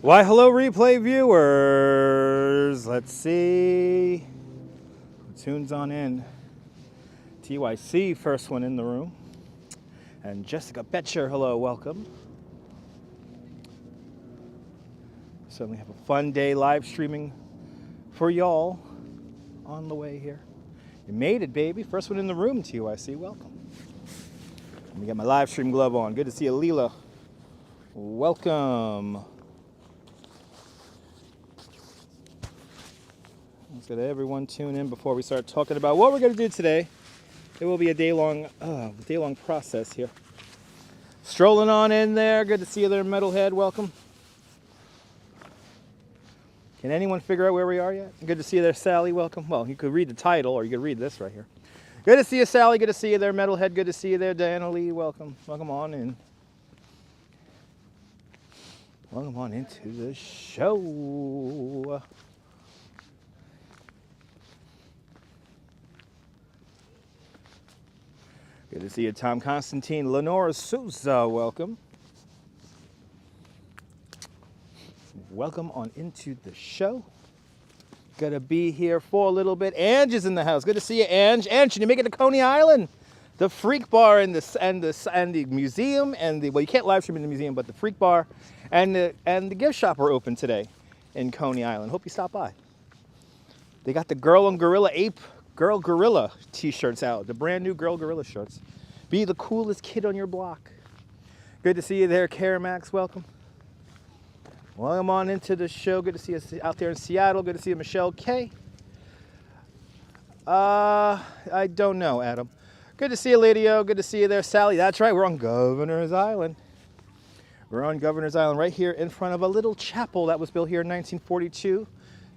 Why, hello, replay viewers. Let's see. Tunes on in. TYC, first one in the room. And Jessica Betcher, hello, welcome. Certainly have a fun day live streaming for y'all on the way here. You made it, baby. First one in the room, TYC, welcome. Let me get my live stream glove on. Good to see you, Leela. Welcome. Let's get everyone tune in before we start talking about what we're going to do today. It will be a day-long process here. Strolling on in there. Good to see you there, Metalhead. Welcome. Can anyone figure out where we are yet? Good to see you there, Sally. Welcome. Well, you could read the title, or you could read this right here. Good to see you, Sally. Good to see you there, Metalhead. Good to see you there, Diana Lee. Welcome. Welcome on in. Welcome on into the show. Good to see you, Tom Constantine. Lenora Souza, welcome. Welcome on into the show. Gonna be here for a little bit. Ange is in the house. Good to see you, Ange. Ange, can you make it to Coney Island? The Freak Bar and the museum and the, well, you can't live stream in the museum, but the Freak Bar and the gift shop are open today in Coney Island. Hope you stop by. They got the Girl and Gorilla Ape Girl Gorilla t-shirts out, the brand new Girl Gorilla shirts. Be the coolest kid on your block. Good to see you there, Karamax, welcome. Welcome on into the show. Good to see you out there in Seattle. Good to see you, Michelle K. I don't know, Adam. Good to see you, Lady O. Good to see you there, Sally. That's right, we're on Governor's Island. We're on Governor's Island right here in front of a little chapel that was built here in 1942.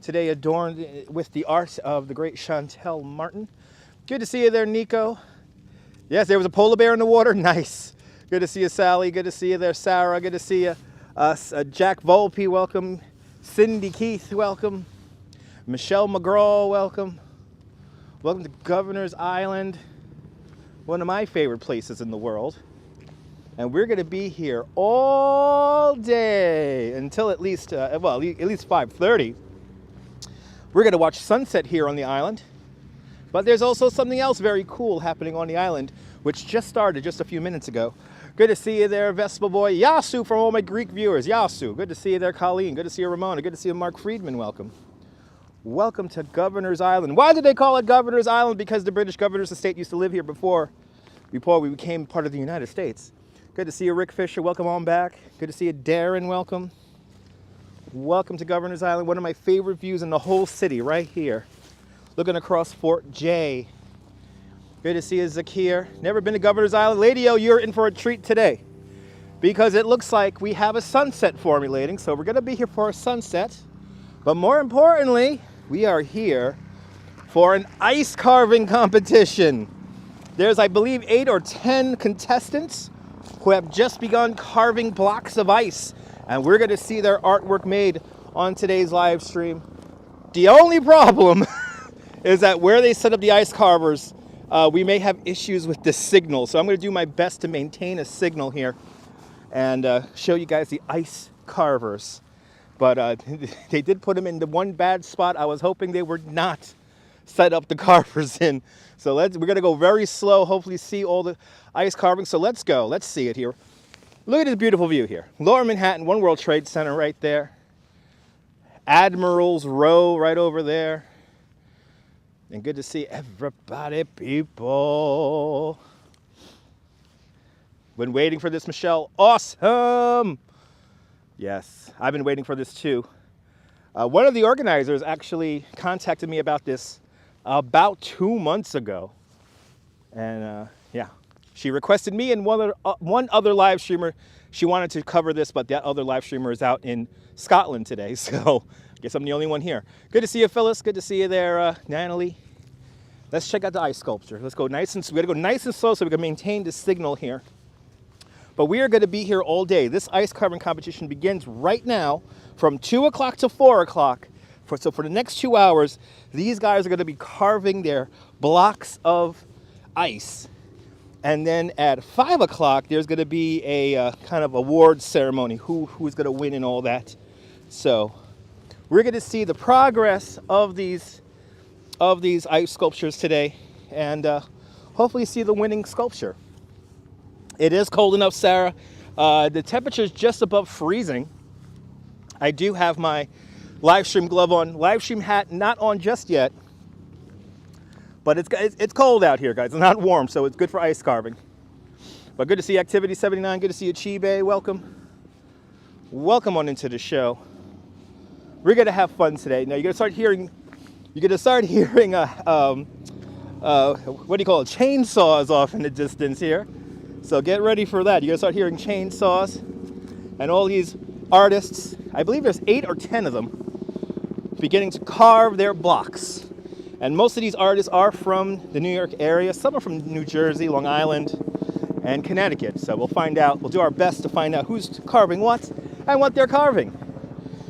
Today adorned with the art of the great Chantel Martin. Good to see you there, Nico. Yes, there was a polar bear in the water. Nice. Good to see you, Sally. Good to see you there, Sarah. Good to see you, Jack Volpe. Welcome. Cindy Keith. Welcome. Michelle McGraw. Welcome. Welcome to Governor's Island, one of my favorite places in the world. And we're going to be here all day until at least 5:30. We're going to watch sunset here on the island, but there's also something else very cool happening on the island, which just started just a few minutes ago. Good to see you there, Vespa Boy. Yasu from all my Greek viewers. Yasu. Good to see you there, Colleen. Good to see you, Ramona. Good to see you, Mark Friedman. Welcome. Welcome to Governor's Island. Why did they call it Governor's Island? Because the British governors of state used to live here before we became part of the United States. Good to see you, Rick Fisher. Welcome on back. Good to see you, Darren. Welcome. Welcome to Governor's Island, one of my favorite views in the whole city, right here. Looking across Fort J. Good to see you, Zakir. Never been to Governor's Island. Lady O, you're in for a treat today, because it looks like we have a sunset formulating, so we're gonna be here for a sunset. But more importantly, we are here for an ice carving competition. There's, I believe, 8 or 10 contestants who have just begun carving blocks of ice. And we're going to see their artwork made on today's live stream. The only problem is that where they set up the ice carvers, we may have issues with the signal. So I'm going to do my best to maintain a signal here and show you guys the ice carvers. But they did put them in the one bad spot I was hoping they would not set up the carvers in. So we're going to go very slow, hopefully see all the ice carving. So let's go. Let's see it here. Look at this beautiful view here. Lower Manhattan, One World Trade Center right there. Admiral's Row right over there. And good to see everybody, people. Been waiting for this, Michelle. Awesome. Yes, I've been waiting for this too. One of the organizers actually contacted me about this about 2 months ago. And yeah. She requested me and one other live streamer. She wanted to cover this, but that other live streamer is out in Scotland today, so I guess I'm the only one here. Good to see you, Phyllis. Good to see you there, Natalie. Let's check out the ice sculpture. Let's go nice and slow so we can maintain the signal here. But we are going to be here all day. This ice carving competition begins right now from 2 o'clock to 4 o'clock. So for the next 2 hours, these guys are going to be carving their blocks of ice. And then at 5 o'clock, there's going to be a kind of award ceremony, who's going to win and all that. So we're going to see the progress of these ice sculptures today, and hopefully see the winning sculpture. It is cold enough, Sarah. The temperature is just above freezing. I do have my live stream glove on, live stream hat not on just yet, but it's cold out here, guys. It's not warm, so it's good for ice carving. But good to see Activity 79. Good to see you, Chibe. Welcome. Welcome on into the show. We're gonna have fun today. Now you're gonna start hearing what do you call it? Chainsaws off in the distance here. So get ready for that. You're gonna start hearing chainsaws and all these artists. I believe there's 8 or 10 of them beginning to carve their blocks. And most of these artists are from the New York area. Some are from New Jersey, Long Island, and Connecticut. So we'll find out. We'll do our best to find out who's carving what and what they're carving.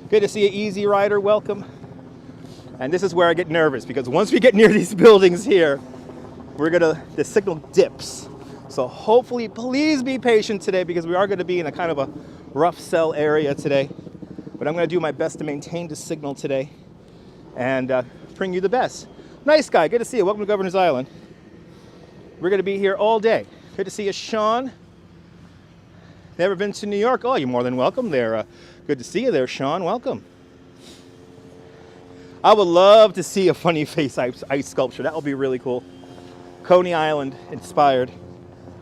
Good to see you, Easy Rider. Welcome. And this is where I get nervous, because once we get near these buildings here, the signal dips. So hopefully, please be patient today, because we are going to be in a kind of a rough cell area today. But I'm going to do my best to maintain the signal today and bring you the best. Nice guy. Good to see you. Welcome to Governor's Island. We're going to be here all day. Good to see you, Sean. Never been to New York? Oh, you're more than welcome there. Good to see you there, Sean. Welcome. I would love to see a funny face ice sculpture. That would be really cool. Coney Island inspired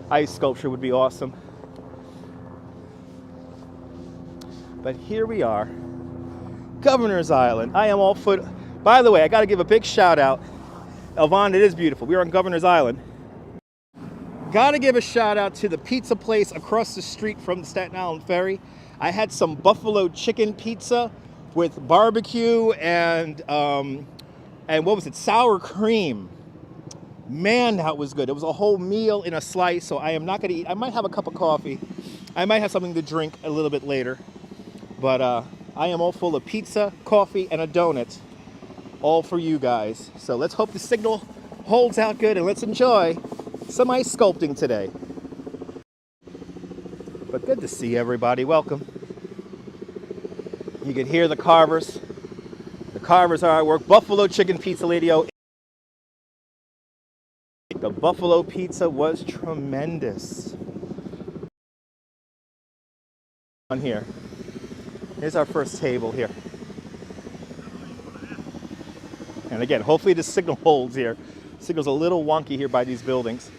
ice sculpture would be awesome. But here we are, Governor's Island. I am all foot. By the way, I got to give a big shout out. Elvon, it is beautiful. We are on Governor's Island. Got to give a shout out to the pizza place across the street from the Staten Island Ferry. I had some buffalo chicken pizza with barbecue and what was it? Sour cream. Man, that was good. It was a whole meal in a slice, so I am not going to eat. I might have a cup of coffee. I might have something to drink a little bit later. But I am all full of pizza, coffee, and a donut. All for you guys. So let's hope the signal holds out good, and let's enjoy some ice sculpting today. But good to see everybody. Welcome. You can hear the carvers. The carvers are at work. Buffalo chicken pizza, lady-o. The buffalo pizza was tremendous. On here. Here's our first table here. And again, hopefully the signal holds here. The signal's a little wonky here by these buildings.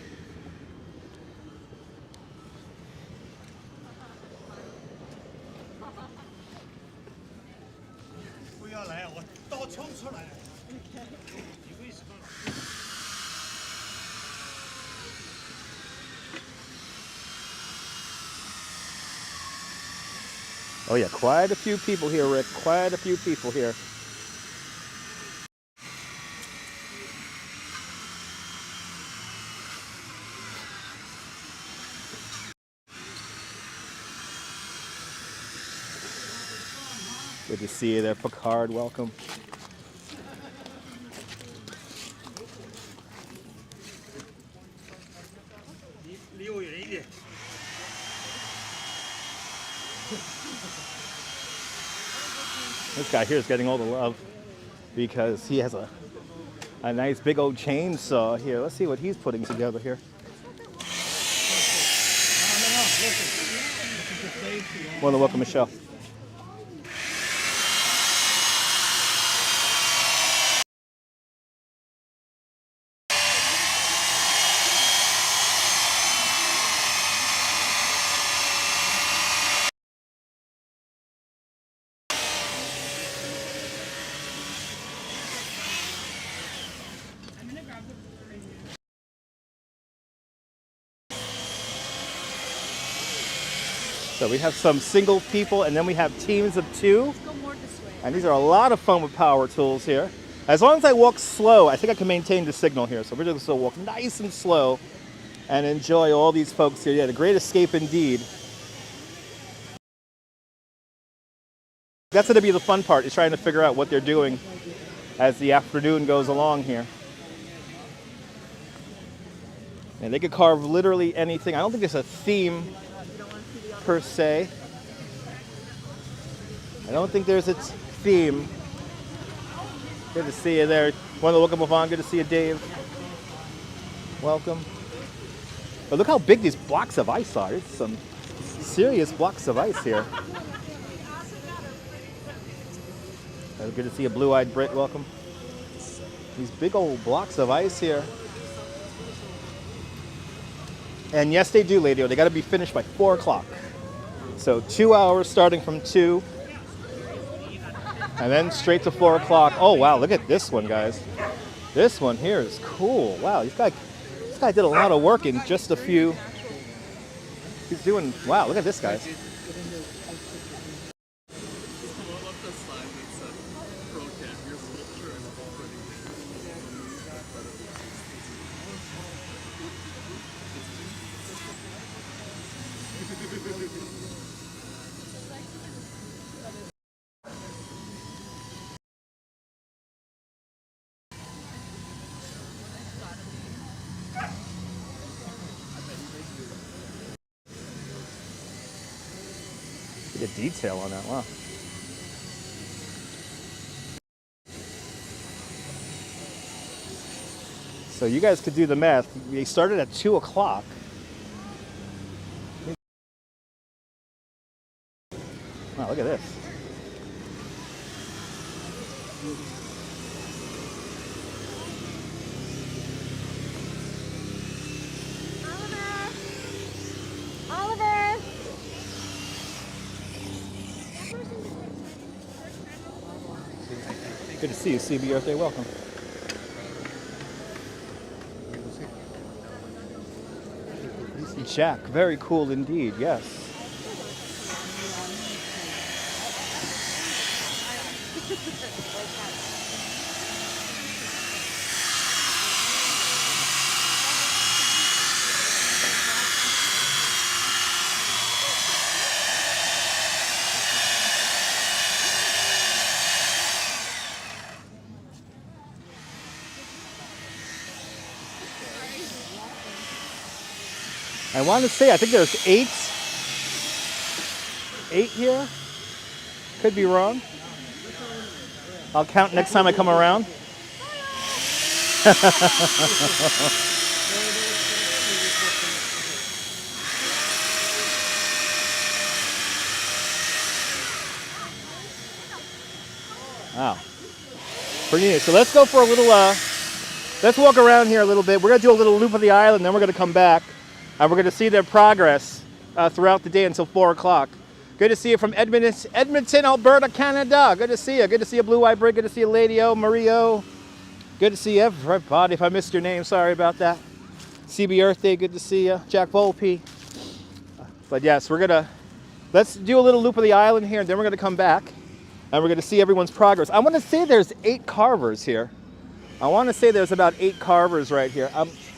Oh yeah, quite a few people here, Rick. Quite a few people here. Good to see you there, Picard. Welcome. This guy here is getting all the love because he has a nice big old chainsaw here. Let's see what he's putting together here. More than welcome, Michelle. So we have some single people, and then we have teams of 2. Let's go more this way. And these are a lot of fun with power tools here. As long as I walk slow, I think I can maintain the signal here. So we're just going to walk nice and slow and enjoy all these folks here. Yeah, the great escape indeed. That's going to be the fun part, is trying to figure out what they're doing as the afternoon goes along here. And they could carve literally anything. I don't think there's a theme per se. I don't think there's a theme. Good to see you there. One of the welcome on. Good to see you, Dave. Welcome. But look how big these blocks of ice are. There's some serious blocks of ice here. Good to see a blue-eyed Brit. Welcome. These big old blocks of ice here. And yes, they do, Lady O. They got to be finished by 4 o'clock. So 2 hours starting from 2. And then straight to 4 o'clock. Oh, wow. Look at this one, guys. This one here is cool. Wow. This guy did a lot of work in just a few. He's doing, wow. Look at this, guys. The detail on that, wow. So you guys could do the math. We started at 2 o'clock. Wow, look at this. Good to see you, CB Earth Day. Welcome. Jack, very cool indeed, yes. I want to say, I think there's 8 here. Could be wrong. I'll count next time I come around. Wow. Pretty neat. So let's go for a little, let's walk around here a little bit. We're going to do a little loop of the island, then we're going to come back. And we're going to see their progress throughout the day until 4 o'clock. Good to see you from Edmonton, Alberta, Canada. Good to see you. Good to see you, Blue Eye Brig. Good to see you, Lady O, Mario. Good to see everybody. If I missed your name, sorry about that. CB Earth Day, good to see you. Jack Volpe. But yes, let's do a little loop of the island here, and then we're going to come back. And we're going to see everyone's progress. I want to say there's 8 carvers here. I want to say there's about 8 carvers right here.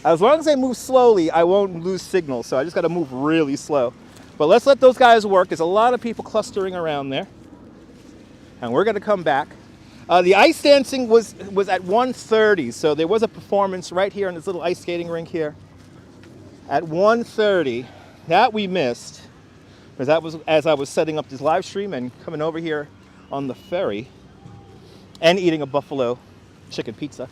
As long as I move slowly, I won't lose signal, so I just got to move really slow. But let's let those guys work. There's a lot of people clustering around there. And we're going to come back. The ice dancing was at 1:30, so there was a performance right here in this little ice skating rink here. At 1:30, that we missed, because that was as I was setting up this live stream and coming over here on the ferry and eating a buffalo chicken pizza.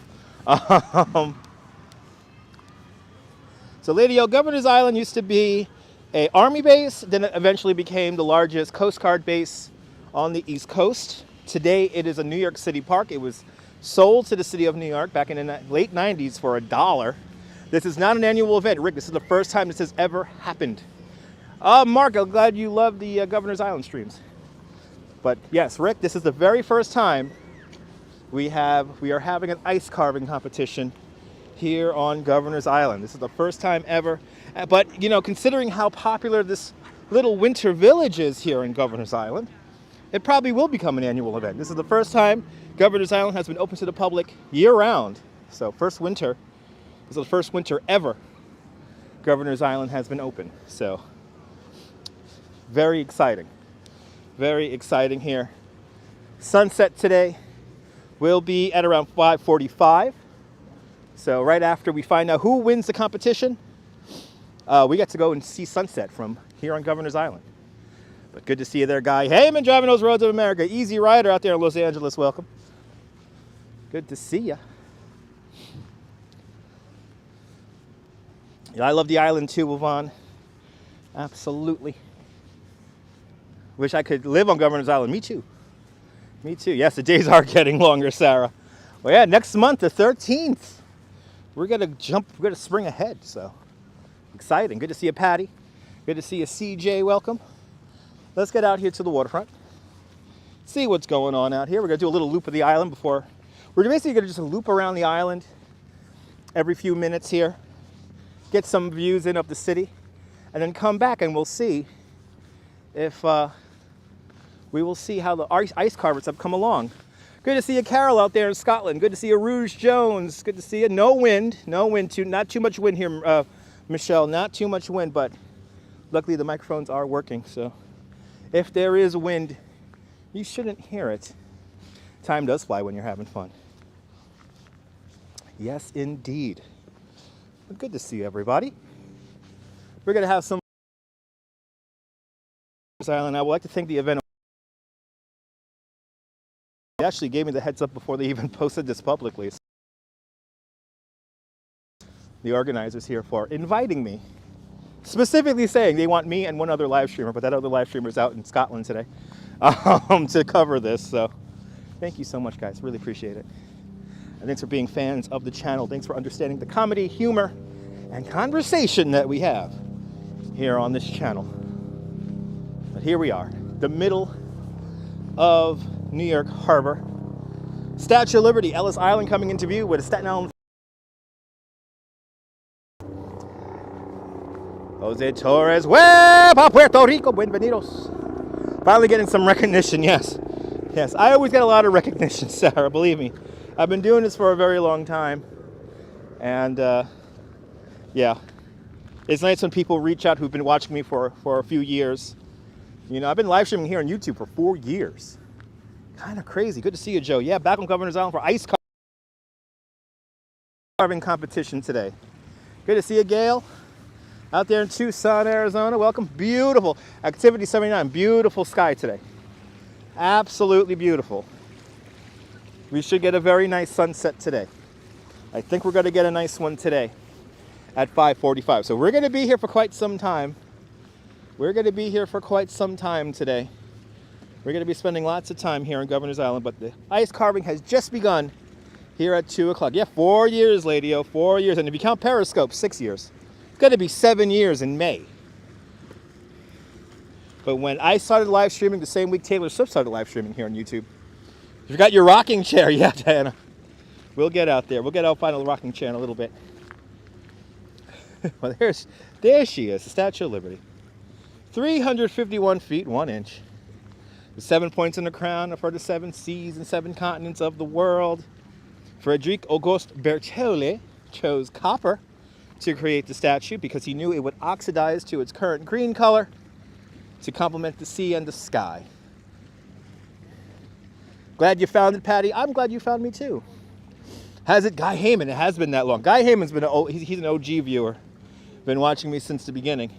So Lady O, Governor's Island used to be an army base, then it eventually became the largest Coast Guard base on the East Coast. Today it is a New York City park. It was sold to the city of New York back in the late 90s for $1. This is not an annual event. Rick, this is the first time this has ever happened. Mark, I'm glad you love the Governor's Island streams. But yes, Rick, this is the very first time we are having an ice carving competition here on Governor's Island. This is the first time ever. But, you know, considering how popular this little winter village is here in Governor's Island, it probably will become an annual event. This is the first time Governor's Island has been open to the public year-round. So this is the first winter ever Governor's Island has been open. So very exciting. Very exciting here. Sunset today will be at around 5:45. So right after we find out who wins the competition, we get to go and see sunset from here on Governor's Island. But good to see you there, Guy Heyman, driving those roads of America. Easy Rider out there in Los Angeles, welcome. Good to see you. Yeah, I love the island too, Yvonne. Absolutely. Wish I could live on Governor's Island. Me too. Me too. Yes, the days are getting longer, Sarah. Well, yeah, next month, the 13th, we're going to spring ahead, so exciting. Good to see you, Patty. Good to see you, CJ, welcome. Let's get out here to the waterfront. See what's going on out here. We're going to do a little loop of the island before. We're basically going to just loop around the island every few minutes here. Get some views in of the city. And then come back and we'll see if we will see how the ice carvers have come along. Good to see you, Carol, out there in Scotland. Good to see you, Rouge Jones. Good to see you. No wind. No wind. Not too much wind here, Michelle. Not too much wind, but luckily the microphones are working. So if there is wind, you shouldn't hear it. Time does fly when you're having fun. Yes, indeed. But good to see everybody. We're going to have some island. I would like to thank the event. They actually gave me the heads up before they even posted this publicly. The organizers here for inviting me, specifically saying they want me and one other live streamer, but that other live streamer is out in Scotland today, to cover this. So thank you so much, guys. Really appreciate it. And thanks for being fans of the channel. Thanks for understanding the comedy, humor, and conversation that we have here on this channel. But here we are, the middle of New York Harbor. Statue of Liberty, Ellis Island coming into view with a Staten Island. Jose Torres, Huepa, Puerto Rico, bienvenidos. Finally getting some recognition, yes. Yes, I always get a lot of recognition, Sarah, believe me. I've been doing this for a very long time. And yeah, it's nice when people reach out who've been watching me for a few years. You know, I've been live streaming here on YouTube for 4 years. Kind of crazy. Good to see you, Joe. Yeah, back on Governor's Island for ice carving competition today. Good to see you, Gail. Out there in Tucson, Arizona. Welcome. Beautiful. Activity 79. Beautiful sky today. Absolutely beautiful. We should get a very nice sunset today. I think we're going to get a nice one today at 5:45. So we're going to be here for quite some time. We're going to be here for quite some time today. We're going to be spending lots of time here on Governor's Island, but the ice carving has just begun here at 2 o'clock. Yeah, 4 years, Lady-O, 4 years. And if you count Periscope, 6 years. It's going to be 7 years in May. But when I started live streaming the same week Taylor Swift started live streaming here on YouTube. You got your rocking chair. Yeah, Diana. We'll get out there. We'll get out, find a rocking chair in a little bit. Well, there she is, the Statue of Liberty. 351 feet, 1 inch. The 7 points in the crown for the 7 seas and 7 continents of the world. Frederic Auguste Berthollet chose copper to create the statue because he knew it would oxidize to its current green color to complement the sea and the sky. Glad you found it, Patty. I'm glad you found me too. Has it? Guy Heyman. It has been that long. Guy Heyman's been he's an OG viewer. Been watching me since the beginning.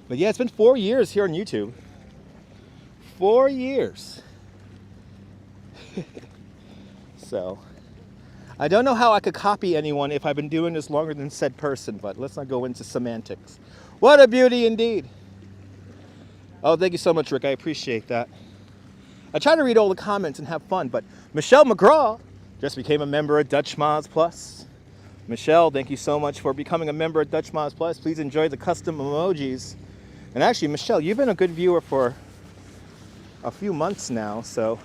But yeah, it's been 4 years here on YouTube. 4 years. So, I don't know how I could copy anyone if I've been doing this longer than said person, but let's not go into semantics. What a beauty indeed. Oh, thank you so much, Rick. I appreciate that. I try to read all the comments and have fun, but Michelle McGraw just became a member at Dutch Moz Plus. Michelle, thank you so much for becoming a member at Dutch Moz Plus. Please enjoy the custom emojis. And actually, Michelle, you've been a good viewer for a few months now, so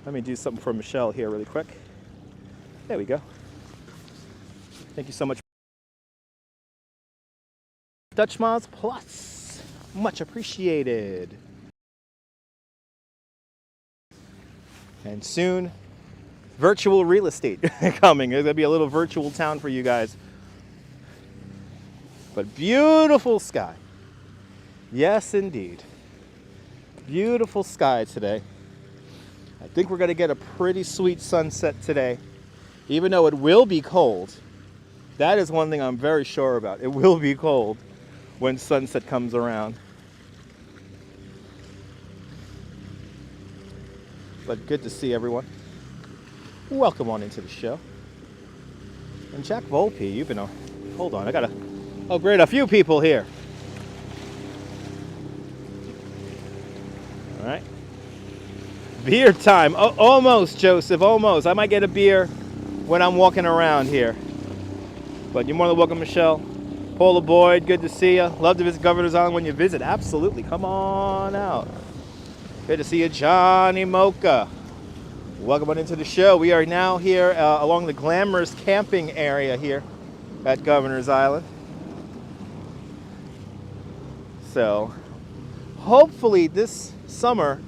let me do something for Michelle here really quick. There we go. Thank you so much. Dutch Moz Plus. Much appreciated. And soon, virtual real estate coming. There's going to be a little virtual town for you guys. But beautiful sky. Yes, indeed. Beautiful sky today. I think we're going to get a pretty sweet sunset today. Even though it will be cold. That is one thing I'm very sure about. It will be cold when sunset comes around. but good to see everyone. Welcome on into the show. And Jack Volpe, you've been on. Hold on, I gotta. Oh, great, a few people here. All right. Beer time. Oh, almost, Joseph, almost. I might get a beer when I'm walking around here. But you're more than welcome, Michelle. Paula Boyd, good to see you. Love to visit Governor's Island when you visit. Absolutely, come on out. Good to see you, Johnny Mocha. Welcome on into the show. We are now here along the glamorous camping area here at Governor's Island. So, hopefully this summer,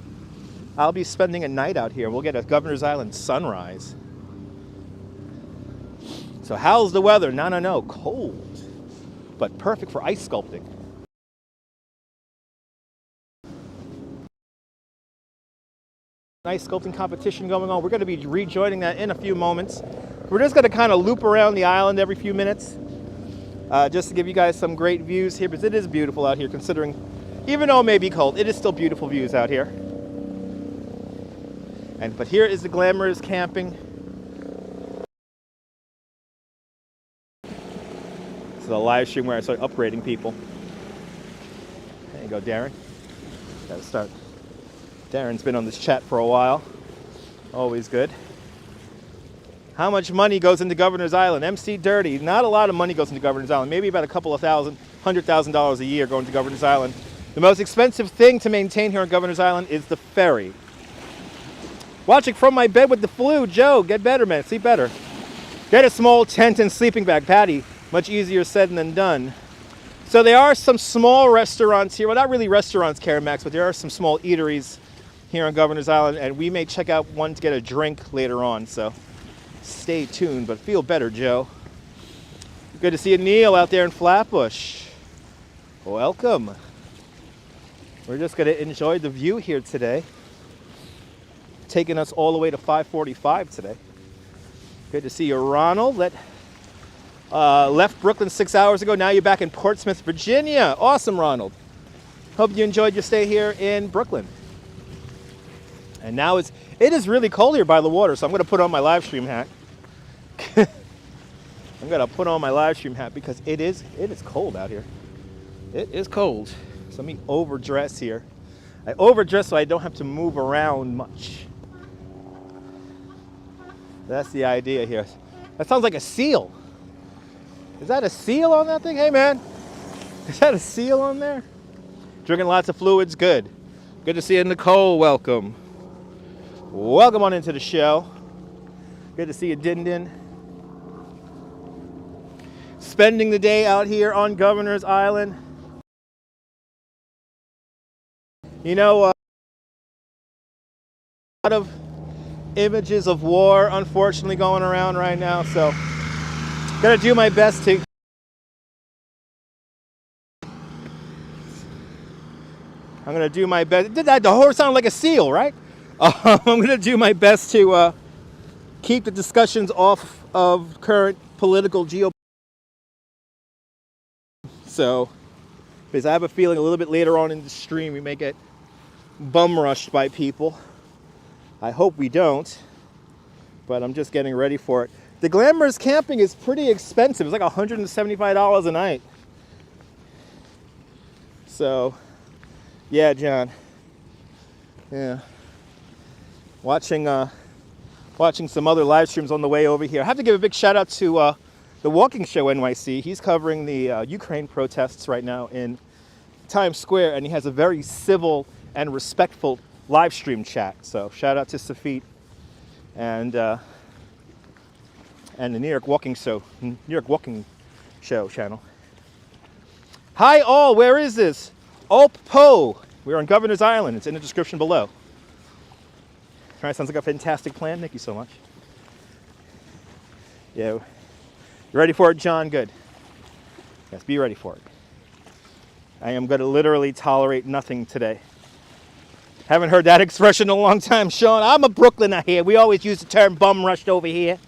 I'll be spending a night out here. We'll get a Governor's Island sunrise. So how's the weather? No, cold, but perfect for ice sculpting. Nice sculpting competition going on. We're going to be rejoining that in a few moments. We're just going to kind of loop around the island every few minutes, just to give you guys some great views here, because it is beautiful out here, considering, even though it may be cold, it is still beautiful views out here. But here is the glamorous camping. This is a live stream where I start upgrading people. There you go, Darren. Got to start. Darren's been on this chat for a while. Always good. How much money goes into Governor's Island? MC Dirty. Not a lot of money goes into Governor's Island. Maybe about a couple of $100,000 a year going to Governor's Island. The most expensive thing to maintain here on Governor's Island is the ferry. Watching from my bed with the flu. Joe, get better, man. Sleep better. Get a small tent and sleeping bag. Patty, much easier said than done. So there are some small restaurants here. Well, not really restaurants, Karen Max, but there are some small eateries here on Governor's Island, and we may check out one to get a drink later on, so stay tuned. But feel better, Joe. Good to see you, Neil, out there in Flatbush. Welcome. We're just going to enjoy the view here today. Taking us all the way to 545 today. Good to see you, Ronald. Left Brooklyn 6 hours ago. Now you're back in Portsmouth, Virginia. Awesome, Ronald. Hope you enjoyed your stay here in Brooklyn. And now it is really cold here by the water, so I'm going to put on my live stream hat. I'm going to put on my live stream hat because it is cold out here. It is cold. So let me overdress here. I overdress so I don't have to move around much. That's the idea here. That sounds like a seal. Is that a seal on that thing? Hey, man. Is that a seal on there? Drinking lots of fluids. Good. Good to see you, Nicole. Welcome. Welcome on into the show. Good to see you, Din Din. Spending the day out here on Governor's Island. You know, a lot of images of war, unfortunately, going around right now, so gotta do my best to I'm gonna do my best. Did that? The horse sounded like a seal, right? I'm gonna do my best to keep the discussions off of current political geopolitics. So, because I have a feeling a little bit later on in the stream we may get bum rushed by people. I hope we don't, but I'm just getting ready for it. The glamorous camping is pretty expensive. It's like $175 a night. So, yeah, John. Yeah. Watching some other live streams on the way over here. I have to give a big shout out to the Walking Show NYC. He's covering the Ukraine protests right now in Times Square, and he has a very civil and respectful live stream chat. So shout out to Safit and the New York Walking Show channel. Hi all, where is this? Oppo. We're on Governor's Island. It's in the description below. All right, sounds like a fantastic plan. Thank you so much. Yeah, you ready for it, John? Good. Yes, be ready for it. I am going to literally tolerate nothing today. Haven't heard that expression in a long time, Sean. I'm a Brooklyner here. We always use the term bum rushed over here.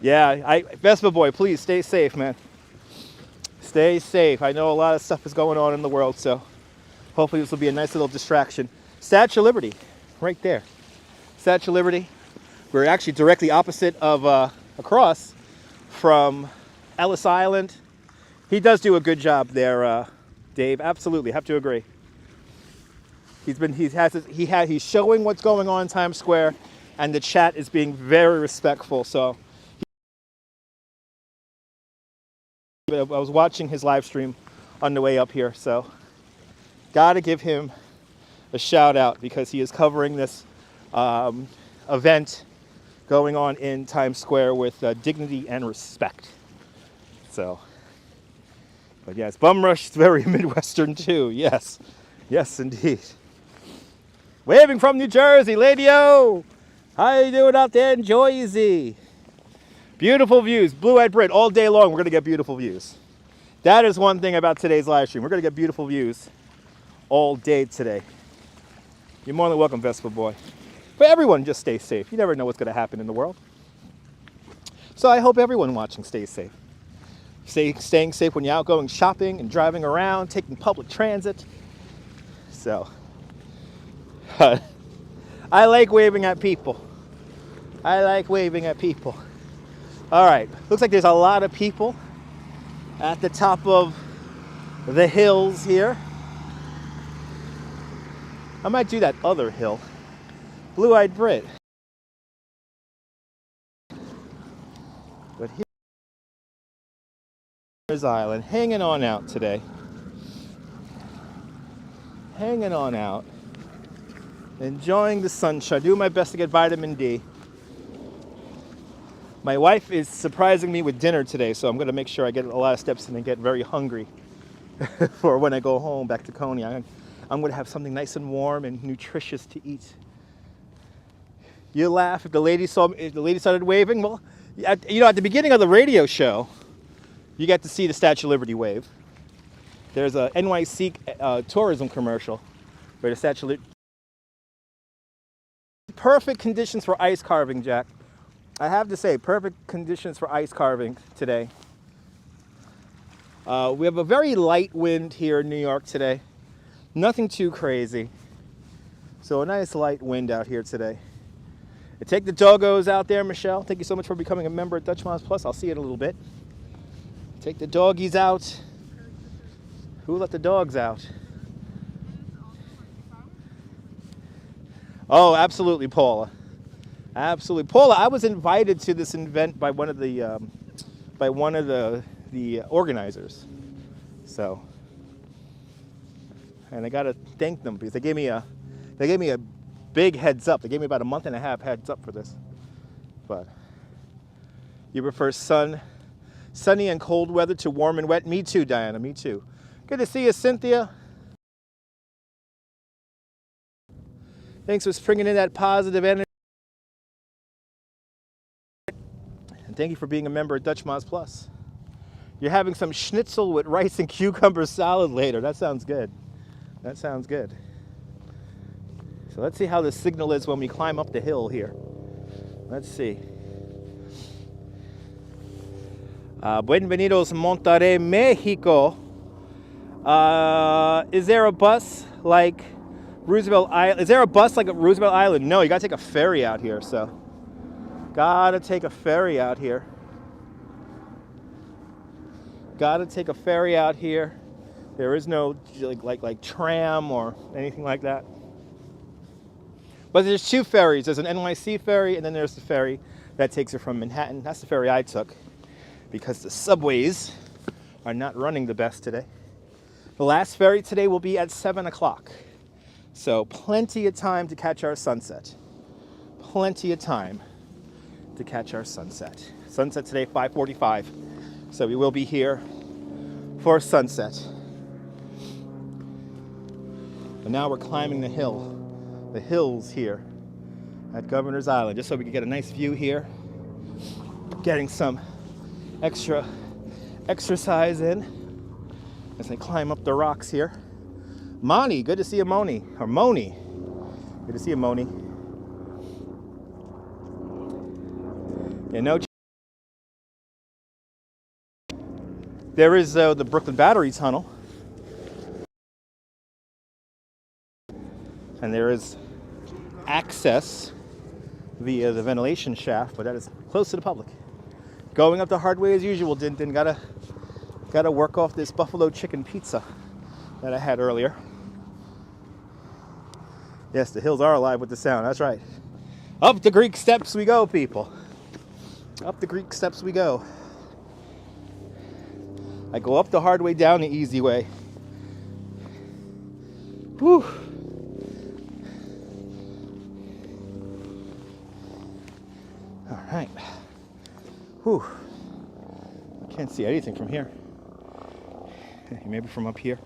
Yeah, Vespa boy, please stay safe, man. Stay safe. I know a lot of stuff is going on in the world, so hopefully this will be a nice little distraction. Statue of Liberty. right there. Statue of Liberty. We're actually directly opposite of, across from Ellis Island. He does do a good job there, Dave. Absolutely, have to agree. He's showing what's going on in Times Square, and the chat is being very respectful. So I was watching his live stream on the way up here, so gotta give him a shout out because he is covering this event going on in Times Square with dignity and respect. So, but yes, Bum Rush is very Midwestern too. Yes, yes indeed. Waving from New Jersey, Lady-O. How you doing out there in Jersey? Beautiful views, Blue-Eyed Brit all day long. We're gonna get beautiful views. That is one thing about today's live stream. We're gonna get beautiful views all day today. You're more than welcome, Vespa Boy. But everyone just stay safe. You never know what's gonna happen in the world. So I hope everyone watching stays safe. Staying safe when you're out going shopping and driving around, taking public transit. So, I like waving at people. I like waving at people. All right, looks like there's a lot of people at the top of the hills here. I might do that other hill. Blue-Eyed Brit. But here's Island, hanging on out today. Hanging on out. Enjoying the sunshine. Doing my best to get vitamin D. My wife is surprising me with dinner today, so I'm going to make sure I get a lot of steps in and get very hungry for when I go home back to Coney. I'm going to have something nice and warm and nutritious to eat. You laugh if the lady started waving. Well, at the beginning of the radio show, you got to see the Statue of Liberty wave. There's a NYC tourism commercial where the Statue of Liberty. Perfect conditions for ice carving, Jack. I have to say, perfect conditions for ice carving today. We have a very light wind here in New York today. Nothing too crazy. So a nice light wind out here today. Take the doggos out there, Michelle. Thank you so much for becoming a member at Dutch Moms Plus. I'll see you in a little bit. Take the doggies out. Who let the dogs out? Oh, absolutely, Paula. Absolutely, Paula. I was invited to this event by one of the organizers. So, and I gotta thank them because they gave me a big heads up. They gave me about a month and a half heads up for this. But you prefer sunny and cold weather to warm and wet? Me too, Diana. Me too. Good to see you, Cynthia. Thanks for bringing in that positive energy. And thank you for being a member at Dutch Moms Plus. You're having some schnitzel with rice and cucumber salad later. That sounds good. That sounds good. So let's see how the signal is when we climb up the hill here. Let's see. Bienvenidos Monterrey, Mexico. Is there a bus like Roosevelt Island? Is there a bus like Roosevelt Island? No, you gotta take a ferry out here, so. Gotta take a ferry out here. Gotta take a ferry out here. There is no like tram or anything like that. But there's two ferries. There's an NYC ferry, and then there's the ferry that takes you from Manhattan. That's the ferry I took because the subways are not running the best today. The last ferry today will be at 7 o'clock. So plenty of time to catch our sunset. Plenty of time to catch our sunset. Sunset today, 5:45. So we will be here for sunset. But now we're climbing the hills here at Governor's Island, just so we can get a nice view here. Getting some extra exercise in as I climb up the rocks here. Moni, good to see you, Moni. Or Moni. Good to see you, Moni. Yeah, no. There is the Brooklyn Battery Tunnel. And there is access via the ventilation shaft, but that is close to the public. Going up the hard way as usual. Didn't gotta work off this buffalo chicken pizza that I had earlier. Yes, the hills are alive with the sound. That's right. Up the Greek steps we go, people. Up the Greek steps we go. I go up the hard way, down the easy way. Whew. All right. Whew. I can't see anything from here. Maybe from up here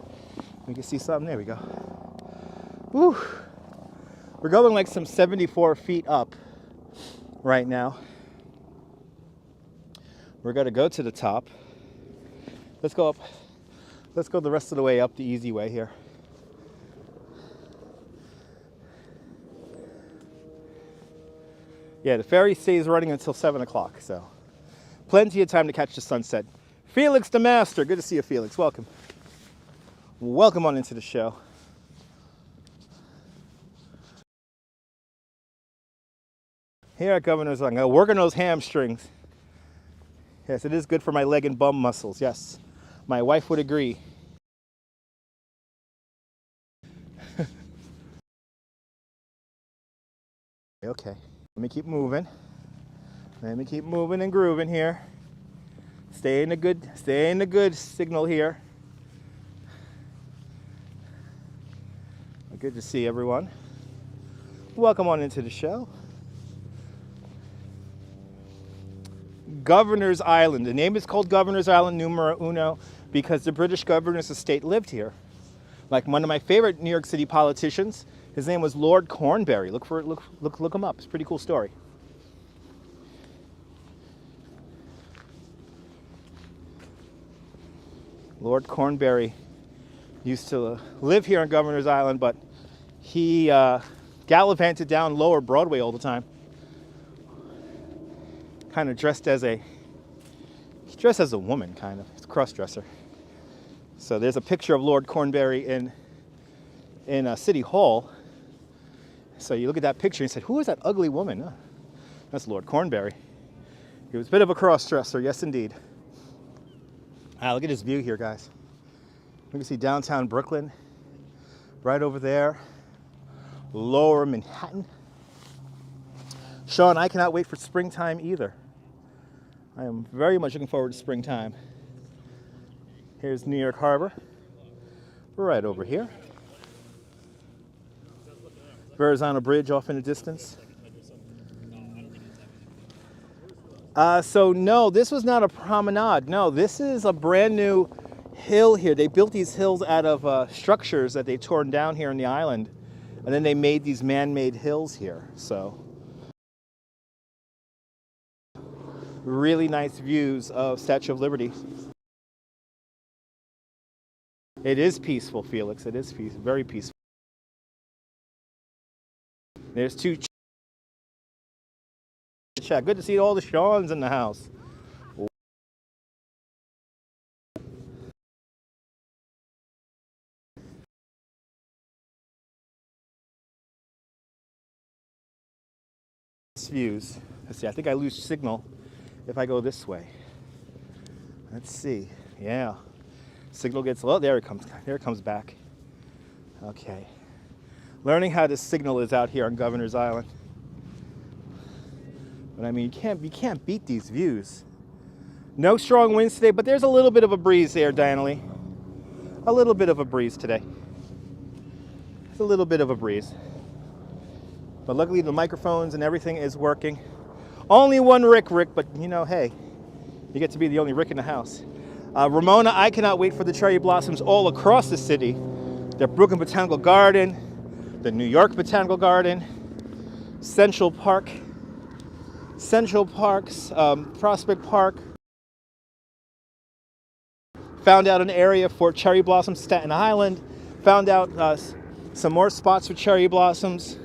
we can see something. There we go. Whew. We're going like some 74 feet up right now. We're going to go to the top. Let's go up. Let's go the rest of the way up the easy way here. Yeah, the ferry stays running until 7 o'clock, so plenty of time to catch the sunset. Felix the Master. Good to see you, Felix. Welcome. Welcome on into the show. Here at Governor's Island, I'm working those hamstrings. Yes, it is good for my leg and bum muscles. Yes, my wife would agree. Okay, let me keep moving. Let me keep moving and grooving here. Stay in the good signal here. Good to see everyone. Welcome on into the show. Governor's Island. The name is called Governor's Island numero uno because the British governor's estate lived here. Like one of my favorite New York City politicians, his name was Lord Cornbury. Look him up. It's a pretty cool story. Lord Cornbury used to live here on Governor's Island, but he gallivanted down Lower Broadway all the time. Kind of dressed as a woman, kind of. He's a cross-dresser. So there's a picture of Lord Cornbury in City Hall. So you look at that picture and say, who is that ugly woman? Oh, that's Lord Cornbury. He was a bit of a cross-dresser, yes indeed. Look at this view here, guys. You can see downtown Brooklyn, right over there. Lower Manhattan. Sean, I cannot wait for springtime either. I am very much looking forward to springtime. Here's New York Harbor, right over here. Verizon Bridge off in the distance. So no, this was not a promenade. No, this is a brand new hill here. They built these hills out of structures that they torn down here on the island. And then they made these man-made hills here. So really nice views of Statue of Liberty. It is peaceful, Felix. It is peaceful, very peaceful. There's two. Good to see all the Seans in the house. Views. Let's see. I think I lose signal if I go this way. Let's see. Yeah. Signal gets low. There it comes. There it comes back. Okay. Learning how the signal is out here on Governor's Island. But I mean, you can't beat these views. No strong winds today, but there's a little bit of a breeze there, Diana Lee. A little bit of a breeze today. It's a little bit of a breeze. But luckily the microphones and everything is working. Only one Rick, but you know, hey, you get to be the only Rick in the house. Ramona, I cannot wait for the cherry blossoms all across the city. The Brooklyn Botanical Garden, the New York Botanical Garden, Central Parks, Prospect Park. Found out an area for cherry blossoms, Staten Island. Found out some more spots for cherry blossoms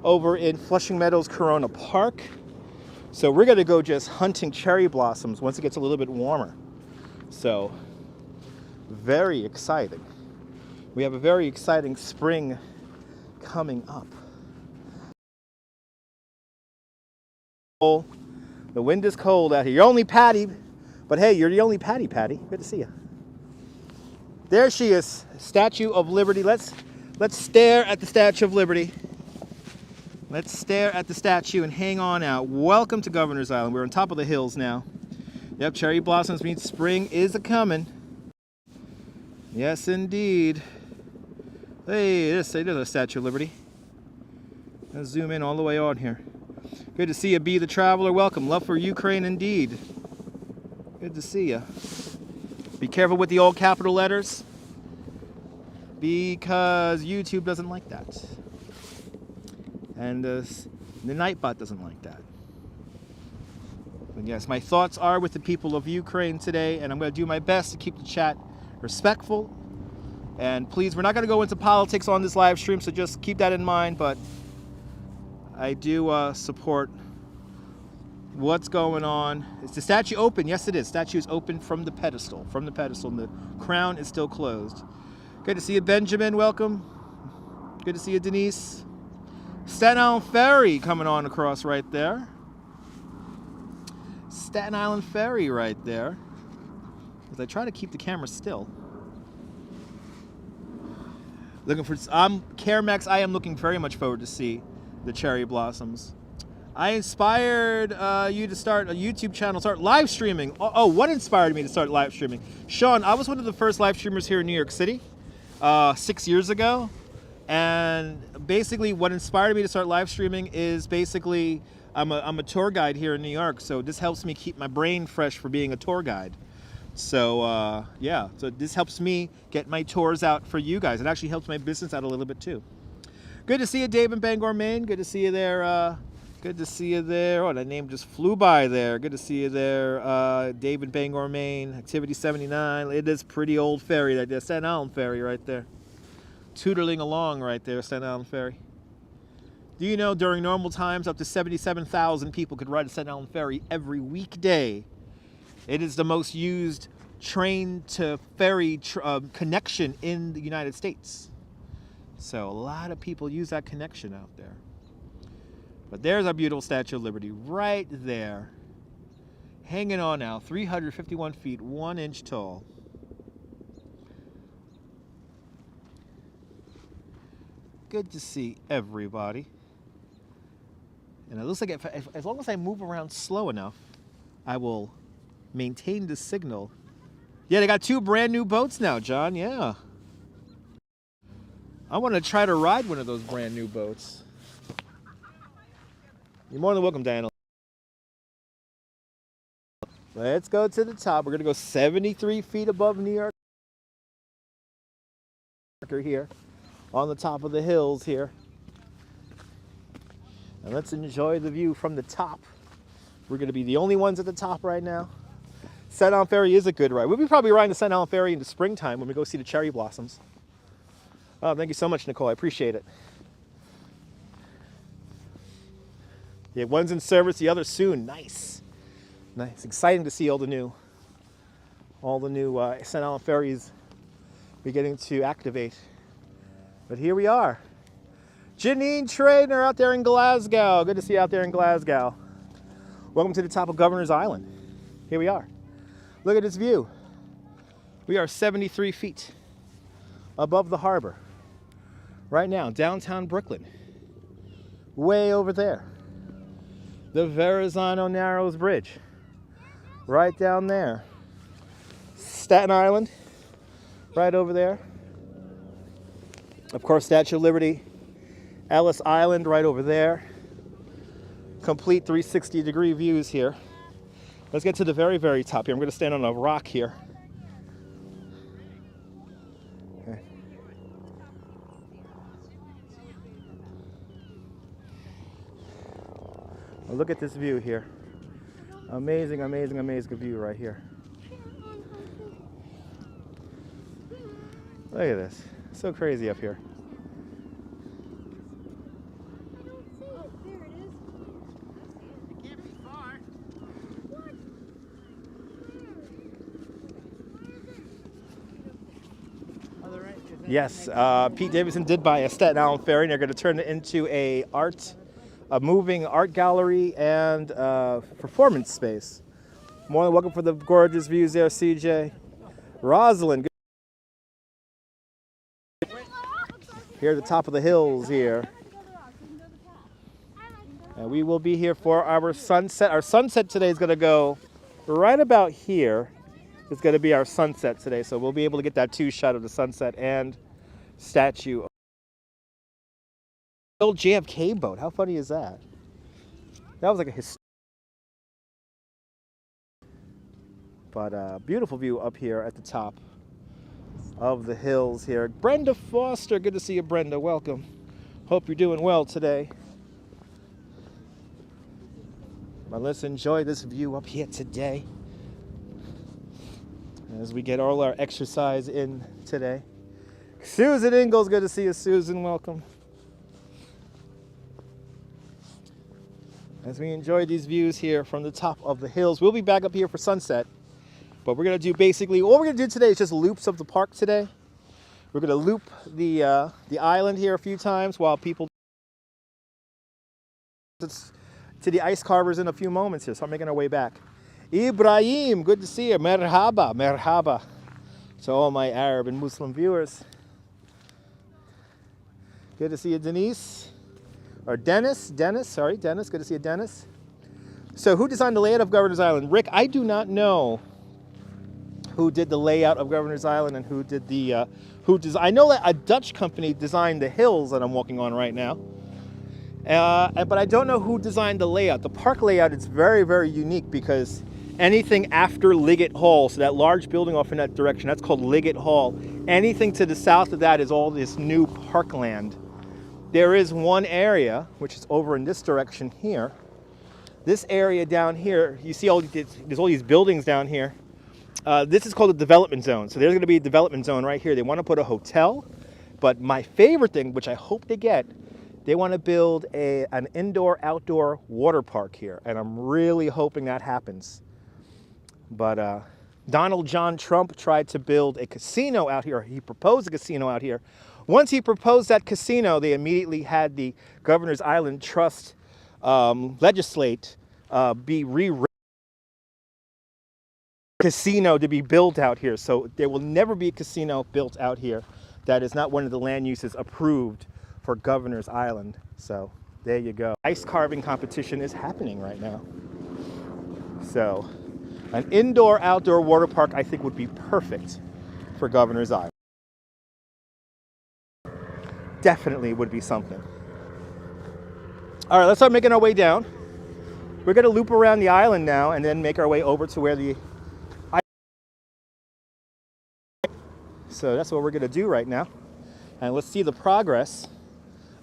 over in Flushing Meadows, Corona Park. So we're gonna go just hunting cherry blossoms once it gets a little bit warmer. So very exciting. We have a very exciting spring coming up. The wind is cold out here. You're only Patty, but hey, you're the only Patty. Good to see you. There she is, Statue of Liberty. Let's stare at the Statue of Liberty. Let's stare at the statue and hang on out. Welcome to Governor's Island. We're on top of the hills now. Yep, cherry blossoms means spring is a-coming. Yes, indeed. Hey, there's a Statue of Liberty. Let's zoom in all the way on here. Good to see you, Be the Traveler. Welcome. Love for Ukraine, indeed. Good to see you. Be careful with the old capital letters, because YouTube doesn't like that. And the Nightbot doesn't like that. But yes, my thoughts are with the people of Ukraine today, and I'm going to do my best to keep the chat respectful. And please, we're not going to go into politics on this live stream, so just keep that in mind. But I do support what's going on. Is the statue open? Yes, it is. Statue is open from the pedestal. And the crown is still closed. Good to see you, Benjamin. Welcome. Good to see you, Denise. Staten Island Ferry coming on across right there. Staten Island Ferry right there. As I try to keep the camera still. Looking for, Caremax, I am looking very much forward to see the cherry blossoms. I inspired you to start a YouTube channel, start live streaming. Oh, what inspired me to start live streaming? Sean, I was one of the first live streamers here in New York City 6 years ago. And basically what inspired me to start live streaming is basically I'm a tour guide here in New York, so this helps me keep my brain fresh for being a tour guide. So yeah, so this helps me get my tours out for you guys. It actually helps my business out a little bit too. Good to see you, Dave in Bangor, Maine. Good to see you there. Good to see you there. Oh, that name just flew by there. Good to see you there, Dave in Bangor, Maine. Activity 79. It is pretty old ferry right there. Staten Island Ferry right there. Tootling along right there, Staten Island Ferry. Do you know during normal times up to 77,000 people could ride a Staten Island Ferry every weekday? It is the most used train to ferry connection in the United States. So a lot of people use that connection out there. But there's our beautiful Statue of Liberty right there. Hanging on now, 351 feet, 1 inch tall. Good to see everybody. And it looks like as long as I move around slow enough, I will maintain the signal. Yeah, they got 2 brand new boats now, John. Yeah. I want to try to ride one of those brand new boats. You're more than welcome, Diana. Let's go to the top. We're going to go 73 feet above New York. Here. On the top of the hills here. And let's enjoy the view from the top. We're going to be the only ones at the top right now. Staten Island Ferry is a good ride. We'll be probably riding the Staten Island Ferry in the springtime when we go see the cherry blossoms. Oh, thank you so much, Nicole. I appreciate it. Yeah, one's in service, the other soon. Nice. Nice. Exciting to see all the new Staten Island ferries beginning to activate. But here we are. Janine Trainer out there in Glasgow. Good to see you out there in Glasgow. Welcome to the top of Governor's Island. Here we are. Look at this view. We are 73 feet above the harbor. Right now, downtown Brooklyn. Way over there. The Verizon Narrows Bridge. Right down there. Staten Island. Right over there. Of course, Statue of Liberty, Ellis Island right over there. Complete 360-degree views here. Let's get to the very, very top here. I'm going to stand on a rock here. Okay. Well, look at this view here. Amazing, amazing, amazing view right here. Look at this. So crazy up here. Yes, Pete Davidson did buy a Staten Island ferry, and they're going to turn it into a art a moving art gallery and performance space. More than welcome for the gorgeous views there, CJ. Rosalind, here at the top of the hills here. And we will be here for our sunset. Our sunset today is going to go right about here. It's going to be our sunset today, so we'll be able to get that two-shot of the sunset and statue. Old JFK boat. How funny is that? That was like a beautiful view up here at the top of the hills here. Brenda Foster, good to see you, Brenda. Welcome. Hope you're doing well today. Well, let's enjoy this view up here today as we get all our exercise in today. Susan Ingalls, good to see you, Susan. Welcome. As we enjoy these views here from the top of the hills, we'll be back up here for sunset. But we're going to do basically, all we're going to do today is just loops of the park today. We're going to loop the island here a few times while people to the ice carvers in a few moments here. So I'm making our way back. Ibrahim, good to see you. Merhaba, merhaba. To all my Arab and Muslim viewers. Good to see you, Denise. Or Dennis, sorry, Dennis. Good to see you, Dennis. So who designed the layout of Governor's Island? Rick, I do not know who did the layout of Governor's Island and who did the, I know that a Dutch company designed the hills that I'm walking on right now. But I don't know who designed the layout. The park layout is very, very unique because anything after Liggett Hall, so that large building off in that direction, that's called Liggett Hall. Anything to the south of that is all this new parkland. There is one area, which is over in this direction here. This area down here, you see there's all these buildings down here. This is called a development zone. So there's going to be a development zone right here. They want to put a hotel, but my favorite thing, which I hope to get, they want to build an indoor-outdoor water park here, and I'm really hoping that happens. But Donald John Trump tried to build a casino out here. He proposed a casino out here. Once he proposed that casino, they immediately had the Governor's Island Trust legislate be rewritten. Casino to be built out here. So there will never be a casino built out here that is not one of the land uses approved for Governor's Island. So there you go. Ice carving competition is happening right now. So an indoor-outdoor water park I think would be perfect for Governor's Island. Definitely would be something. All right, let's start making our way down. We're going to loop around the island now and then make our way over to where the ice. So that's what we're going to do right now. And let's see the progress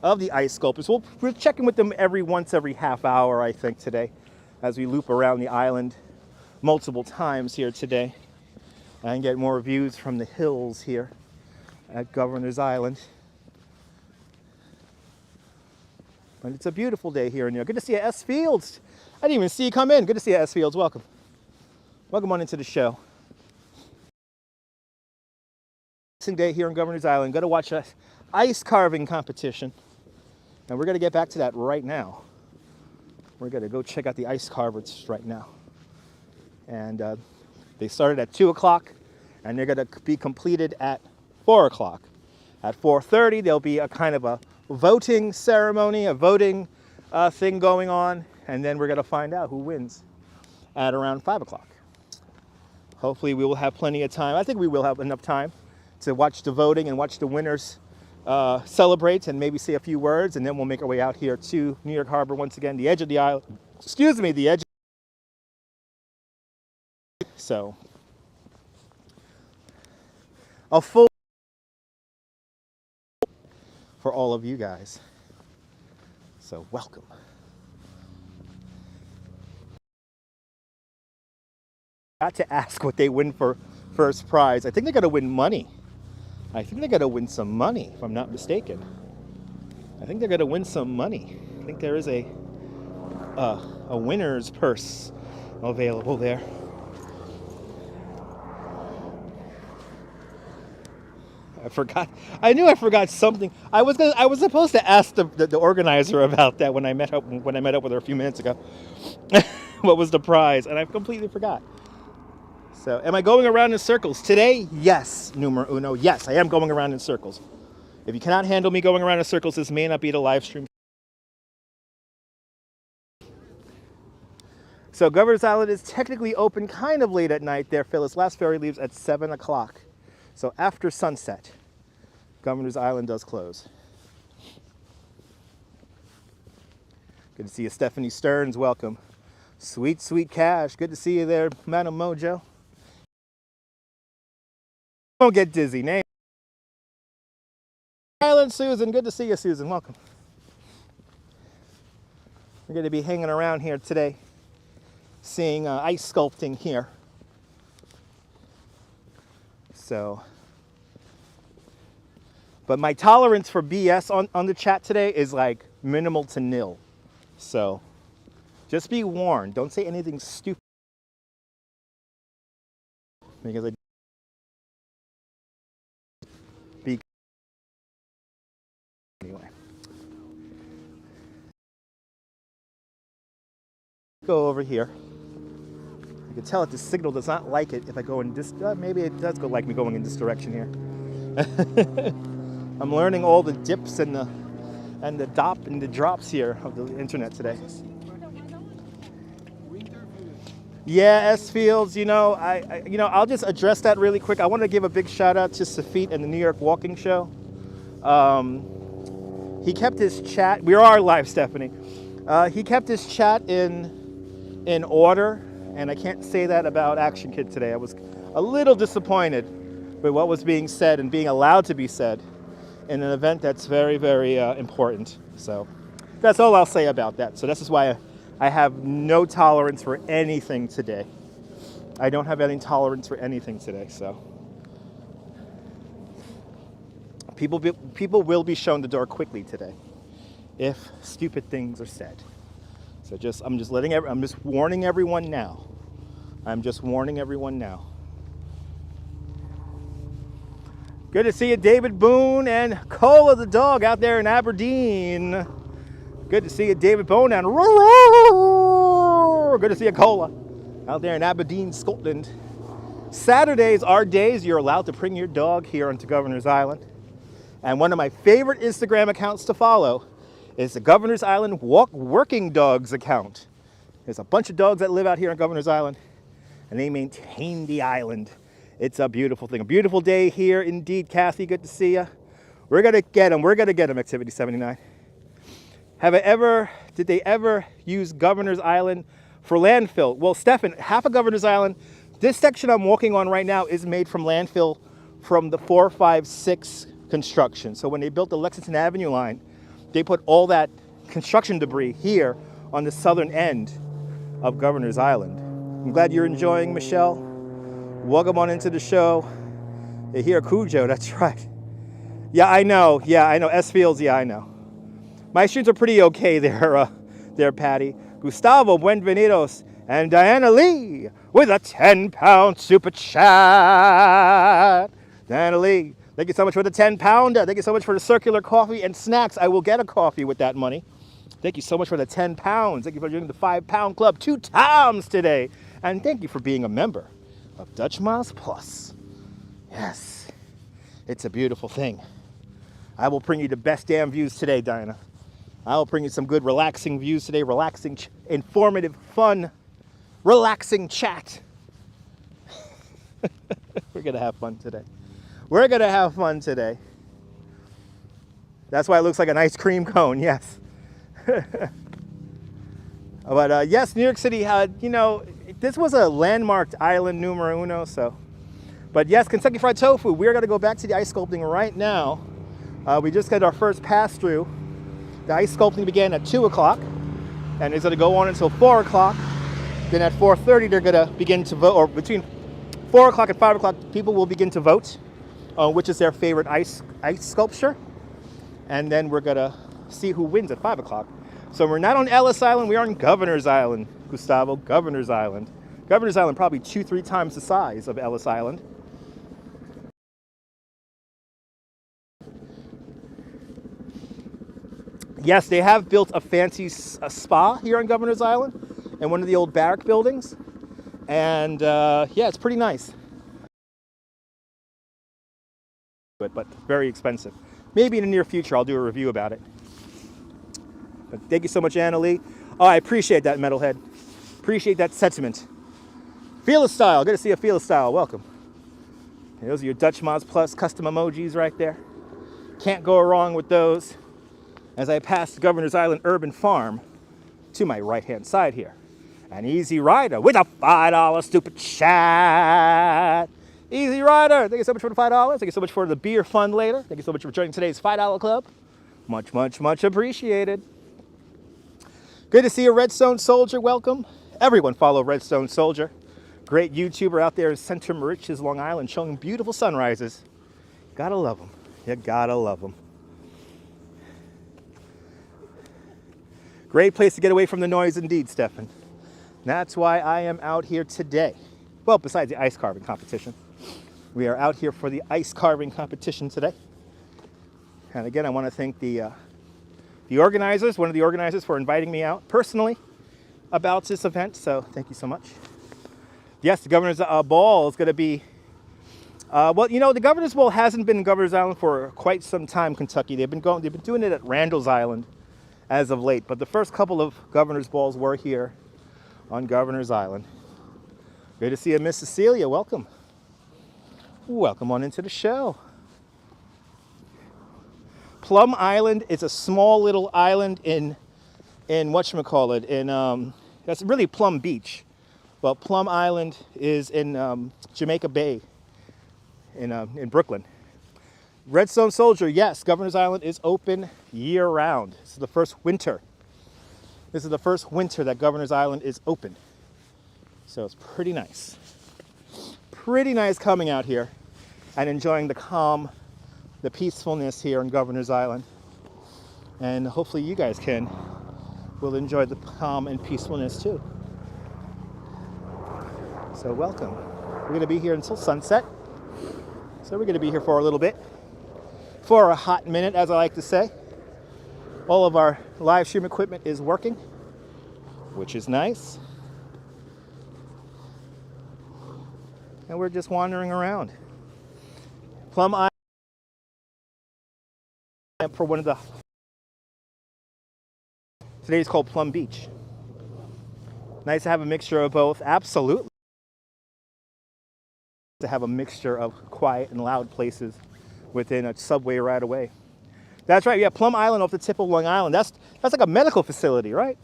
of the ice sculptors. We're checking with them once every half hour, I think, today, as we loop around the island multiple times here today and get more views from the hills here at Governor's Island. But it's a beautiful day here in New York. Good to see you, S. Fields. I didn't even see you come in. Good to see you, S. Fields. Welcome. Welcome on into the show. Day here in Governor's Island. Going to watch an ice carving competition. And we're going to get back to that right now. We're going to go check out the ice carvers right now. And they started at 2 o'clock and they're going to be completed at 4 o'clock. At 4:30, there'll be a kind of a voting ceremony, a voting thing going on. And then we're going to find out who wins at around 5 o'clock. Hopefully we will have plenty of time. I think we will have enough time to watch the voting and watch the winners celebrate and maybe say a few words, and then we'll make our way out here to New York Harbor once again, the edge of the island. Excuse me, the edge. So, a full for all of you guys. So, welcome. Got to ask what they win for first prize. I think they're going to win money. I think they're going to win some money, if I'm not mistaken. I think they're going to win some money. I think there is a winner's purse available there. I forgot. I knew I forgot something. I was supposed to ask the organizer about that when I met up with her a few minutes ago. What was the prize? And I completely forgot. So, am I going around in circles today? Yes, numero uno. Yes, I am going around in circles. If you cannot handle me going around in circles, this may not be the live stream. So Governor's Island is technically open kind of late at night there, Phyllis. Last ferry leaves at 7 o'clock. So after sunset, Governor's Island does close. Good to see you, Stephanie Stearns. Welcome. Sweet, sweet cash. Good to see you there, Madam Mojo. Don't get dizzy. Name. Island Susan. Good to see you, Susan. Welcome. We're going to be hanging around here today, seeing ice sculpting here. So, but my tolerance for BS on the chat today is like minimal to nil. So, just be warned. Don't say anything stupid. Because anyway. Go over here. You can tell that the signal does not like it if I go in this. Maybe it does go like me going in this direction here. I'm learning all the dips and the drops here of the internet today. Yeah, S Fields. I'll just address that really quick. I want to give a big shout out to Safit and the New York Walking Show. He kept his chat. We are live, Stephanie. He kept his chat in order, and I can't say that about Action Kid today. I was a little disappointed with what was being said and being allowed to be said in an event that's very, very important. So that's all I'll say about that. So this is why I have no tolerance for anything today. I don't have any tolerance for anything today. So people will be shown the door quickly today if stupid things are said. So I'm just warning everyone now. I'm just warning everyone now. Good to see you, David Boone and Cola the dog out there in Aberdeen. Good to see you, David Boone, and good to see you, Cola, out there in Aberdeen, Scotland. Saturdays are days you're allowed to bring your dog here onto Governor's Island. And one of my favorite Instagram accounts to follow is the Governor's Island Working Dogs account. There's a bunch of dogs that live out here on Governor's Island, and they maintain the island. It's a beautiful thing. A beautiful day here indeed, Kathy. Good to see you. We're going to get them. We're going to get them, Activity 79. Did they ever use Governor's Island for landfill? Well, Stefan, half of Governor's Island, this section I'm walking on right now is made from landfill from the 456 construction. So when they built the Lexington Avenue line, they put all that construction debris here on the southern end of Governor's Island. I'm glad you're enjoying, Michelle. Welcome on into the show. You hear Cujo, that's right. Yeah, I know. S Fields, yeah, I know. My streams are pretty okay there, Patty. Gustavo Buenvenidos and Diana Lee with a 10-pound super chat. Diana Lee, thank you so much for the 10-pounder. Thank you so much for the circular coffee and snacks. I will get a coffee with that money. Thank you so much for the 10 pounds. Thank you for joining the 5-pound club 2 times today. And thank you for being a member of Dutch Miles Plus. Yes, it's a beautiful thing. I will bring you the best damn views today, Diana. I will bring you some good relaxing views today, relaxing, informative, fun, relaxing chat. We're going to have fun today. We're going to have fun today. That's why it looks like an ice cream cone, yes. But yes, New York City had, this was a landmarked island numero uno, so. But yes, Kentucky Fried Tofu, we're going to go back to the ice sculpting right now. We just got our first pass through. The ice sculpting began at 2 o'clock, and it's going to go on until 4 o'clock. Then at 4:30, they're going to begin to vote, or between 4 o'clock and 5 o'clock, people will begin to vote on which is their favorite ice sculpture. And then we're going to see who wins at 5 o'clock. So we're not on Ellis Island, we are on Governor's Island, Gustavo, Governor's Island. Governor's Island probably 2-3 times the size of Ellis Island. Yes, they have built a fancy spa here on Governor's Island in one of the old barrack buildings. And yeah, it's pretty nice. But very expensive. Maybe in the near future I'll do a review about it. But thank you so much, Anna Lee. Oh, I appreciate that, Metalhead. Appreciate that sentiment. Fearless Style, good to see you, Fearless Style. Welcome. And those are your Dutch Mods Plus custom emojis right there. Can't go wrong with those. As I pass the Governor's Island Urban Farm to my right-hand side here. An Easy Rider with a $5 stupid chat. Easy Rider, thank you so much for the $5. Thank you so much for the beer fund later. Thank you so much for joining today's $5 club. Much, much, much appreciated. Good to see you, Redstone Soldier. Welcome. Everyone follow Redstone Soldier. Great YouTuber out there in Center Moriches, Long Island, showing beautiful sunrises. Gotta love them. You gotta love them. Great place to get away from the noise indeed, Stefan. That's why I am out here today. Well, besides the ice carving competition. We are out here for the ice carving competition today. And again, I want to thank the organizers, one of the organizers, for inviting me out personally about this event. So thank you so much. Yes, the Governor's Ball is going to be, well, you know, the Governor's Ball hasn't been in Governor's Island for quite some time, Kentucky. They've been doing it at Randall's Island as of late. But the first couple of Governor's Balls were here on Governor's Island. Good to see you, Miss Cecilia. Welcome. Welcome on into the show. Plum Island is a small little island in whatchamacallit, that's really Plum Beach. Well, Plum Island is in Jamaica Bay in Brooklyn. Redstone Soldier, yes, Governor's Island is open year-round. This is the first winter. This is the first winter that Governor's Island is open. So it's pretty nice. Pretty nice coming out here and enjoying the calm, the peacefulness here on Governor's Island. And hopefully you guys will enjoy the calm and peacefulness too. So welcome. We're gonna be here until sunset. So we're gonna be here for a little bit. For a hot minute, as I like to say. All of our live stream equipment is working, which is nice. And we're just wandering around. Plum Island for one of the, today's called Plum Beach. Nice to have a mixture of both, absolutely. To have a mixture of quiet and loud places within a subway right away. That's right, yeah, Plum Island off the tip of Long Island. That's like a medical facility, right?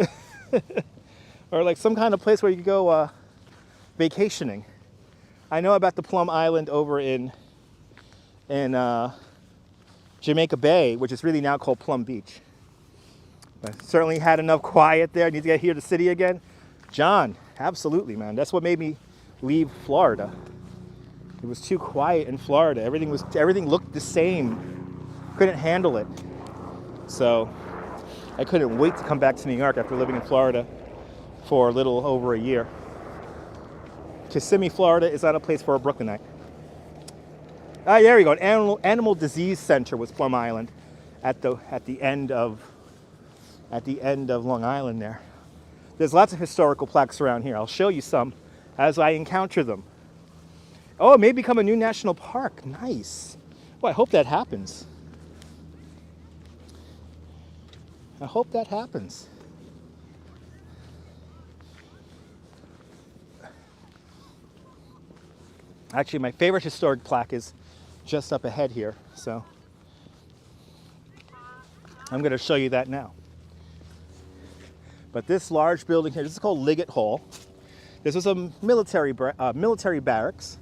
Or like some kind of place where you go vacationing. I know about the Plum Island over in Jamaica Bay, which is really now called Plum Beach. I certainly had enough quiet there. I need to get here to the city again. John, absolutely, man. That's what made me leave Florida. It was too quiet in Florida. Everything looked the same. Couldn't handle it. So I couldn't wait to come back to New York after living in Florida for a little over a year. Kissimmee, Florida is not a place for a Brooklynite. Ah, there we go. An animal disease center was Plum Island at the end of Long Island there. There's lots of historical plaques around here. I'll show you some as I encounter them. Oh, it may become a new national park. Nice. Well, I hope that happens. I hope that happens. Actually, my favorite historic plaque is just up ahead here, so I'm going to show you that now. But this large building here, this is called Liggett Hall. This was a military barracks.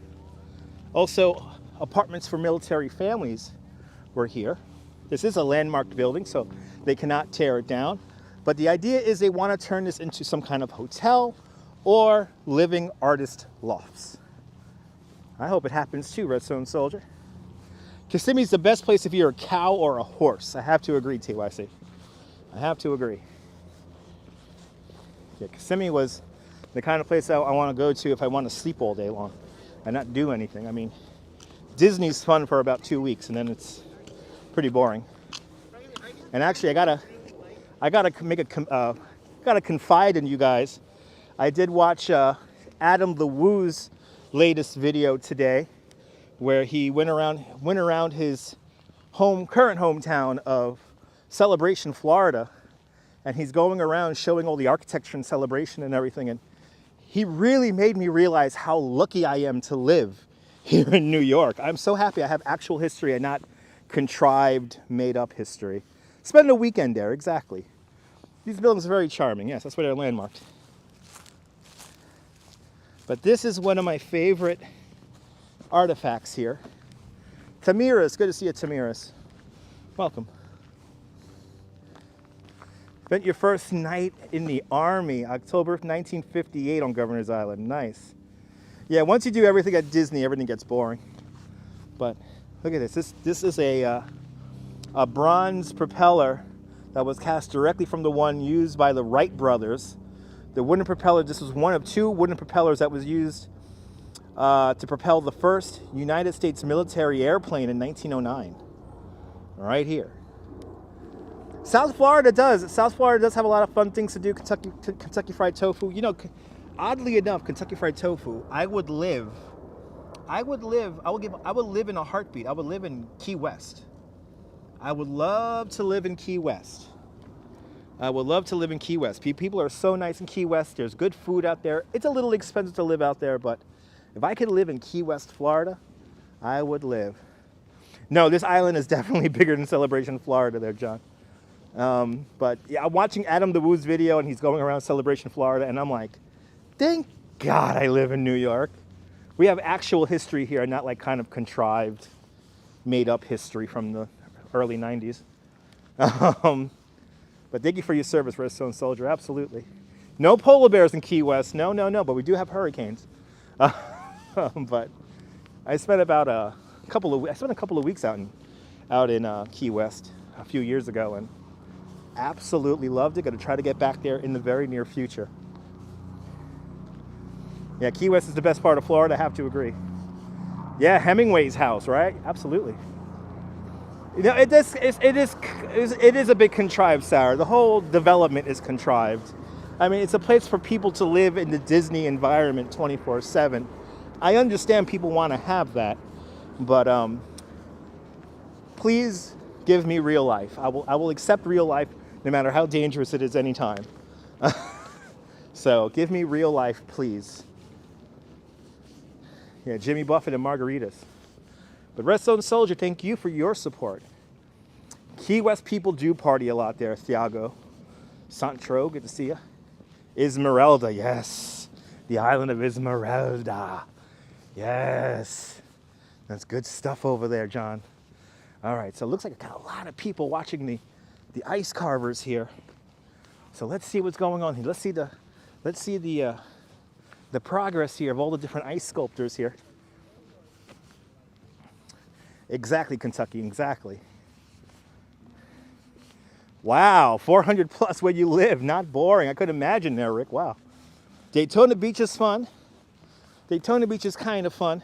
Also, apartments for military families were here. This is a landmarked building, so they cannot tear it down. But the idea is they want to turn this into some kind of hotel or living artist lofts. I hope it happens too, Redstone Soldier. Kissimmee's the best place if you're a cow or a horse. I have to agree, TYC. I have to agree. Yeah, Kissimmee was the kind of place I want to go to if I want to sleep all day long and not do anything. I mean, Disney's fun for about 2 weeks and then it's pretty boring. And actually, I I gotta confide in you guys. I did watch Adam the Woo's latest video today, where he went around his current hometown of Celebration, Florida, and he's going around showing all the architecture and Celebration and everything. And he really made me realize how lucky I am to live here in New York. I'm so happy I have actual history and not contrived, made up history. Spend a weekend there, exactly. These buildings are very charming. Yes, that's where they're landmarked. But this is one of my favorite artifacts here. Tamiris, good to see you, Tamiris. Welcome. Spent your first night in the Army, October 1958 on Governor's Island. Nice. Yeah, once you do everything at Disney, everything gets boring. But look at this. This is a bronze propeller that was cast directly from the one used by the Wright brothers. The wooden propeller, this was one of two wooden propellers that was used to propel the first United States military airplane in 1909. Right here. South Florida does have a lot of fun things to do. Kentucky Fried Tofu. You know, oddly enough, Kentucky Fried Tofu, I would live in a heartbeat. I would live in Key West. I would love to live in Key West. I would love to live in Key West. People are so nice in Key West. There's good food out there. It's a little expensive to live out there, but if I could live in Key West, Florida, I would live. No, this island is definitely bigger than Celebration, Florida there, John. But yeah, I'm watching Adam the Woo's video, and he's going around Celebration, Florida, and I'm like, thank God I live in New York. We have actual history here, not like kind of contrived, made up history from the early 90s. But thank you for your service, Redstone Soldier, absolutely. No polar bears in Key West, no, but we do have hurricanes. But I spent a couple of weeks out in Key West a few years ago, and absolutely loved it. Going to try to get back there in the very near future. Yeah, Key West is the best part of Florida, I have to agree. Yeah, Hemingway's house, right? Absolutely. You know, it is a bit contrived, Sarah. The whole development is contrived. I mean, it's a place for people to live in the Disney environment 24/7. I understand people want to have that, but please give me real life. I will accept real life no matter how dangerous it is anytime. So give me real life, please. Yeah, Jimmy Buffett and margaritas. But Redstone Soldier, thank you for your support. Key West people do party a lot there, Thiago. Santro, good to see you. Esmeralda, yes. The island of Esmeralda. Yes. That's good stuff over there, John. All right, so it looks like I got a lot of people watching the ice carvers here. So let's see what's going on here. Let's see the progress here of all the different ice sculptors here. Exactly, Kentucky, exactly. Wow, 400 plus where you live, not boring. I could imagine there, Rick, wow. Daytona Beach is fun. Daytona Beach is kind of fun.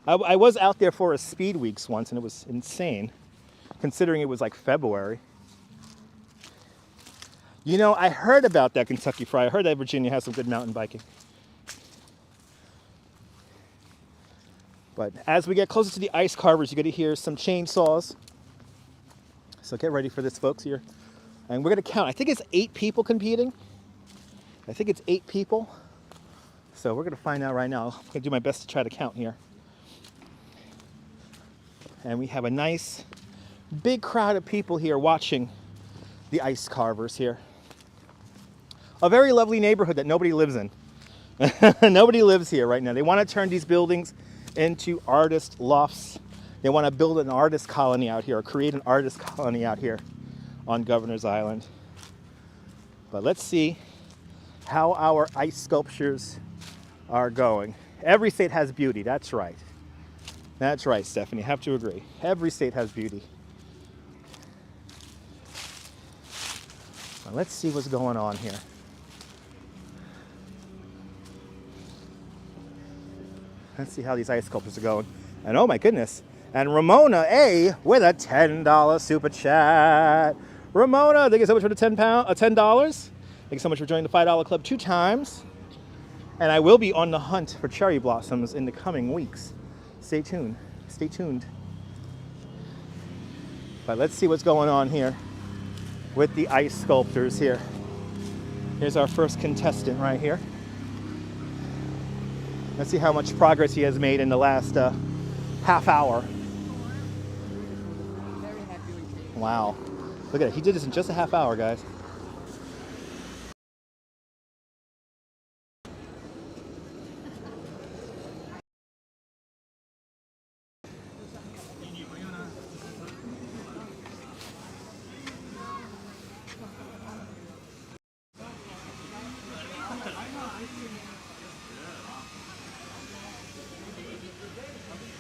I was out there for a Speed Weeks once, and it was insane, considering it was like February. You know, I heard about that Kentucky Fried. I heard that Virginia has some good mountain biking. But as we get closer to the ice carvers, you're going to hear some chainsaws. So get ready for this, folks, here. And we're going to count. I think it's 8 people competing. I think it's 8 people. So we're going to find out right now. I'm going to do my best to try to count here. And we have a nice, big crowd of people here watching the ice carvers here. A very lovely neighborhood that nobody lives in. Nobody lives here right now. They want to turn these buildings into artist lofts. They want to build an artist colony out here, or create an artist colony out here on Governor's Island. But let's see how our ice sculptures are going. Every state has beauty, that's right. That's right, Stephanie, have to agree. Every state has beauty. Now let's see what's going on here. Let's see how these ice sculptures are going. And oh my goodness, and Ramona A with a $10 super chat. Ramona, thank you so much for the $10. Thank you so much for joining the $5 club 2 times. And I will be on the hunt for cherry blossoms in the coming weeks. Stay tuned. Stay tuned. But let's see what's going on here with the ice sculptors here. Here's our first contestant right here. Let's see how much progress he has made in the last half hour. Wow. Look at it. He did this in just a half hour, guys.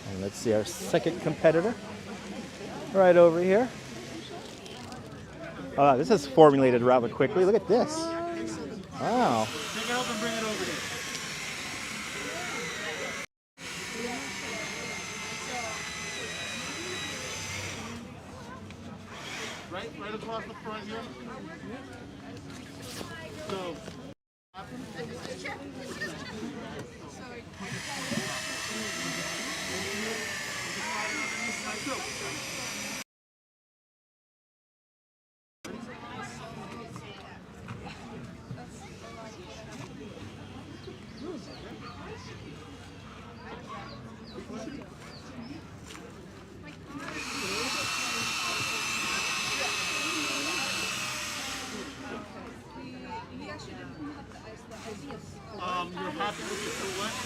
And let's see our second competitor right over here. Oh, this is formulated rather quickly. Look at this. Wow. Take it up and bring it over here. Right across the front here. So. You're happy with your silhouette?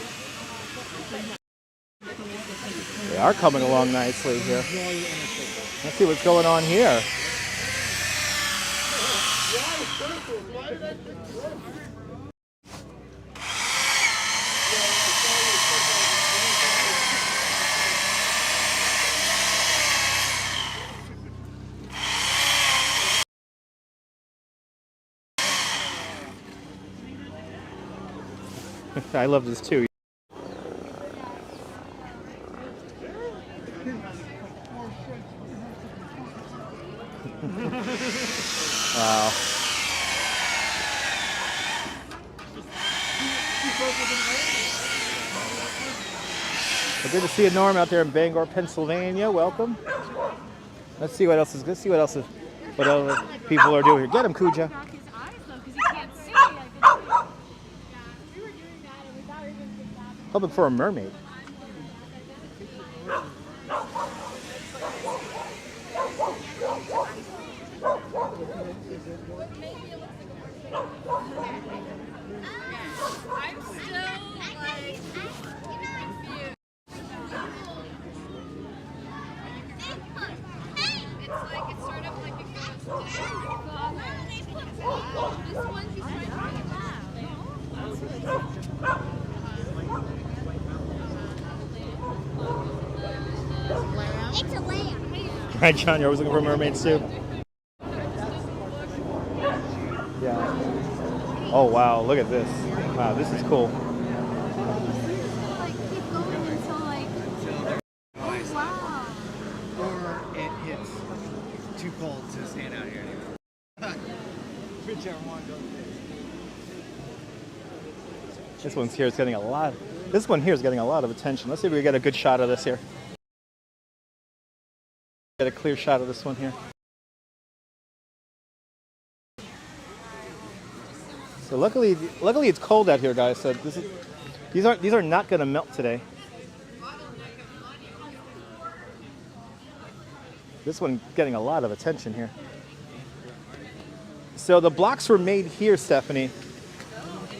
They are coming along nicely here. Let's see what's going on here. I love this too. Wow. Well, good to see you, Norm, out there in Bangor, Pennsylvania. Welcome. Let's see what else is. Let's see what else is. What other people are doing here. Get him, Kuja. Hoping for a mermaid. I'm still like confused. It's like it's sort of like a ghost. This one she's trying to bring it back. It's a lamb. Right, John, you're always looking for mermaids too? Yeah. Oh, wow, look at this. Wow, this is cool. Like, keep going until like, oh wow. Or it hits too cold to stand out here anymore. Whichever one goes. This one's here is getting a lot. This one here is getting a lot of attention. Let's see if we get a good shot of this here. Get a clear shot of this one here. So luckily it's cold out here, guys. So these are not going to melt today. This one getting a lot of attention here. So the blocks were made here, Stephanie.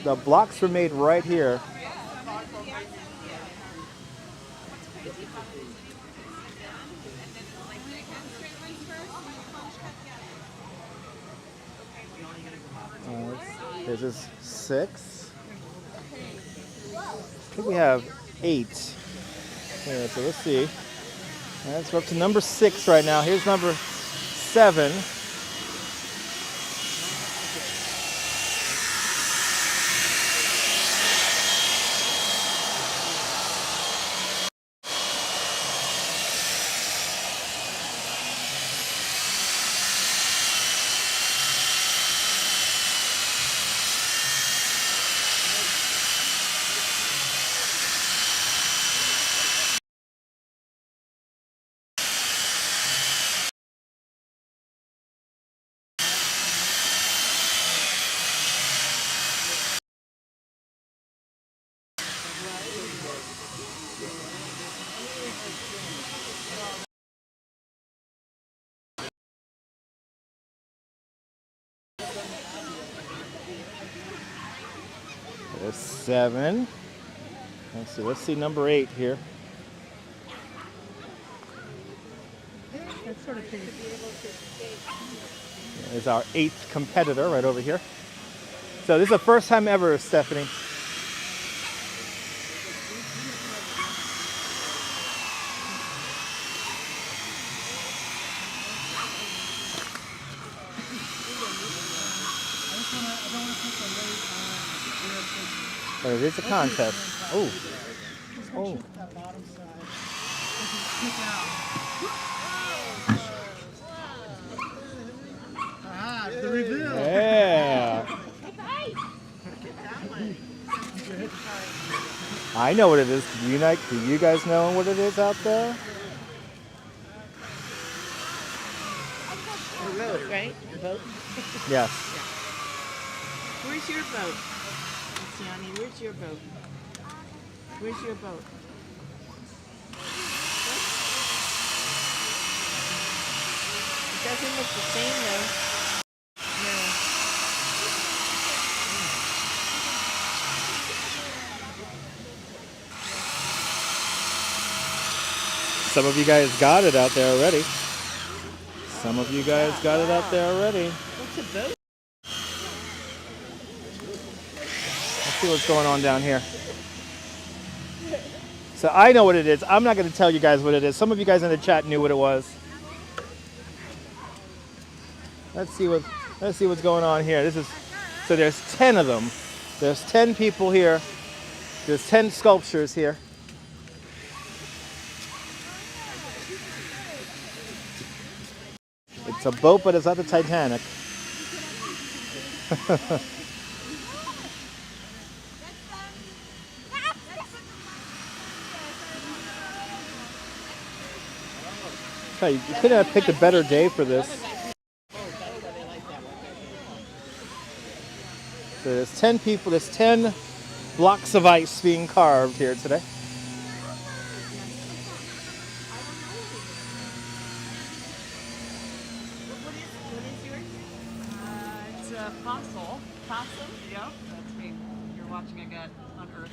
The blocks were made right here. This is 6. I think we have 8. Yeah, so let's see. Right, so we're up to number 6 right now. Here's number 7. There's 7. Let's see number 8 here. That's sort of pretty. There's our 8th competitor right over here. So this is the first time ever, Stephanie. But it is a contest. Oh. Oh. That bottom side. Stick out. Ah, the reveal. Yeah. I know what it is. Do you guys know what it is out there? A boat, right? A boat? Yes. Where's your boat? Tiani, where's your boat? Where's your boat? It doesn't look the same though. No. Some of you guys got it out there already. Some of you guys got it out there already. What's a boat? Let's see what's going on down here. So I know what it is. I'm not going to tell you guys what it is. Some of you guys in the chat knew what it was. Let's see what's going on here. So there's 10 of them. There's 10 people here. There's 10 sculptures here. It's a boat, but it's not the Titanic. You could have picked a better day for this. So there's 10 people, there's 10 blocks of ice being carved here today. What is yours? It's a fossil. Possum? Yep, that's me. You're watching a gut unearthed.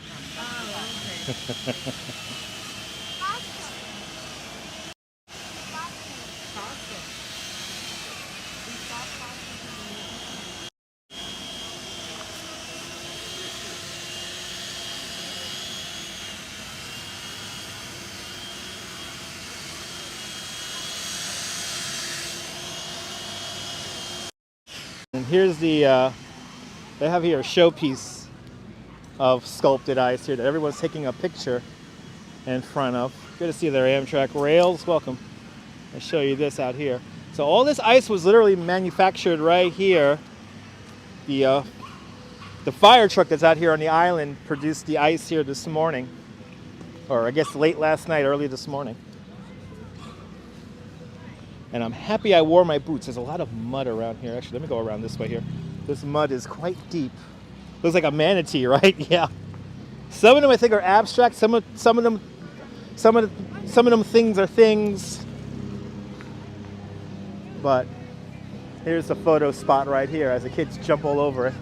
And here's the, they have here a showpiece of sculpted ice here that everyone's taking a picture in front of. Good to see their Amtrak rails. Welcome. I'll show you this out here. So all this ice was literally manufactured right here. The fire truck that's out here on the island produced the ice here this morning. Or I guess late last night, early this morning. And I'm happy I wore my boots. There's a lot of mud around here. Actually, let me go around this way here. This mud is quite deep. Looks like a manatee, right? Yeah. Some of them I think are abstract. Some of them things are things. But here's a photo spot right here as the kids jump all over it.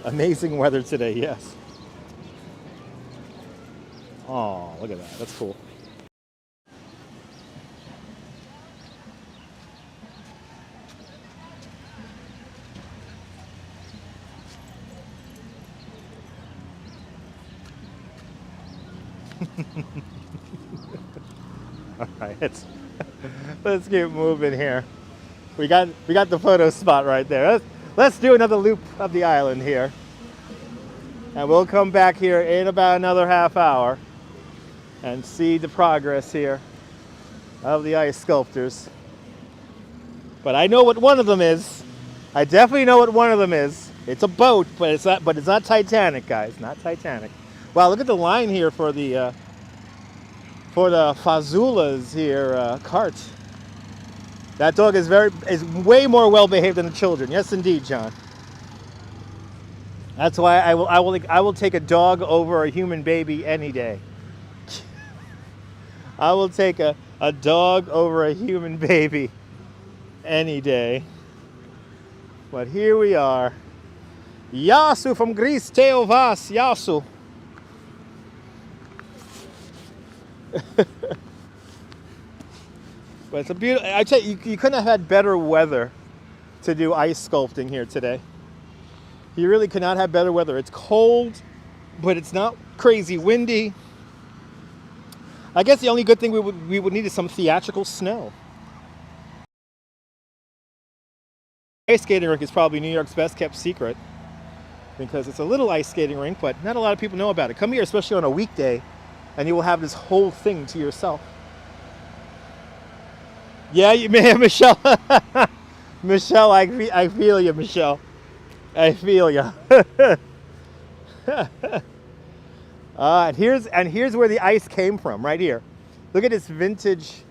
Amazing weather today, yes. Oh, look at that. That's cool. All right, let's keep moving here. We got the photo spot right there. Let's do another loop of the island here. And we'll come back here in about another half hour and see the progress here of the ice sculptors. But I know what one of them is. I definitely know what one of them is. It's a boat, but it's not Titanic, guys. Not Titanic. Wow, look at the line here for the Fazula's here cart. That dog is way more well behaved than the children. Yes, indeed, John. That's why I will take a dog over a human baby any day. I will take a dog over a human baby any day. But here we are. Yasu from Greece, Teo Vas, Yasu. But it's a beautiful, I tell you, you couldn't have had better weather to do ice sculpting here today. You really could not have better weather. It's cold, but it's not crazy windy. I guess the only good thing we would need is some theatrical snow. Ice skating rink is probably New York's best kept secret because it's a little ice skating rink, but not a lot of people know about it. Come here, especially on a weekday, and you will have this whole thing to yourself. Yeah, you may have Michelle. Michelle, I feel you, Michelle. I feel you. And here's where the ice came from, right here. Look at this vintage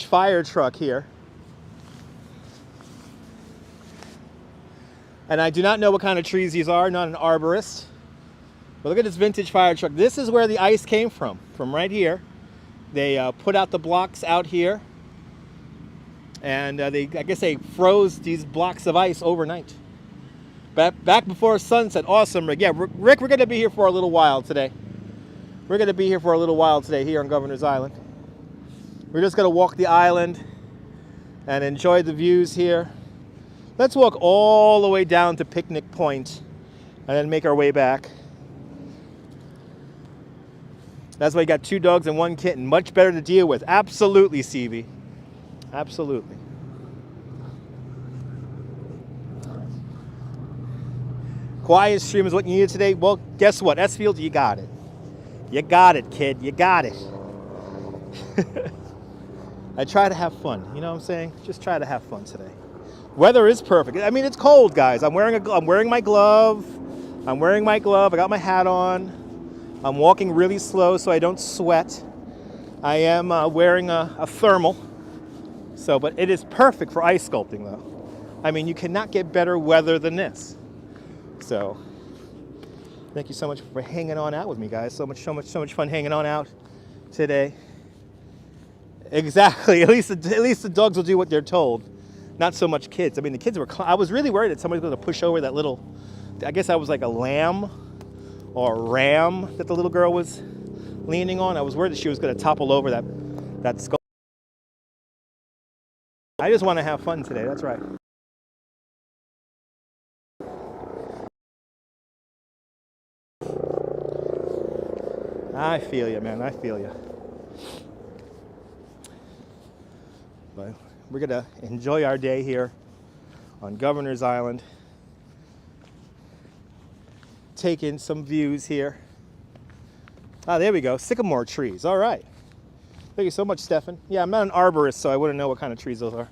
fire truck here. And I do not know what kind of trees these are, not an arborist. But look at this vintage fire truck. This is where the ice came from right here. They put out the blocks out here. And I guess they froze these blocks of ice overnight. Back before sunset. Awesome, Rick. Yeah, Rick, we're going to be here for a little while today. We're going to be here for a little while today here on Governor's Island. We're just going to walk the island and enjoy the views here. Let's walk all the way down to Picnic Point and then make our way back. That's why you got 2 dogs and 1 kitten. Much better to deal with. Absolutely, Stevie. Absolutely. Quiet stream is what you needed today. Well, guess what? S-Field, you got it. You got it, kid. You got it. I try to have fun. You know what I'm saying? Just try to have fun today. Weather is perfect. I mean, it's cold, guys. I'm wearing my glove. I got my hat on. I'm walking really slow so I don't sweat. I am wearing a thermal. So, but it is perfect for ice sculpting, though. I mean, you cannot get better weather than this. So, thank you so much for hanging on out with me, guys. So much fun hanging on out today. Exactly. At least the dogs will do what they're told. Not so much kids. I mean, the kids were. I was really worried that somebody was going to push over that little. I guess that was like a lamb or a ram that the little girl was leaning on. I was worried that she was going to topple over that skull. I just want to have fun today. That's right. I feel you, man. I feel you. But we're going to enjoy our day here on Governor's Island. Take in some views here. Ah, there we go. Sycamore trees. All right. Thank you so much, Stefan. Yeah, I'm not an arborist, so I wouldn't know what kind of trees those are.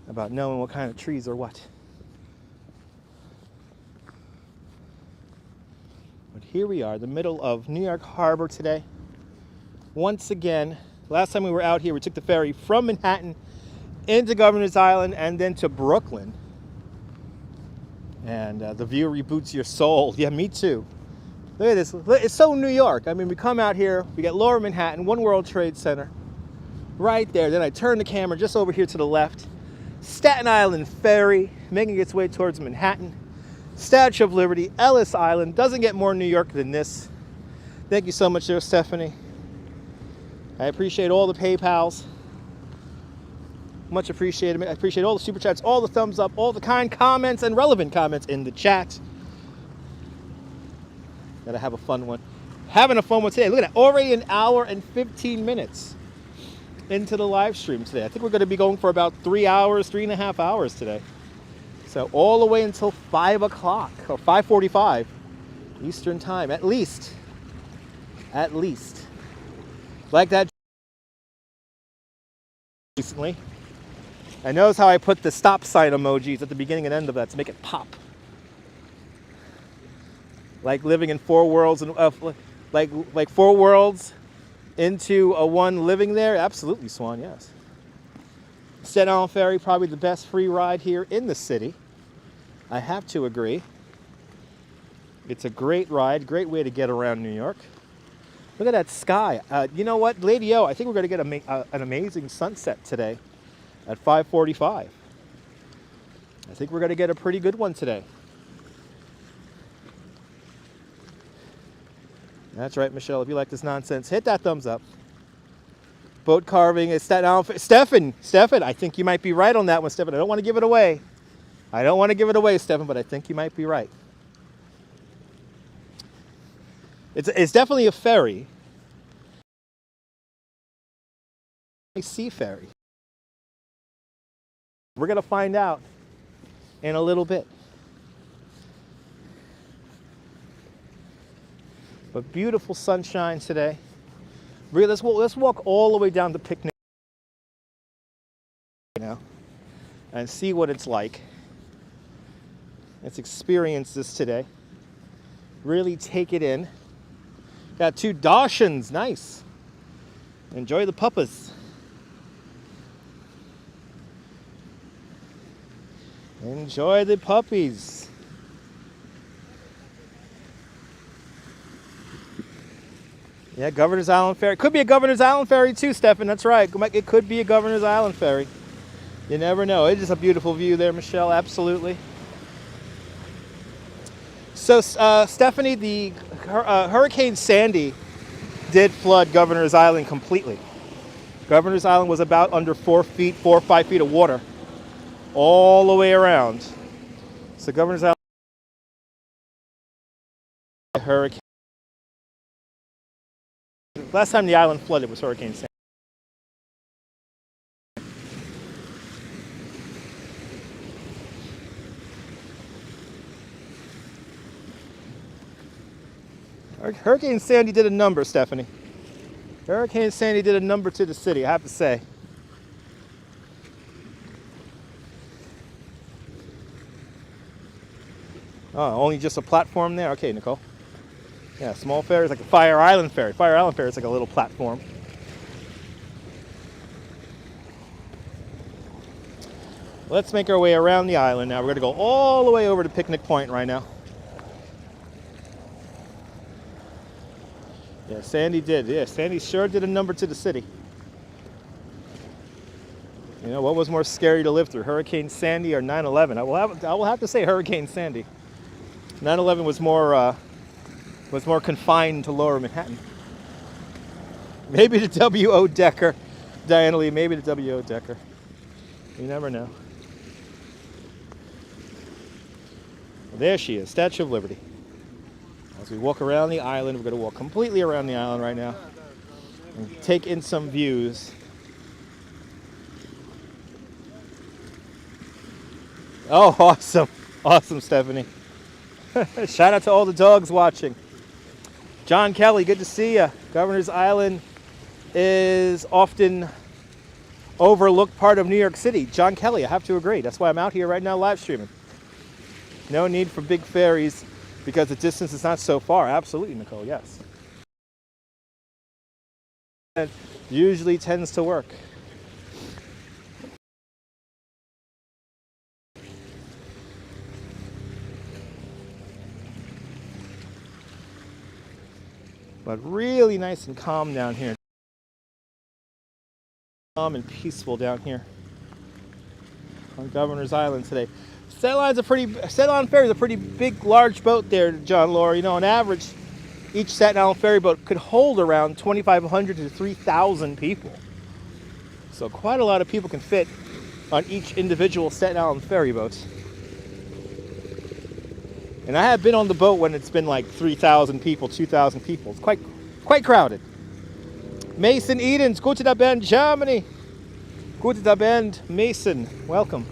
About knowing what kind of trees are what. But here we are, the middle of New York Harbor today. Once again, last time we were out here, we took the ferry from Manhattan into Governor's Island and then to Brooklyn. And the view reboots your soul. Yeah, me too. Look at this. It's so New York. I mean, we come out here, we get Lower Manhattan, One World Trade Center, right there. Then I turn the camera just over here to the left. Staten Island Ferry, making its way towards Manhattan. Statue of Liberty, Ellis Island. Doesn't get more New York than this. Thank you so much there, Stephanie. I appreciate all the PayPals. Much appreciated. I appreciate all the super chats, all the thumbs up, all the kind comments and relevant comments in the chat. Gotta have a fun one. Having a fun one today. Look at that. Already an hour and 15 minutes into the live stream today. I think we're going to be going for about 3 hours, 3.5 hours today. So all the way until 5 o'clock or 5:45 Eastern time, at least. At least. Like that recently. And notice how I put the stop sign emojis at the beginning and end of that to make it pop. Like living in four worlds and like 4 worlds into a one living there? Absolutely, Swan, yes. Staten Island Ferry, probably the best free ride here in the city. I have to agree. It's a great ride, great way to get around New York. Look at that sky. You know what, Lady O, I think we're going to get an amazing sunset today at 5:45. I think we're going to get a pretty good one today. That's right, Michelle. If you like this nonsense, hit that thumbs up. Boat carving is Staten Island. Stefan, I think you might be right on that one, Stefan. I don't want to give it away. I don't want to give it away, Stefan, but I think you might be right. It's definitely a ferry. A sea ferry. We're going to find out in a little bit. But beautiful sunshine today. Let's walk all the way down to Picnic now and see what it's like. Let's experience this today. Really take it in. Got 2 Dachshunds, nice. Enjoy the puppas. Enjoy the puppies. Yeah, Governor's Island Ferry. Could be a Governor's Island Ferry too, Stefan. That's right. It could be a Governor's Island Ferry. You never know. It is a beautiful view there, Michelle. Absolutely. So, Stephanie, Hurricane Sandy did flood Governor's Island completely. Governor's Island was about under 4 or 5 feet of water all the way around. So Governor's Island, hurricane. Last time the island flooded was Hurricane Sandy. Hurricane Sandy did a number, Stephanie. Hurricane Sandy did a number to the city, I have to say. Oh, only just a platform there? Okay, Nicole. Yeah, small ferry is like a Fire Island Ferry. Fire Island Ferry is like a little platform. Let's make our way around the island now. We're going to go all the way over to Picnic Point right now. Yeah, Sandy did. Yeah, Sandy sure did a number to the city. You know, what was more scary to live through, Hurricane Sandy or 9/11? I will have to say Hurricane Sandy. 9/11 was more confined to Lower Manhattan. Maybe the W.O. Decker, Diana Lee. Maybe the W.O. Decker. You never know. Well, there she is, Statue of Liberty. As we walk around the island, we're going to walk completely around the island right now and take in some views. Oh, awesome. Awesome, Stephanie. Shout out to all the dogs watching. John Kelly, good to see you. Governor's Island is often overlooked part of New York City. John Kelly, I have to agree. That's why I'm out here right now live streaming. No need for big ferries because the distance is not so far. Absolutely, Nicole, yes. It usually tends to work. But really nice and calm down here. Calm and peaceful down here on Governor's Island today. Staten Island Ferry is a pretty big, large boat there, John Laura. You know, on average, each Staten Island ferry boat could hold around 2,500 to 3,000 people. So quite a lot of people can fit on each individual Staten Island ferry boat. And I have been on the boat when it's been like 3,000 people, 2,000 people. It's quite crowded. Mason Edens, guten Abend, Germany. Guten Abend, Mason. Welcome.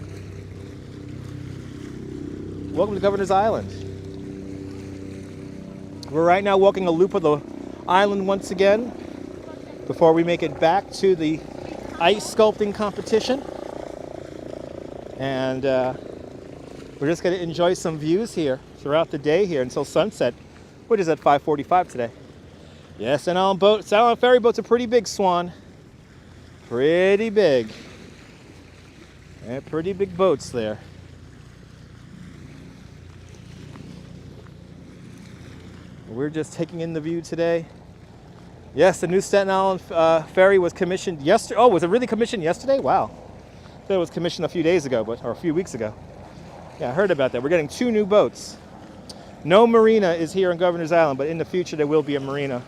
Welcome to Governor's Island. We're right now walking a loop of the island once again before we make it back to the ice sculpting competition. And we're just going to enjoy some views here throughout the day here until sunset, which is at 5:45 today. Yes, and on boat, Staten Island ferry boat's a pretty big swan. Pretty big. And pretty big boats there. We're just taking in the view today. Yes, the new Staten Island ferry was commissioned yesterday. Oh, was it really commissioned yesterday? Wow. I thought it was commissioned a few days ago, or a few weeks ago. Yeah, I heard about that. We're getting 2 new boats. No marina is here on Governor's Island, but in the future there will be a marina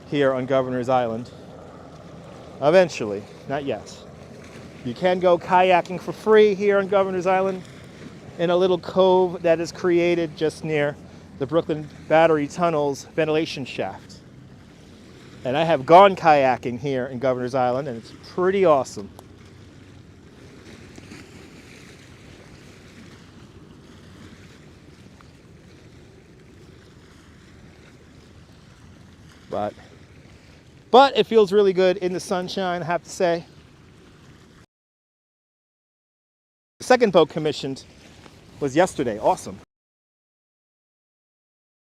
here on Governor's Island. Eventually, not yet. You can go kayaking for free here on Governor's Island in a little cove that is created just near the Brooklyn Battery Tunnel's ventilation shaft. And I have gone kayaking here in Governor's Island, and it's pretty awesome. But it feels really good in the sunshine, I have to say. The second boat commissioned was yesterday. Awesome.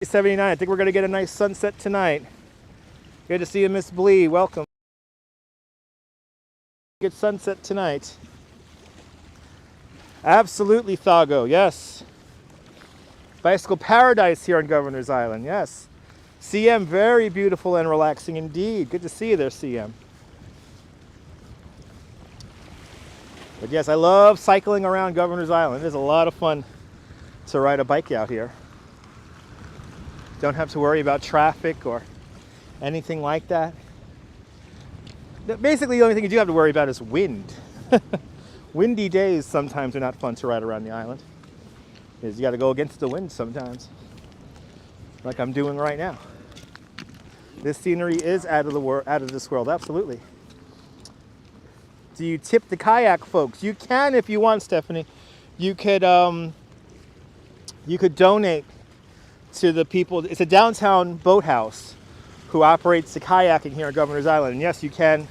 79. I think we're going to get a nice sunset tonight. Good to see you, Miss Blee. Welcome. Good sunset tonight. Absolutely, Thago. Yes. Bicycle paradise here on Governor's Island. Yes. CM, very beautiful and relaxing indeed. Good to see you there, CM. But yes, I love cycling around Governor's Island. It is a lot of fun to ride a bike out here. Don't have to worry about traffic or anything like that. Basically, the only thing you do have to worry about is wind. Windy days sometimes are not fun to ride around the island, because you got to go against the wind sometimes, like I'm doing right now. This scenery is out of this world, absolutely. Do you tip the kayak folks? You can if you want, Stephanie. You could donate to the people. It's a downtown boathouse who operates the kayaking here on Governor's Island. And yes, you can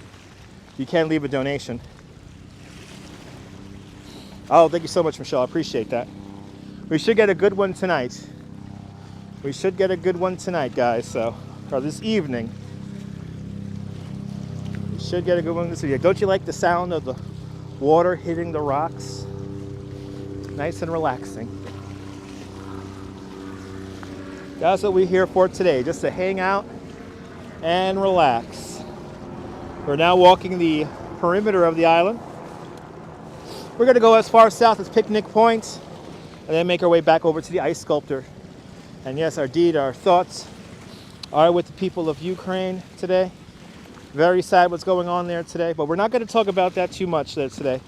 leave a donation. Oh, thank you so much, Michelle. I appreciate that. We should get a good one tonight. We should get a good one tonight, guys. Or this evening. We should get a good one this evening. Don't you like the sound of the water hitting the rocks? Nice and relaxing. That's what we're here for today, just to hang out and relax. We're now walking the perimeter of the island. We're going to go as far south as Picnic Point and then make our way back over to the ice sculptor. And yes, our thoughts are with the people of Ukraine today. Very sad what's going on there today, but we're not going to talk about that too much there today.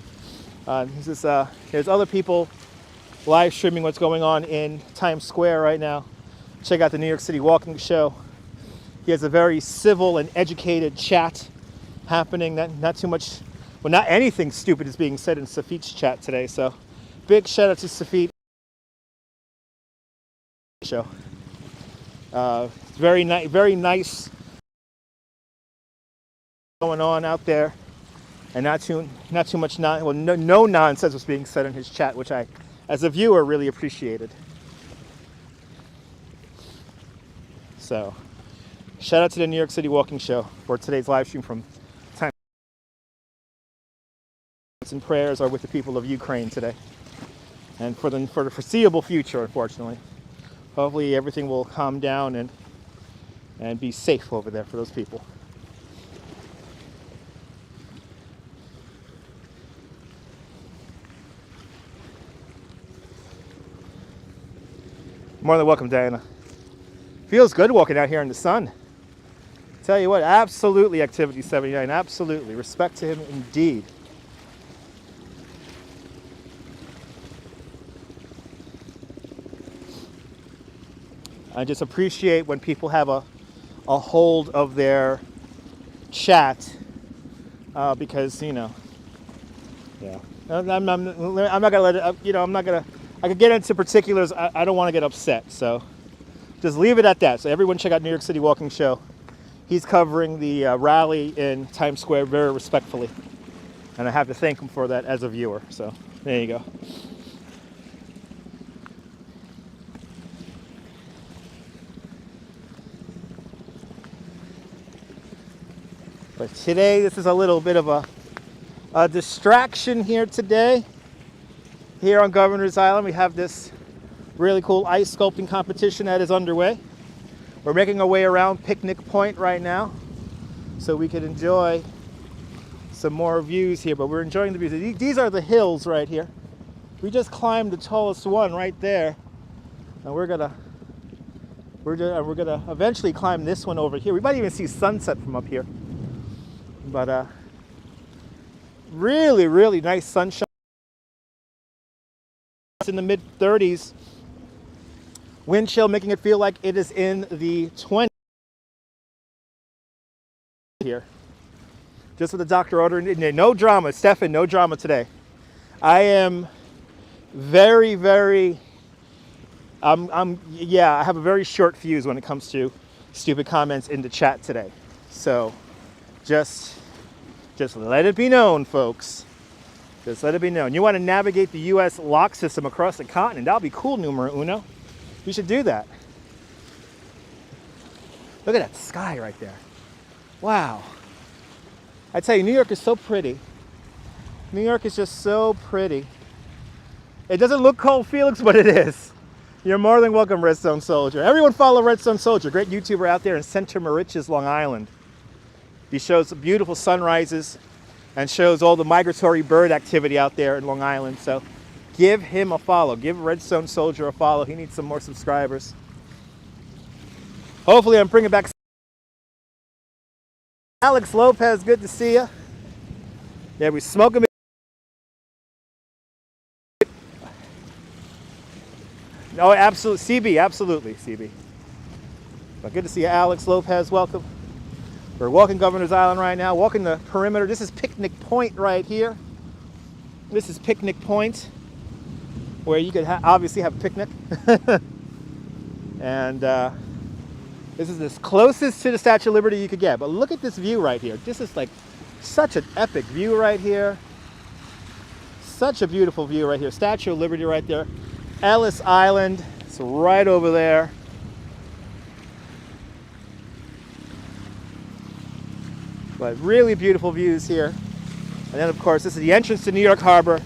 There's other people live streaming what's going on in Times Square right now. Check out the New York City Walking Show. He has a very civil and educated chat happening. Not too much, well, not anything stupid is being said in Safit's chat today. So big shout out to Safit. Show. Very nice going on out there, and not too much no nonsense was being said in his chat, which I, as a viewer, really appreciated. So, shout out to the New York City Walking Show for today's live stream from Times. And prayers are with the people of Ukraine today, and for the foreseeable future, unfortunately. Hopefully everything will calm down and be safe over there for those people. More than welcome, Diana. Feels good walking out here in the sun. Tell you what, absolutely Activity 79, absolutely. Respect to him indeed. I just appreciate when people have a hold of their chat because, yeah. I'm not gonna let it, I could get into particulars. I don't want to get upset, so just leave it at that. So everyone check out New York City Walking Show. He's covering the rally in Times Square very respectfully, and I have to thank him for that as a viewer. So there you go. But today, this is a little bit of a distraction here today. Here on Governor's Island, we have this really cool ice sculpting competition that is underway. We're making our way around Picnic Point right now so we can enjoy some more views here, but we're enjoying the views. These are the hills right here. We just climbed the tallest one right there, and we're gonna eventually climb this one over here. We might even see sunset from up here, but really, really nice sunshine. It's in the mid 30s. Wind chill making it feel like it is in the 20s here. Just what the doctor ordered. No drama, Stefan, no drama today. I am very, very, yeah, I have a very short fuse when it comes to stupid comments in the chat today. So just let it be known, folks. Just let it be known. You want to navigate the U.S. lock system across the continent. That'll be cool, numero uno. We should do that. Look at that sky right there. Wow. I tell you, New York is so pretty. New York is just so pretty. It doesn't look cold, Felix, but it is. You're more than welcome, Redstone Soldier. Everyone follow Redstone Soldier, great YouTuber out there in Center Moriches, Long Island. He shows beautiful sunrises and shows all the migratory bird activity out there in Long Island. So give him a follow. Give Redstone Soldier a follow. He needs some more subscribers. Hopefully I'm bringing back Alex Lopez. Good to see you. Yeah, we smoking. Oh, absolutely. CB, absolutely, CB. But good to see you, Alex Lopez. Welcome. We're walking Governor's Island right now, walking the perimeter. This is Picnic Point right here. This is Picnic Point, where you could obviously have a picnic. And this is as closest to the Statue of Liberty you could get. But look at this view right here. This is like such an epic view right here. Such a beautiful view right here. Statue of Liberty right there. Ellis Island, it's right over there. But really beautiful views here. And then of course, this is the entrance to New York Harbor.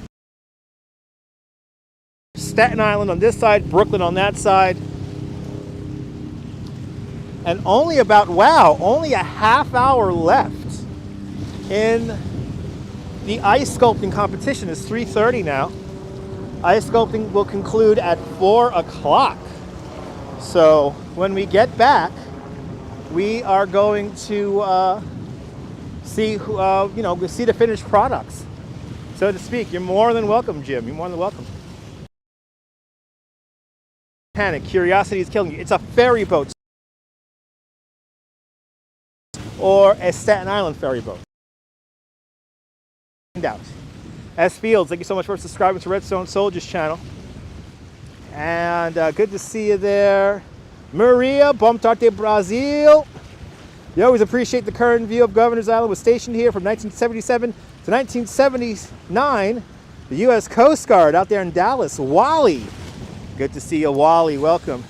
Staten Island on this side, Brooklyn on that side. And only about, wow, only a half hour left in the ice sculpting competition. It's 3:30 now. Ice sculpting will conclude at 4 o'clock. So when we get back, we are going to see the finished products, so to speak. You're more than welcome, Jim. You're more than welcome. Panic, curiosity is killing you. It's a ferry boat or a Staten Island ferry boat. Find out. S. Fields, thank you so much for subscribing to Redstone Soldier's channel. And good to see you there. Maria, Bom Tarte Brazil. You always appreciate the current view of Governor's Island. Was stationed here from 1977 to 1979. The U.S. Coast Guard out there in Dallas. Wally. Good to see you, Wally. Welcome.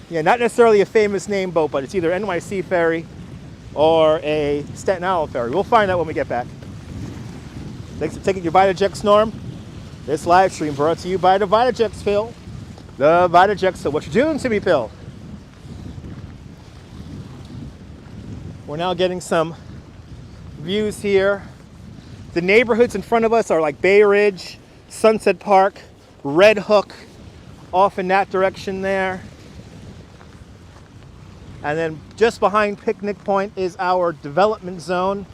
Yeah, not necessarily a famous name boat, but it's either NYC ferry or a Staten Island ferry. We'll find out when we get back. Thanks for taking your VitaJex, Norm. This live stream brought to you by the VitaJex, Phil. The VitaJex. So what you doing to me, Phil? We're now getting some views here. The neighborhoods in front of us are like Bay Ridge, Sunset Park, Red Hook, off in that direction there. And then just behind Picnic Point is our development zone.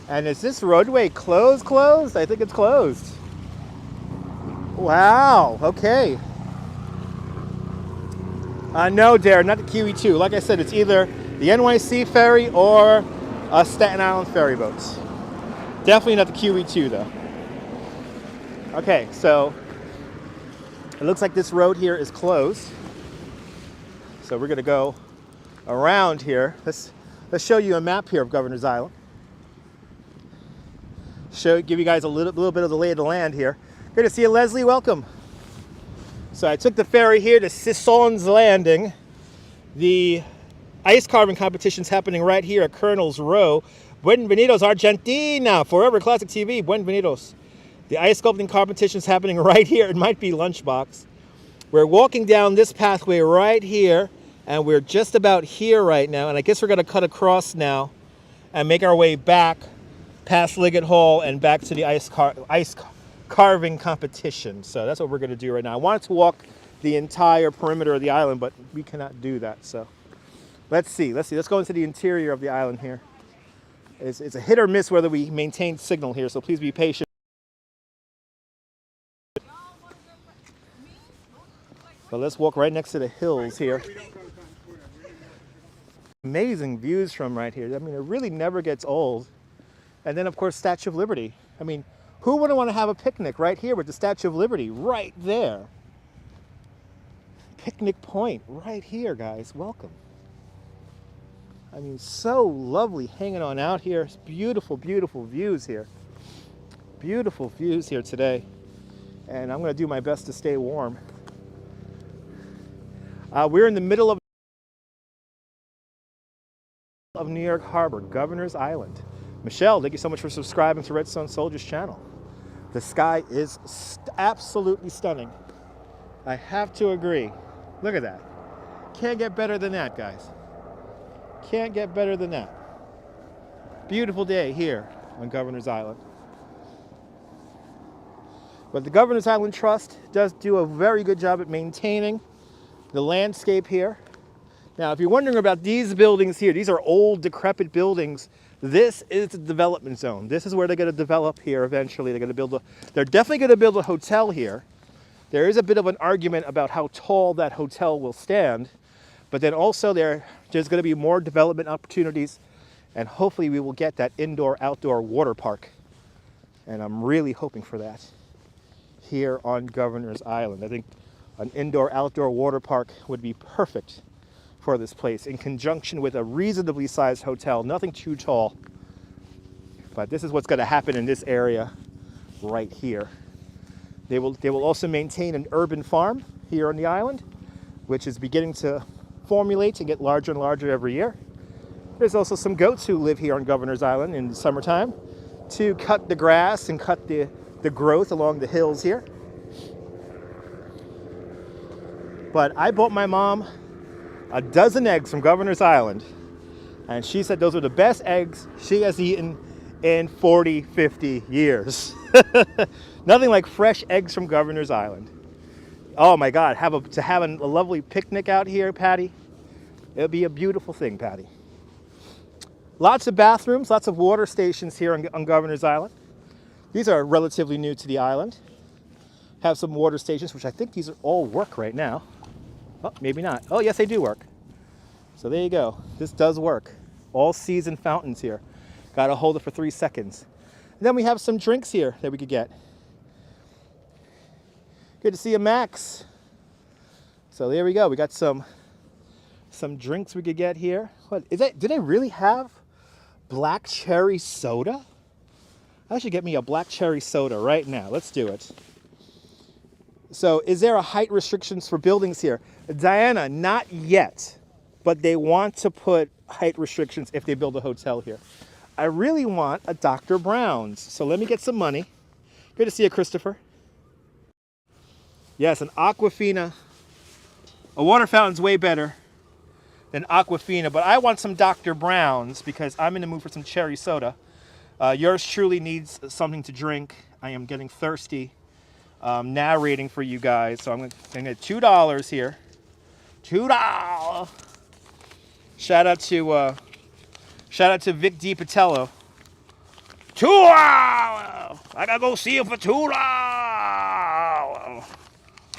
And is this roadway closed? I think it's closed. Wow, okay. No, Darren, not the QE2. Like I said, it's either the NYC ferry or a Staten Island ferry boats. Definitely not the QE2, though. Okay, so it looks like this road here is closed. So we're going to go around here. Let's show you a map here of Governor's Island. Give you guys a little bit of the lay of the land here. Good to see you, Leslie. Welcome. So I took the ferry here to Sisson's Landing. The ice carving competitions happening right here at Colonel's Row. Buenvenidos, Argentina. Forever Classic TV. Buenvenidos. The ice sculpting competition is happening right here. It might be Lunchbox. We're walking down this pathway right here, and we're just about here right now. And I guess we're going to cut across now and make our way back past Liggett Hall and back to the ice carving competition. So that's what we're going to do right now. I wanted to walk the entire perimeter of the island, but we cannot do that. So let's see. Let's go into the interior of the island here. It's a hit or miss whether we maintain signal here, so please be patient. But let's walk right next to the hills here. Amazing views from right here. I mean, it really never gets old. And then, of course, Statue of Liberty. I mean, who wouldn't want to have a picnic right here with the Statue of Liberty right there? Picnic Point right here, guys. Welcome. I mean, so lovely hanging on out here. It's beautiful, beautiful views here. Beautiful views here today. And I'm going to do my best to stay warm. We're in the middle of New York Harbor, Governor's Island. Michelle, thank you so much for subscribing to Redstone Soldier's channel. The sky is absolutely stunning. I have to agree. Look at that. Can't get better than that, guys. Can't get better than that. Beautiful day here on Governor's Island. But the Governor's Island Trust does do a very good job at maintaining the landscape here. Now, if you're wondering about these buildings here, these are old, decrepit buildings. This is the development zone. This is where they're going to develop here eventually. They're definitely going to build a hotel here. There is a bit of an argument about how tall that hotel will stand, but then also there's going to be more development opportunities, and hopefully we will get that indoor-outdoor water park. And I'm really hoping for that here on Governor's Island. I think an indoor-outdoor water park would be perfect for this place in conjunction with a reasonably sized hotel, nothing too tall. But this is what's going to happen in this area right here. They will also maintain an urban farm here on the island, which is beginning to formulate and get larger and larger every year. There's also some goats who live here on Governor's Island in the summertime to cut the grass and cut the growth along the hills here. But I bought my mom a dozen eggs from Governor's Island, and she said those were the best eggs she has eaten in 40, 50 years. Nothing like fresh eggs from Governor's Island. Oh my God, to have a lovely picnic out here, Patty. It'll be a beautiful thing, Patty. Lots of bathrooms, lots of water stations here on Governor's Island. These are relatively new to the island. Have some water stations, which I think these all work right now. Oh, maybe not. Oh, yes, they do work. So there you go. This does work. All season fountains here. Got to hold it for 3 seconds. And then we have some drinks here that we could get. Good to see you, Max. So there we go. We got some drinks we could get here. What is that? Do they really have black cherry soda? I should get me a black cherry soda right now. Let's do it. So is there a height restrictions for buildings here? Diana, not yet, but they want to put height restrictions if they build a hotel here. I really want a Dr. Brown's, so let me get some money. Good to see you, Christopher. Yes, an Aquafina. A water fountain's way better than Aquafina, but I want some Dr. Brown's because I'm in the mood for some cherry soda. Yours truly needs something to drink. I am getting thirsty. Narrating for you guys, so I'm going to get $2 here. $2. Shout out to Vic DiPatello. $2. I gotta go see him for $2.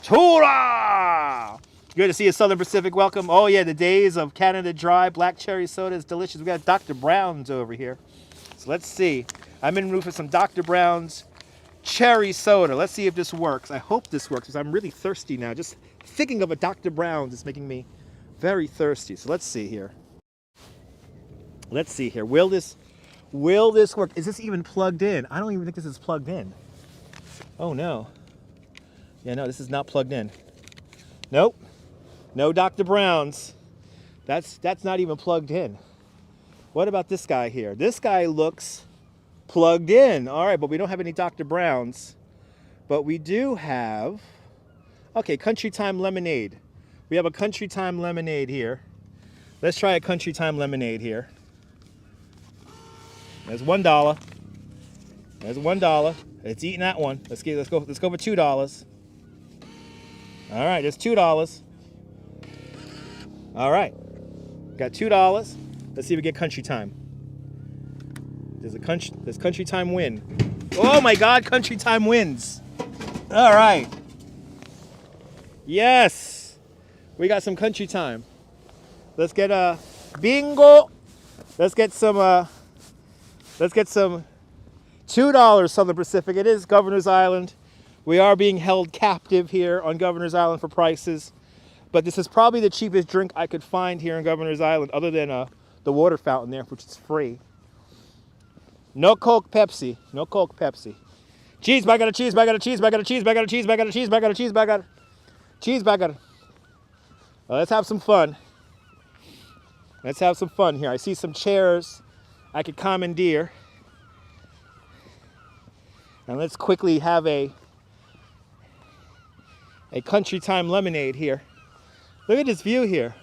$2. Good to see you, Southern Pacific. Welcome. Oh yeah, the days of Canada Dry black cherry soda is delicious. We got Dr. Brown's over here. So let's see. I'm in the mood for some Dr. Brown's cherry soda. Let's see if this works. I hope this works because I'm really thirsty now. Just thinking of a Dr. Brown's is making me very thirsty. So let's see here. Let's see here. Will this work? Is this even plugged in? I don't even think this is plugged in. Oh no. Yeah, no, this is not plugged in. Nope. No Dr. Brown's. That's not even plugged in. What about this guy here? This guy looks plugged in. All right, but we don't have any Dr. Browns. But we do have, okay, Country Time Lemonade. We have a Country Time Lemonade here. Let's try a Country Time Lemonade here. There's $1. There's $1. It's eating that one. Let's go for $2. All right, there's $2. All right, got $2. Let's see if we get Country Time. Does Country Time win? Oh my God, Country Time wins. All right. Yes, we got some Country Time. Let's get a bingo. Let's get some $2 Southern Pacific. It is Governor's Island. We are being held captive here on Governor's Island for prices. But this is probably the cheapest drink I could find here in Governor's Island, other than the water fountain there, which is free. No Coke, Pepsi. No Coke, Pepsi. Cheeseburger, cheeseburger, cheeseburger, cheeseburger, cheeseburger, cheeseburger, cheeseburger, cheeseburger. Well, let's have some fun. Let's have some fun here. I see some chairs I could commandeer. And let's quickly have a Country Time Lemonade here. Look at this view here.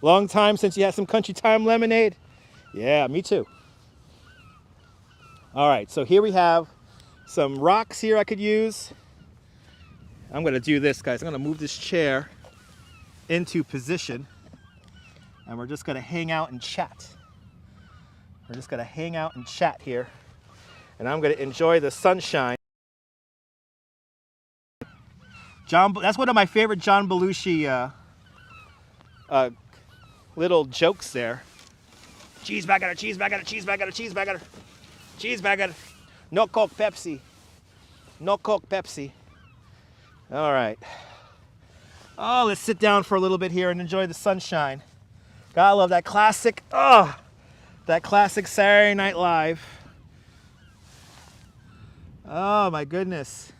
Long time since you had some Country Time Lemonade? Yeah, me too. All right, so here we have some rocks here I could use. I'm gonna do this, guys. I'm gonna move this chair into position, and we're just gonna hang out and chat. We're just gonna hang out and chat here, and I'm gonna enjoy the sunshine. That's one of my favorite John Belushi little jokes there. Cheeseburger, cheeseburger, cheeseburger, cheeseburger, cheeseburger. No Coke, Pepsi. No Coke, Pepsi. All right. Oh, let's sit down for a little bit here and enjoy the sunshine. Gotta love that classic, that classic Saturday Night Live. Oh my goodness.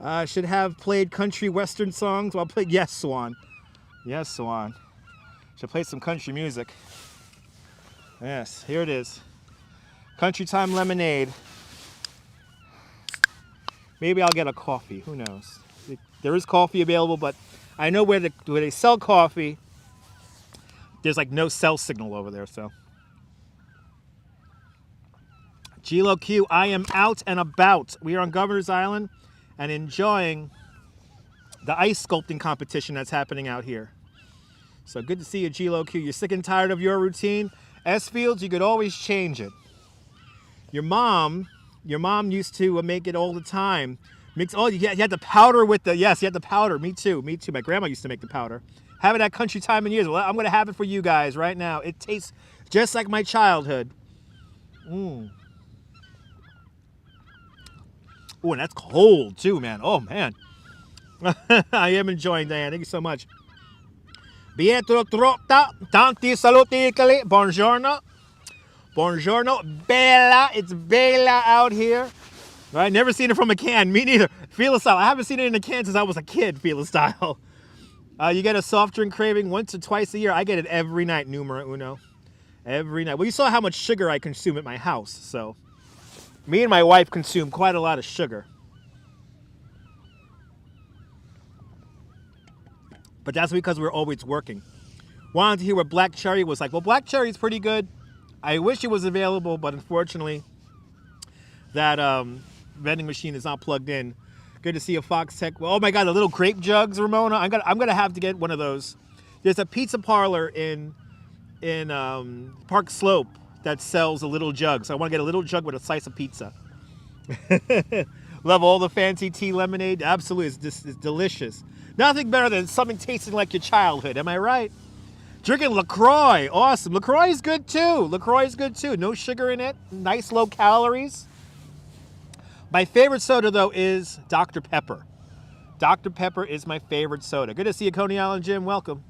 I should have played country western songs. Well, I'll play Yes, Swan. Yes, Swan. Should play some country music. Yes, here it is. Country Time Lemonade. Maybe I'll get a coffee. Who knows? There is coffee available, but I know where they sell coffee, there's like no cell signal over there, so. Gilo Q, I am out and about. We are on Governor's Island and enjoying the ice sculpting competition that's happening out here. So good to see you, Gilo Q. You're sick and tired of your routine? S Fields, you could always change it. Your mom used to make it all the time. You had the powder with the, yes, you had the powder. Me too. My grandma used to make the powder. Haven't had country time in years. Well, I'm going to have it for you guys right now. It tastes just like my childhood. Oh, and that's cold too, man. Oh, man. I am enjoying, Diane. Thank you so much. Pietro Trotta, tanti saluti, buongiorno. Buongiorno, Bella. It's Bella out here. All right, never seen it from a can. Me neither. Feel style. I haven't seen it in a can since I was a kid. Feel style. You get a soft drink craving once or twice a year. I get it every night, numero uno. Every night. Well, you saw how much sugar I consume at my house, so. Me and my wife consume quite a lot of sugar. But that's because we're always working. Wanted to hear what Black Cherry was like. Well, Black Cherry's pretty good. I wish it was available, but unfortunately, that vending machine is not plugged in. Good to see a Fox Tech. Well, oh my God, the little grape jugs, Ramona. I'm gonna have to get one of those. There's a pizza parlor in Park Slope that sells a little jug. So I want to get a little jug with a slice of pizza. Love all the fancy tea lemonade. Absolutely, it's delicious. Nothing better than something tasting like your childhood. Am I right? Drinking LaCroix. Awesome. LaCroix is good too. LaCroix is good too. No sugar in it. Nice low calories. My favorite soda, though, is Dr. Pepper. Dr. Pepper is my favorite soda. Good to see you, Coney Island Jim. Welcome.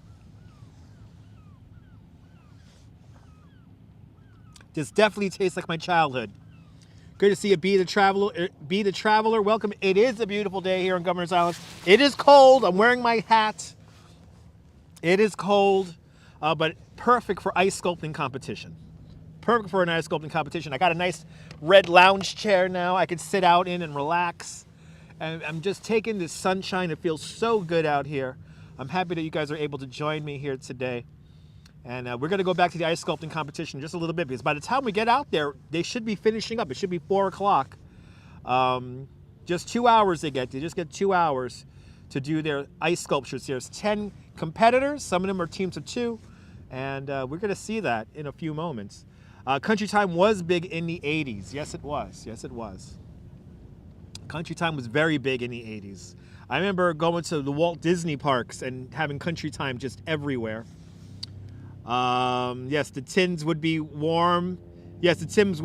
This definitely tastes like my childhood. Good to see you, Be the Traveler. Be the Traveler. Welcome. It is a beautiful day here on Governor's Island. It is cold. I'm wearing my hat. It is cold, but perfect for ice sculpting competition. Perfect for an ice sculpting competition. I got a nice red lounge chair now I can sit out in and relax. And I'm just taking this sunshine. It feels so good out here. I'm happy that you guys are able to join me here today. And we're going to go back to the ice sculpting competition in just a little bit, because by the time we get out there, they should be finishing up. It should be 4 o'clock. Just 2 hours they get. They just get 2 hours to do their ice sculptures. There's 10 competitors. Some of them are teams of 2. And we're going to see that in a few moments. Country Time was big in the 80s. Yes, it was. Yes, it was. Country Time was very big in the 80s. I remember going to the Walt Disney parks and having Country Time just everywhere. Yes, the tins would be warm. Yes, the tins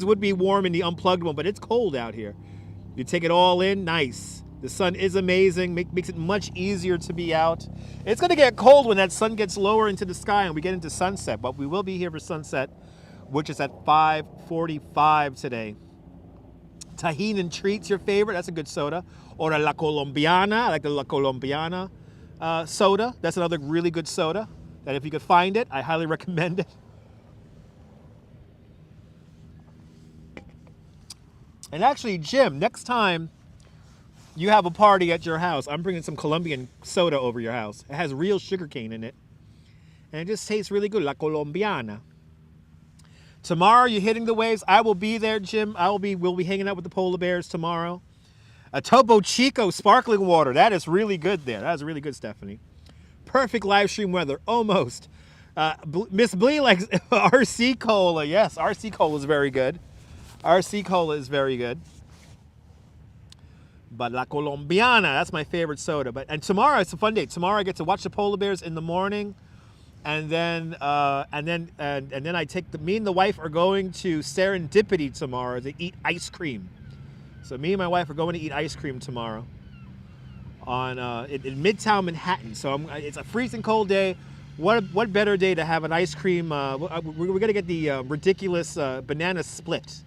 would be warm in the unplugged one, but it's cold out here. You take it all in, nice. The sun is amazing, makes it much easier to be out. It's gonna get cold when that sun gets lower into the sky and we get into sunset, but we will be here for sunset, which is at 5:45 today. Tahinan Treats, your favorite? That's a good soda. Or La Colombiana, I like the La Colombiana soda. That's another really good soda. That if you could find it, I highly recommend it. And actually, Jim, next time you have a party at your house, I'm bringing some Colombian soda over your house. It has real sugarcane in it. And it just tastes really good, La Colombiana. Tomorrow, you're hitting the waves. I will be there, Jim. We'll be hanging out with the polar bears tomorrow. A Topo Chico sparkling water. That is really good there. That is really good, Stephanie. Perfect live stream weather, almost. Miss Blee likes RC Cola. Yes, RC Cola is very good. RC Cola is very good. But La Colombiana, that's my favorite soda. And tomorrow, it's a fun day. Tomorrow I get to watch the polar bears in the morning, and then I take me and the wife are going to Serendipity tomorrow to eat ice cream. So me and my wife are going to eat ice cream tomorrow. In Midtown Manhattan. So it's a freezing cold day. What better day to have an ice cream? We're gonna get the ridiculous banana split.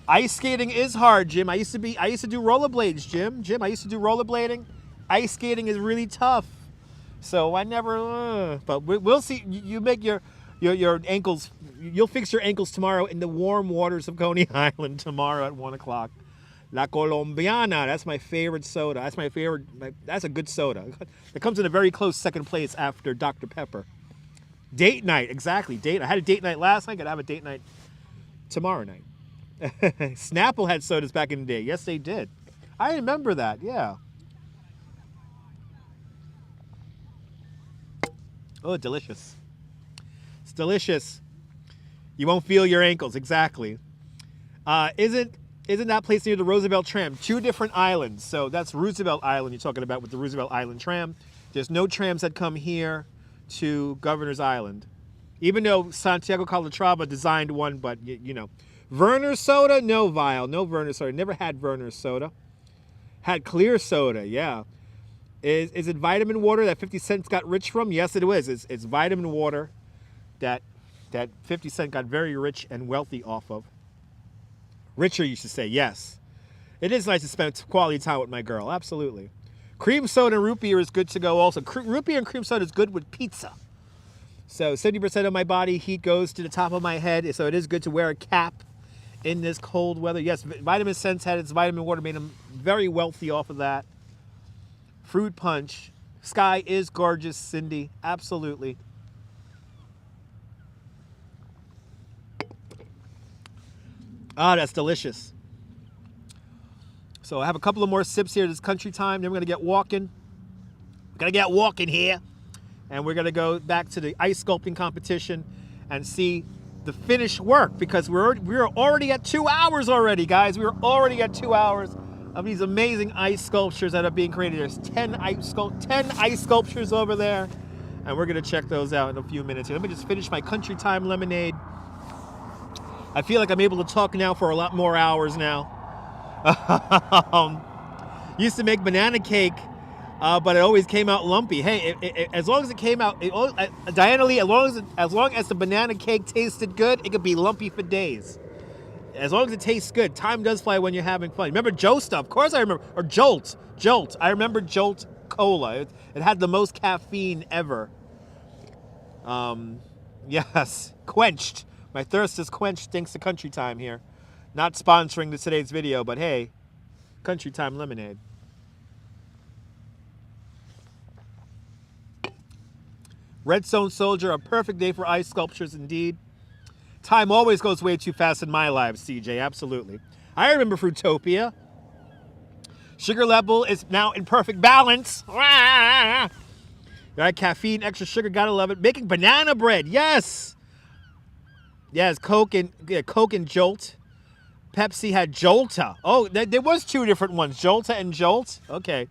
Ice skating is hard, Jim. I used to do rollerblades, Jim. I used to do rollerblading. Ice skating is really tough. So I never. But we'll see. You make your ankles. You'll fix your ankles tomorrow in the warm waters of Coney Island tomorrow at 1 o'clock. La Colombiana, that's my favorite soda. That's a good soda. It comes in a very close second place after Dr. Pepper. Date night, exactly. I had a date night last night, gonna have a date night tomorrow night. Snapple had sodas back in the day. Yes, they did. I remember that, yeah. Oh, delicious. It's delicious. You won't feel your ankles, exactly. Isn't that place near the Roosevelt tram? 2 different islands. So that's Roosevelt Island you're talking about with the Roosevelt Island tram. There's no trams that come here to Governor's Island. Even though Santiago Calatrava designed one, but you know. Werner's soda? No, Vile. No Werner's soda. Never had Werner's soda. Had clear soda, yeah. Is it vitamin water that 50 Cent got rich from? Yes, it is. It's vitamin water that 50 Cent got very rich and wealthy off of. Richer, you should say, yes. It is nice to spend quality time with my girl, absolutely. Cream soda and root beer is good to go also. Root beer and cream soda is good with pizza. So 70% of my body heat goes to the top of my head, so it is good to wear a cap in this cold weather. Yes, Vitamin Sense had its vitamin water, made him very wealthy off of that. Fruit punch. Sky is gorgeous, Cindy, absolutely. Ah, that's delicious. So I have a couple of more sips here. This Country Time. Then we're going to get walking. We're going to get walking here. And we're going to go back to the ice sculpting competition and see the finished work, because we're already at 2 hours already, guys. We're already at 2 hours of these amazing ice sculptures that are being created. There's 10 ice sculptures over there. And we're going to check those out in a few minutes. Let me just finish my Country Time lemonade. I feel like I'm able to talk now for a lot more hours now. Used to make banana cake, but it always came out lumpy. Hey, as long as it came out, Diana Lee, as long as the banana cake tasted good, it could be lumpy for days. As long as it tastes good. Time does fly when you're having fun. Remember Josta? Of course I remember. Or Jolt. Jolt. I remember Jolt Cola. It had the most caffeine ever. Yes. Quenched. My thirst is quenched thanks to Country Time here. Not sponsoring today's video, but hey, Country Time lemonade. Redstone Soldier, a perfect day for ice sculptures indeed. Time always goes way too fast in my life, CJ, absolutely. I remember Fruitopia. Sugar level is now in perfect balance. Right, caffeine, extra sugar, gotta love it. Making banana bread, yes. Yes, Coke and Jolt. Pepsi had Jolta. Oh, there was two different ones, Jolta and Jolt. Okay,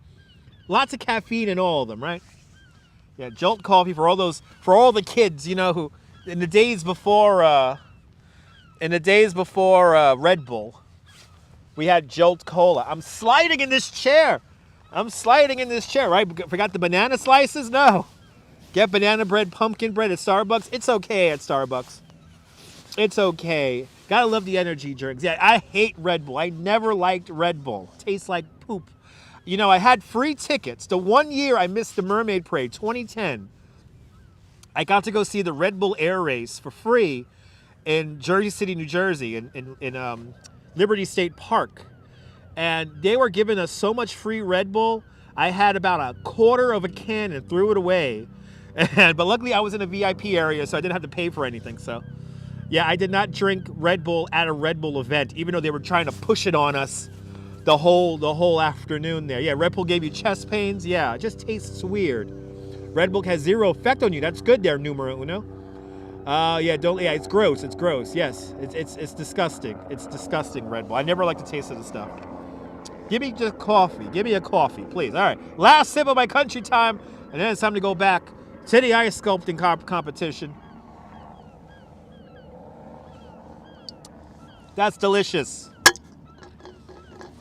lots of caffeine in all of them, right? Yeah, Jolt coffee for all the kids, you know, who in the days before Red Bull, we had Jolt Cola. I'm sliding in this chair. Right? Forgot the banana slices? No. Get banana bread, pumpkin bread at Starbucks. It's okay at Starbucks. It's okay. Gotta love the energy drinks. Yeah, I hate Red Bull. I never liked Red Bull. Tastes like poop. You know, I had free tickets. The 1 year I missed the Mermaid Parade, 2010. I got to go see the Red Bull Air Race for free in Jersey City, New Jersey, in Liberty State Park. And they were giving us so much free Red Bull, I had about a quarter of a can and threw it away. But luckily I was in a VIP area, so I didn't have to pay for anything. So yeah, I did not drink Red Bull at a Red Bull event, even though they were trying to push it on us the whole afternoon there. Yeah, Red Bull gave you chest pains. Yeah, it just tastes weird. Red Bull has zero effect on you. That's good there, numero uno. Yeah, it's gross. It's gross. Yes, it's disgusting. It's disgusting, Red Bull. I never like the taste of the stuff. Give me just coffee. Give me a coffee, please. All right, last sip of my Country Time, and then it's time to go back to the ice sculpting competition. That's delicious.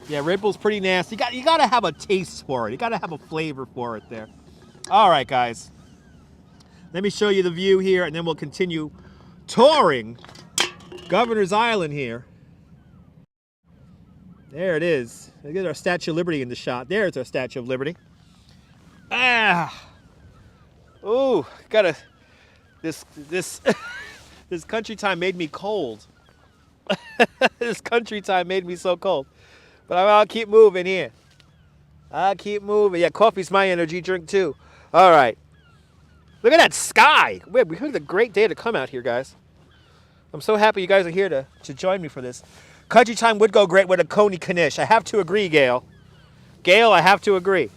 Yeah, Red Bull's pretty nasty. You gotta have a taste for it. You gotta have a flavor for it there. All right, guys. Let me show you the view here, and then we'll continue touring Governor's Island here. There it is. Look at our Statue of Liberty in the shot. There's our Statue of Liberty. Ooh, this Country Time made me cold. This Country Time made me so cold. But I'll keep moving here. I'll keep moving. Yeah, coffee's my energy drink too. All right. Look at that sky. We had a great day to come out here, guys. I'm so happy you guys are here to join me for this. Country Time would go great with a Coney Kanish. I have to agree, Gail. Gail, I have to agree.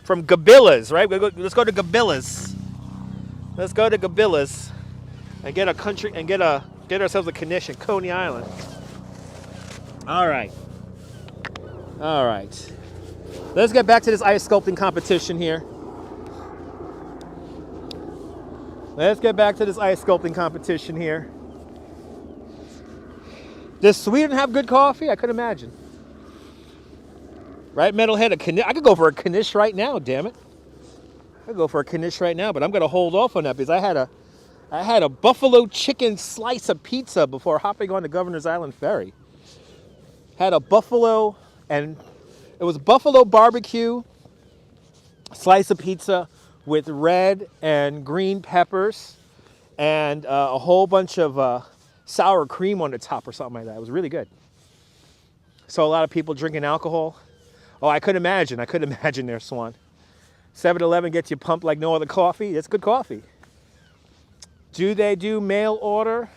From Gabilla's, right? Let's go to Gabilla's. Let's go to Gabilla's and get ourselves a Kanish in Coney Island. All right. All right. Let's get back to this ice sculpting competition here. Does Sweden have good coffee? I could imagine. Right, Metalhead? I could go for a Kanish right now, damn it. I could go for a Kanish right now, but I'm going to hold off on that because I had a buffalo chicken slice of pizza before hopping on the Governor's Island ferry. Had a buffalo, and it was buffalo barbecue slice of pizza with red and green peppers and a whole bunch of sour cream on the top or something like that. It was really good. So a lot of people drinking alcohol. Oh, I could imagine there, Swan. 7-Eleven gets you pumped like no other coffee. It's good coffee. Do they do mail order?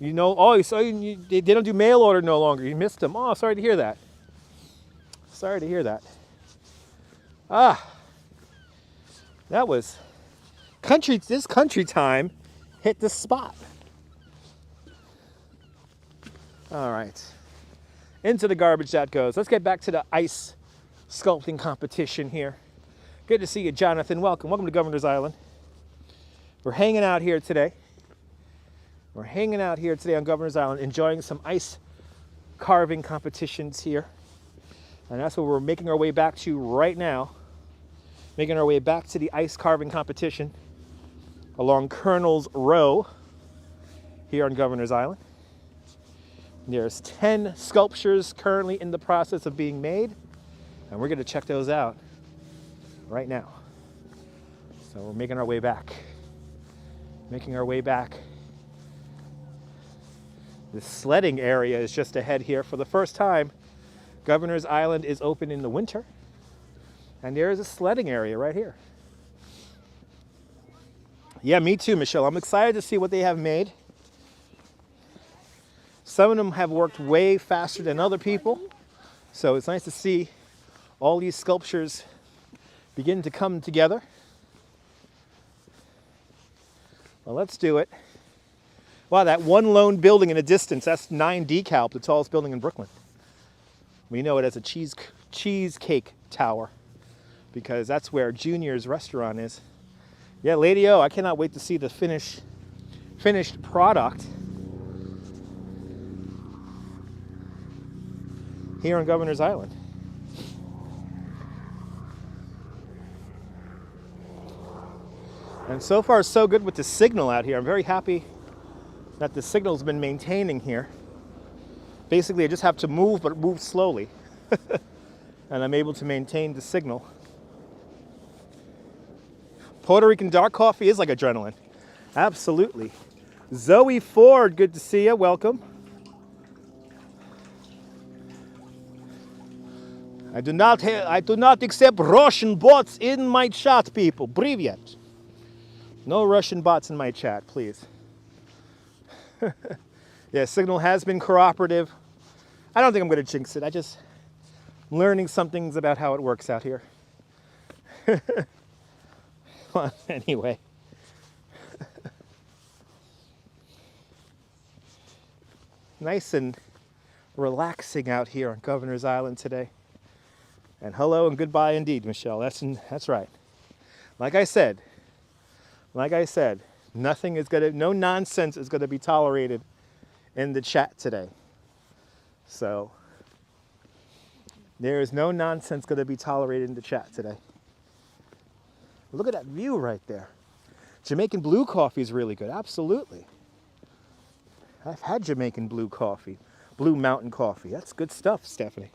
You know, oh, so they don't do mail order no longer. You missed them. Oh, sorry to hear that. Sorry to hear that. That was this Country Time hit the spot. All right. Into the garbage that goes. Let's get back to the ice sculpting competition here. Good to see you, Jonathan. Welcome. Welcome to Governor's Island. We're hanging out here today. We're hanging out here today on Governor's Island, enjoying some ice carving competitions here. And that's what we're making our way back to right now. Making our way back to the ice carving competition along Colonel's Row here on Governor's Island. There's 10 sculptures currently in the process of being made, and we're going to check those out right now. So we're making our way back. Making our way back. The sledding area is just ahead here. For the first time, Governor's Island is open in the winter, and there is a sledding area right here. Yeah, me too, Michelle. I'm excited to see what they have made. Some of them have worked way faster than other people, so it's nice to see all these sculptures begin to come together. Well, let's do it. Wow, that one lone building in the distance, that's 9 DeKalb, the tallest building in Brooklyn. We know it as a cheesecake tower because that's where Junior's restaurant is. Yeah, Lady O, I cannot wait to see the finished product here on Governor's Island. And so far, so good with the signal out here. I'm very happy that the signal's been maintaining here. Basically, I just have to move, but move slowly. And I'm able to maintain the signal. Puerto Rican dark coffee is like adrenaline. Absolutely. Zoe Ford, good to see you. Welcome. I do not accept Russian bots in my chat, people. Привет. No Russian bots in my chat, please. Yeah, signal has been cooperative. I don't think I'm going to jinx it. I'm learning some things about how it works out here. Well, anyway. Nice and relaxing out here on Governor's Island today. And hello and goodbye indeed, Michelle. That's right. Like I said, no nonsense is gonna be tolerated in the chat today. So there is no nonsense gonna be tolerated in the chat today. Look at that view right there. Jamaican blue coffee is really good, absolutely. I've had Jamaican blue coffee, Blue Mountain coffee. That's good stuff, Stephanie.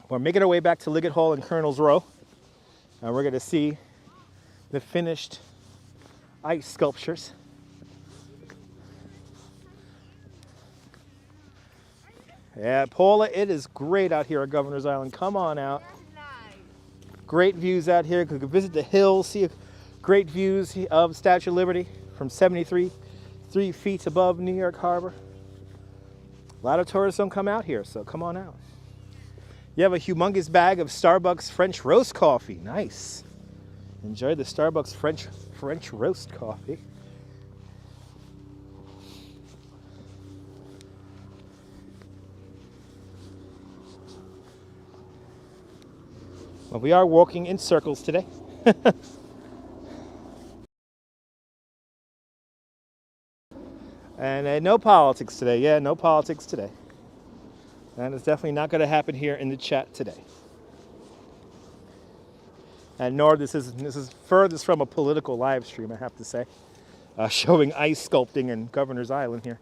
We're making our way back to Liggett Hall and Colonel's Row, and we're going to see the finished ice sculptures. Yeah, Paula, it is great out here at Governor's Island. Come on out. Great views out here. You can visit the hills, see great views of Statue of Liberty from 3 feet above New York Harbor. A lot of tourists don't come out here, so come on out. You have a humongous bag of Starbucks French roast coffee. Nice. Enjoy the Starbucks French roast coffee. Well, we are walking in circles today. And no politics today. Yeah, no politics today. And it's definitely not going to happen here in the chat today. And nor this is furthest from a political live stream, I have to say, showing ice sculpting in Governor's Island here.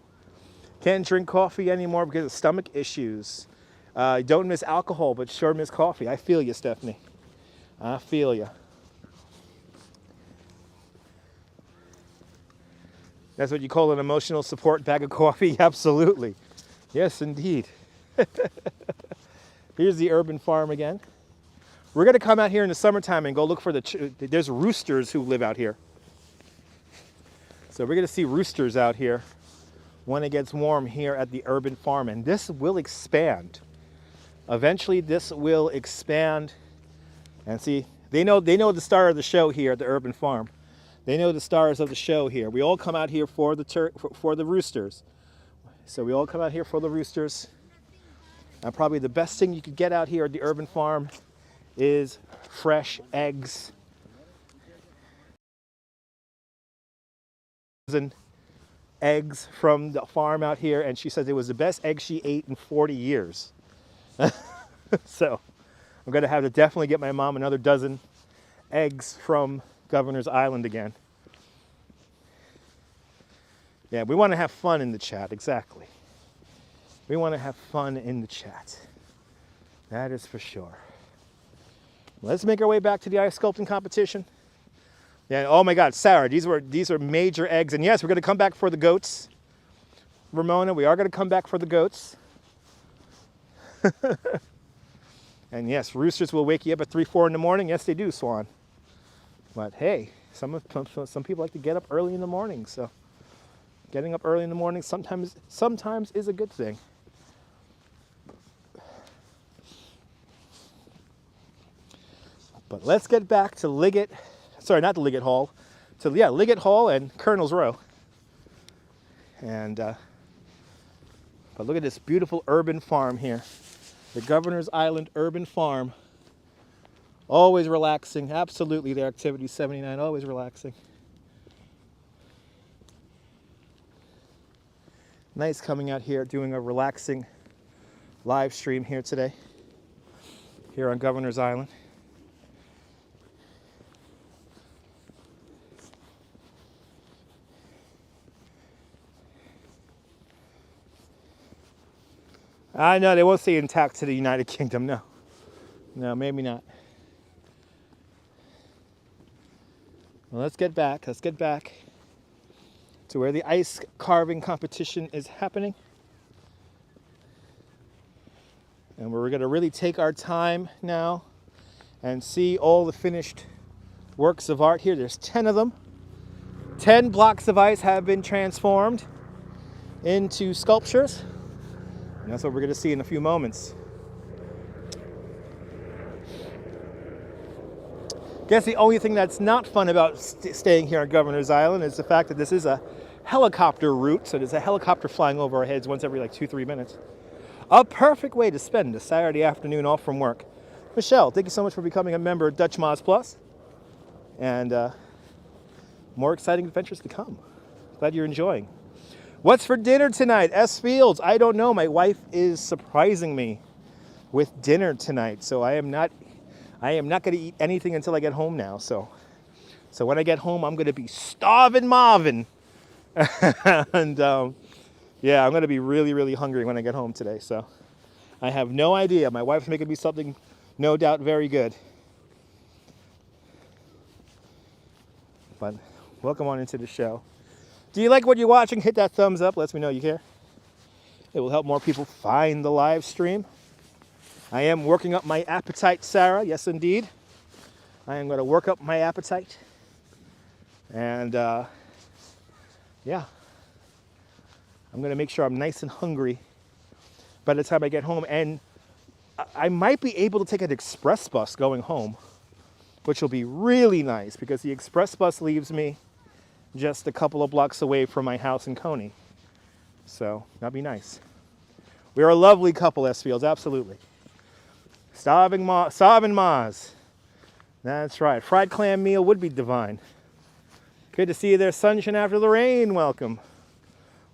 Can't drink coffee anymore because of stomach issues. Don't miss alcohol, but sure miss coffee. I feel you, Stephanie. I feel you. That's what you call an emotional support bag of coffee? Absolutely. Yes, indeed. Here's the urban farm again. We're going to come out here in the summertime and go look for there's roosters who live out here. So we're going to see roosters out here when it gets warm here at the urban farm. And this will expand. Eventually this will expand. And see, they know the star of the show here at the urban farm. They know the stars of the show here. We all come out here for the roosters. So we all come out here for the roosters. And probably the best thing you could get out here at the urban farm is fresh eggs. Eggs from the farm out here, and she says it was the best egg she ate in 40 years. So I'm going to have to definitely get my mom another dozen eggs from Governor's Island again. Yeah, we want to have fun in the chat, exactly. We want to have fun in the chat. That is for sure. Let's make our way back to the ice sculpting competition. Yeah, oh my God, Sarah, these are major eggs. And yes, we're going to come back for the goats. Ramona, we are going to come back for the goats. And yes, roosters will wake you up at 3, 4 in the morning. Yes, they do, Swan. But hey, some people like to get up early in the morning, so getting up early in the morning sometimes is a good thing. But let's get back to Liggett, sorry, not the Liggett Hall, to Liggett Hall and Colonel's Row. And but look at this beautiful urban farm here, the Governor's Island Urban Farm. Always relaxing, absolutely. Their Activity 79, always relaxing. Nice coming out here, doing a relaxing live stream here today, here on Governor's Island. I know they won't say intact to the United Kingdom, no. No, maybe not. Well, let's get back to where the ice carving competition is happening. And we're going to really take our time now and see all the finished works of art here. There's 10 of them. 10 blocks of ice have been transformed into sculptures. And that's what we're going to see in a few moments. Guess the only thing that's not fun about staying here on Governor's Island is the fact that this is a helicopter route, so there's a helicopter flying over our heads once every like 2-3 minutes. A perfect way to spend a Saturday afternoon off from work. Michelle, thank you so much for becoming a member of Dutch Moz Plus. And more exciting adventures to come. Glad you're enjoying. What's for dinner tonight? S. Fields, I don't know. My wife is surprising me with dinner tonight, so I am not going to eat anything until I get home now. So when I get home, I'm going to be starving Marvin. And yeah, I'm going to be really, really hungry when I get home today. So I have no idea. My wife's making me something, no doubt, very good. But welcome on into the show. Do you like what you're watching? Hit that thumbs up. Lets me know you care. It will help more people find the live stream. I am working up my appetite, Sarah. Yes, indeed. I am going to work up my appetite. And yeah, I'm going to make sure I'm nice and hungry by the time I get home. And I might be able to take an express bus going home, which will be really nice because the express bus leaves me just a couple of blocks away from my house in Coney. So that'd be nice. We're a lovely couple, S. Fields, absolutely. Starving Maz. That's right. Fried clam meal would be divine. Good to see you there, sunshine after the rain. Welcome.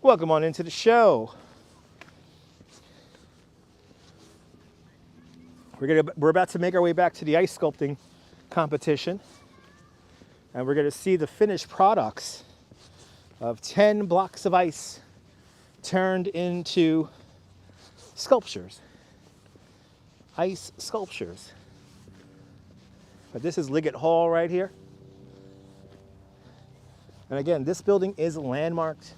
Welcome on into the show. We're about to make our way back to the ice sculpting competition. And we're going to see the finished products of 10 blocks of ice turned into sculptures. Ice sculptures. But this is Liggett Hall right here. And again, this building is landmarked,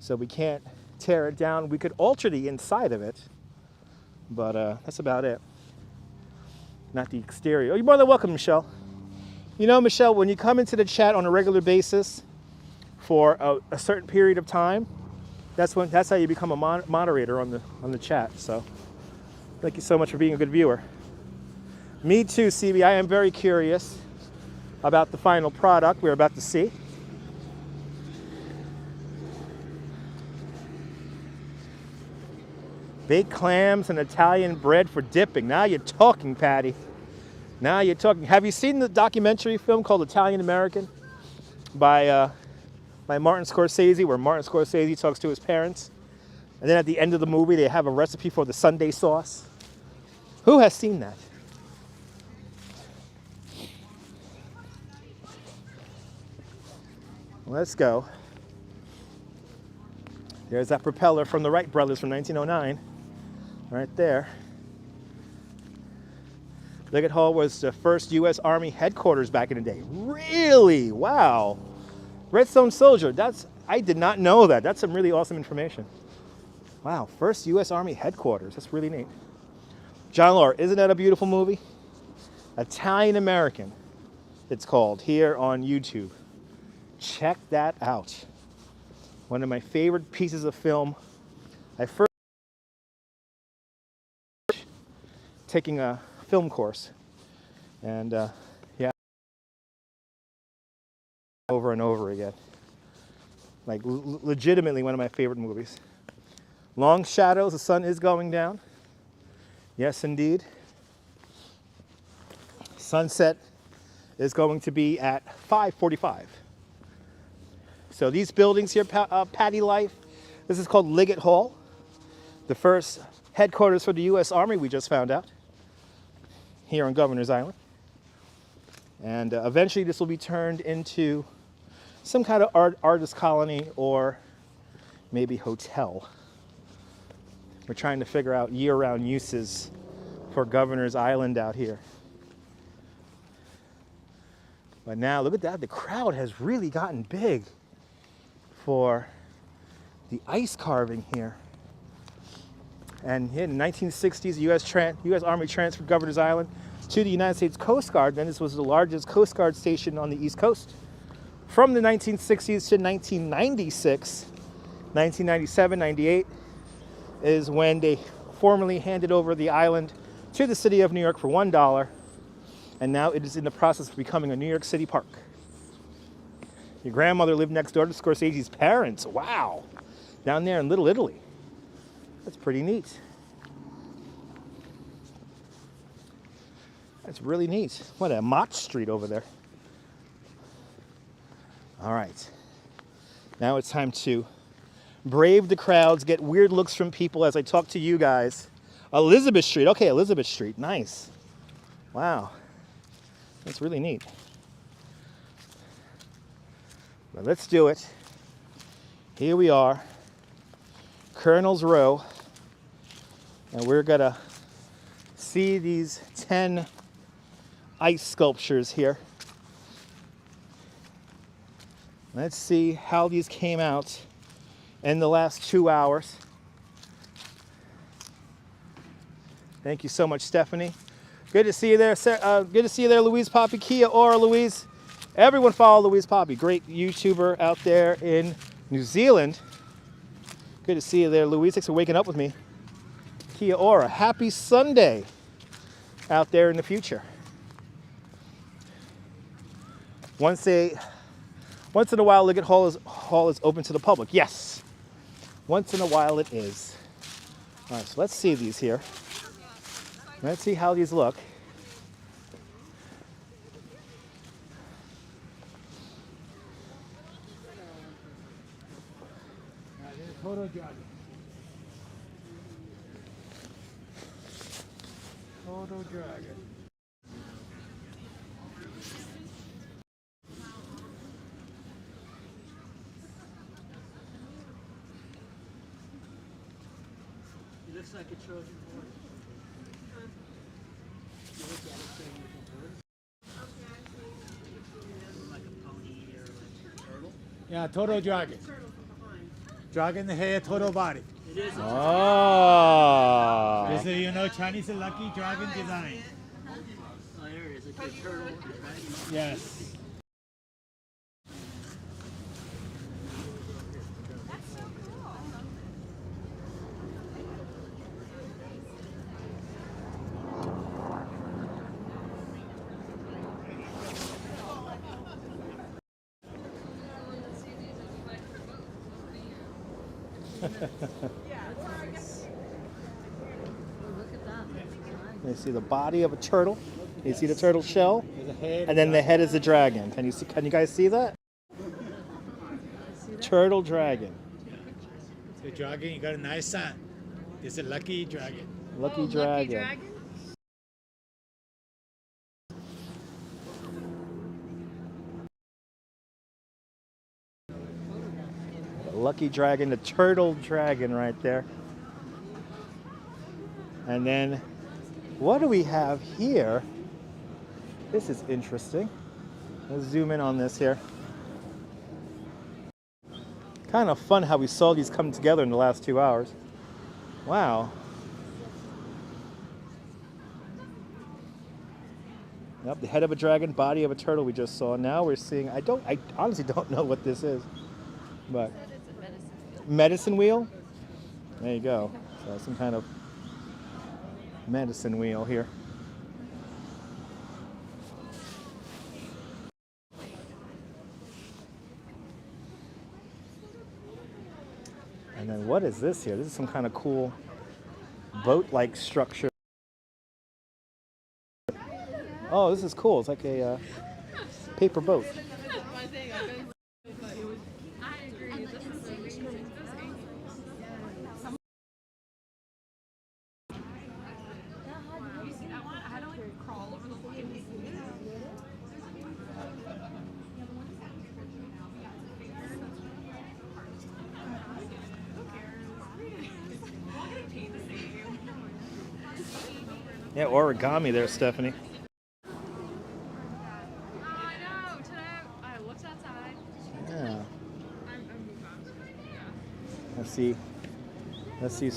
so we can't tear it down. We could alter the inside of it, but that's about it. Not the exterior. Oh, you're more than welcome, Michelle. You know, Michelle, when you come into the chat on a regular basis for a certain period of time, that's how you become a moderator on the chat. So thank you so much for being a good viewer. Me too, CB. I am very curious about the final product we're about to see. Baked clams and Italian bread for dipping. Now you're talking, Patty. Now you're talking. Have you seen the documentary film called Italian American by Martin Scorsese, where Martin Scorsese talks to his parents? And then at the end of the movie, they have a recipe for the Sunday sauce. Who has seen that? Let's go. There's that propeller from the Wright brothers from 1909, right there. Liggett Hall was the first U.S. Army headquarters back in the day. Really? Wow. Redstone Soldier. I did not know that. That's some really awesome information. Wow, first U.S. Army headquarters. That's really neat. John Laura, isn't that a beautiful movie? Italian American, it's called, here on YouTube. Check that out. One of my favorite pieces of film. I first taking a film course, and yeah, over and over again. Like legitimately one of my favorite movies. Long shadows, the sun is going down. Yes, indeed. Sunset is going to be at 5:45. So these buildings here, Patty Life, this is called Liggett Hall, the first headquarters for the U.S. Army, we just found out, here on Governor's Island. And eventually this will be turned into some kind of artist colony or maybe hotel. We're trying to figure out year-round uses for Governor's Island out here. But now, look at that, the crowd has really gotten big for the ice carving here. And in the 1960s, the U.S. Army transferred Governor's Island to the United States Coast Guard. Then this was the largest Coast Guard station on the East Coast. From the 1960s to 1996, 1997, 98 is when they formally handed over the island to the city of New York for $1. And now it is in the process of becoming a New York City park. Your grandmother lived next door to Scorsese's parents. Wow. Down there in Little Italy. That's pretty neat. That's really neat. What a Mott Street over there. All right. Now it's time to brave the crowds, get weird looks from people as I talk to you guys. Elizabeth Street. Okay, Elizabeth Street. Nice. Wow. That's really neat. But let's do it. Here we are, Colonel's Row, and we're gonna see these 10 ice sculptures here. Let's see how these came out in the last 2 hours. Thank you so much, Stephanie. Good to see you there. Good to see you there, Louise Poppy. Kia ora, Louise. Everyone follow Louise Poppy. Great YouTuber out there in New Zealand. Good to see you there, Louise. Thanks for waking up with me. Kia ora. Happy Sunday out there in the future. Once in a while, Liggett Hall is open to the public. Yes. Once in a while it is. All right, so let's see these here. Let's see how these look. Total Dragon. Total Dragon. He looks like a Trojan horse. You look at it saying like a pony or like a turtle. Yeah, Total Dragon. Dragon hair, total body. It is a Oh. This is, you know, Chinese lucky dragon design. Oh, there it is. Like a turtle, right? Yes. You see the body of a turtle. You see the turtle shell, There's a head. and then the head is the dragon. Can you guys see that? Turtle dragon. The dragon, you got a nice son. It's a lucky dragon. Lucky dragon. Lucky dragon, the turtle dragon right there. And then, what do we have here? This is interesting. Let's zoom in on this here. Kind of fun how we saw these come together in the last 2 hours. Wow. Yep, the head of a dragon, body of a turtle we just saw. Now we're seeing, I honestly don't know what this is. But medicine wheel? There you go. So some kind of medicine wheel here. And then what is this here? This is some kind of cool boat-like structure. Oh, this is cool. It's like a paper boat. Yeah, origami there, Stephanie. I know. Today I looked outside. Yeah. I'm Let's see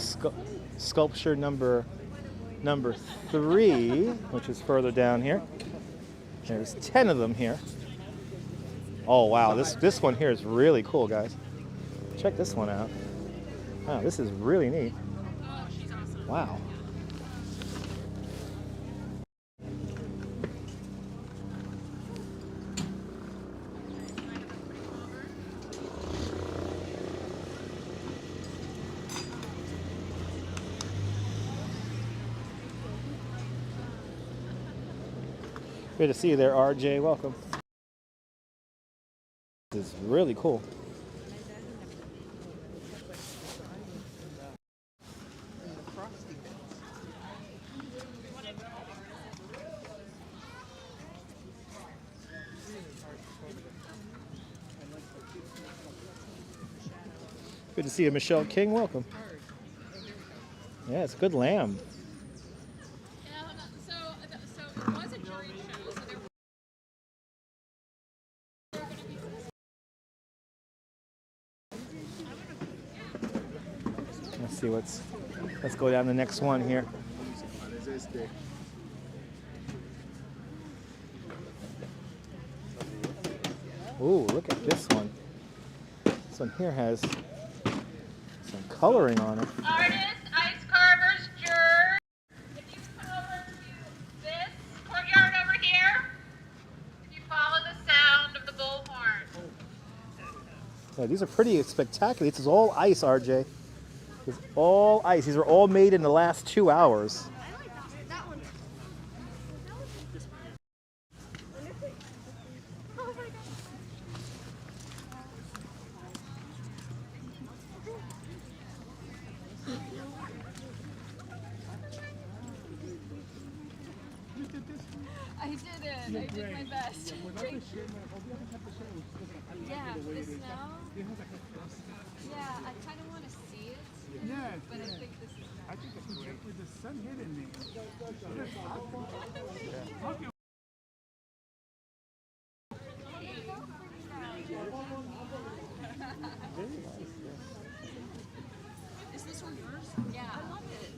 sculpture number 3, which is further down here. There's 10 of them here. Oh wow, this one here is really cool, guys. Check this one out. Wow, this is really neat. Oh, she's awesome. Wow. Good to see you there, RJ. Welcome. This is really cool. Good to see you, Michelle King. Welcome. Yeah, it's a good lamb. So it was a jury show, so there were going to be Let's see let's go down the next one here. Ooh, look at this one. This one here has some coloring on it. Artist, Ice Carver's juror. If you come over to this courtyard over here, if you follow the sound of the bullhorn. Yeah, these are pretty spectacular. This is all ice, RJ. It's all ice. These are all made in the last 2 hours. I like that one. Oh my god. I did it. I did my best. Yeah, the snow. Yeah, I kind of want to see it. Yeah, But I think this is I think it's great with the sun hitting me. Okay. Is this one yours? Yeah, I love it.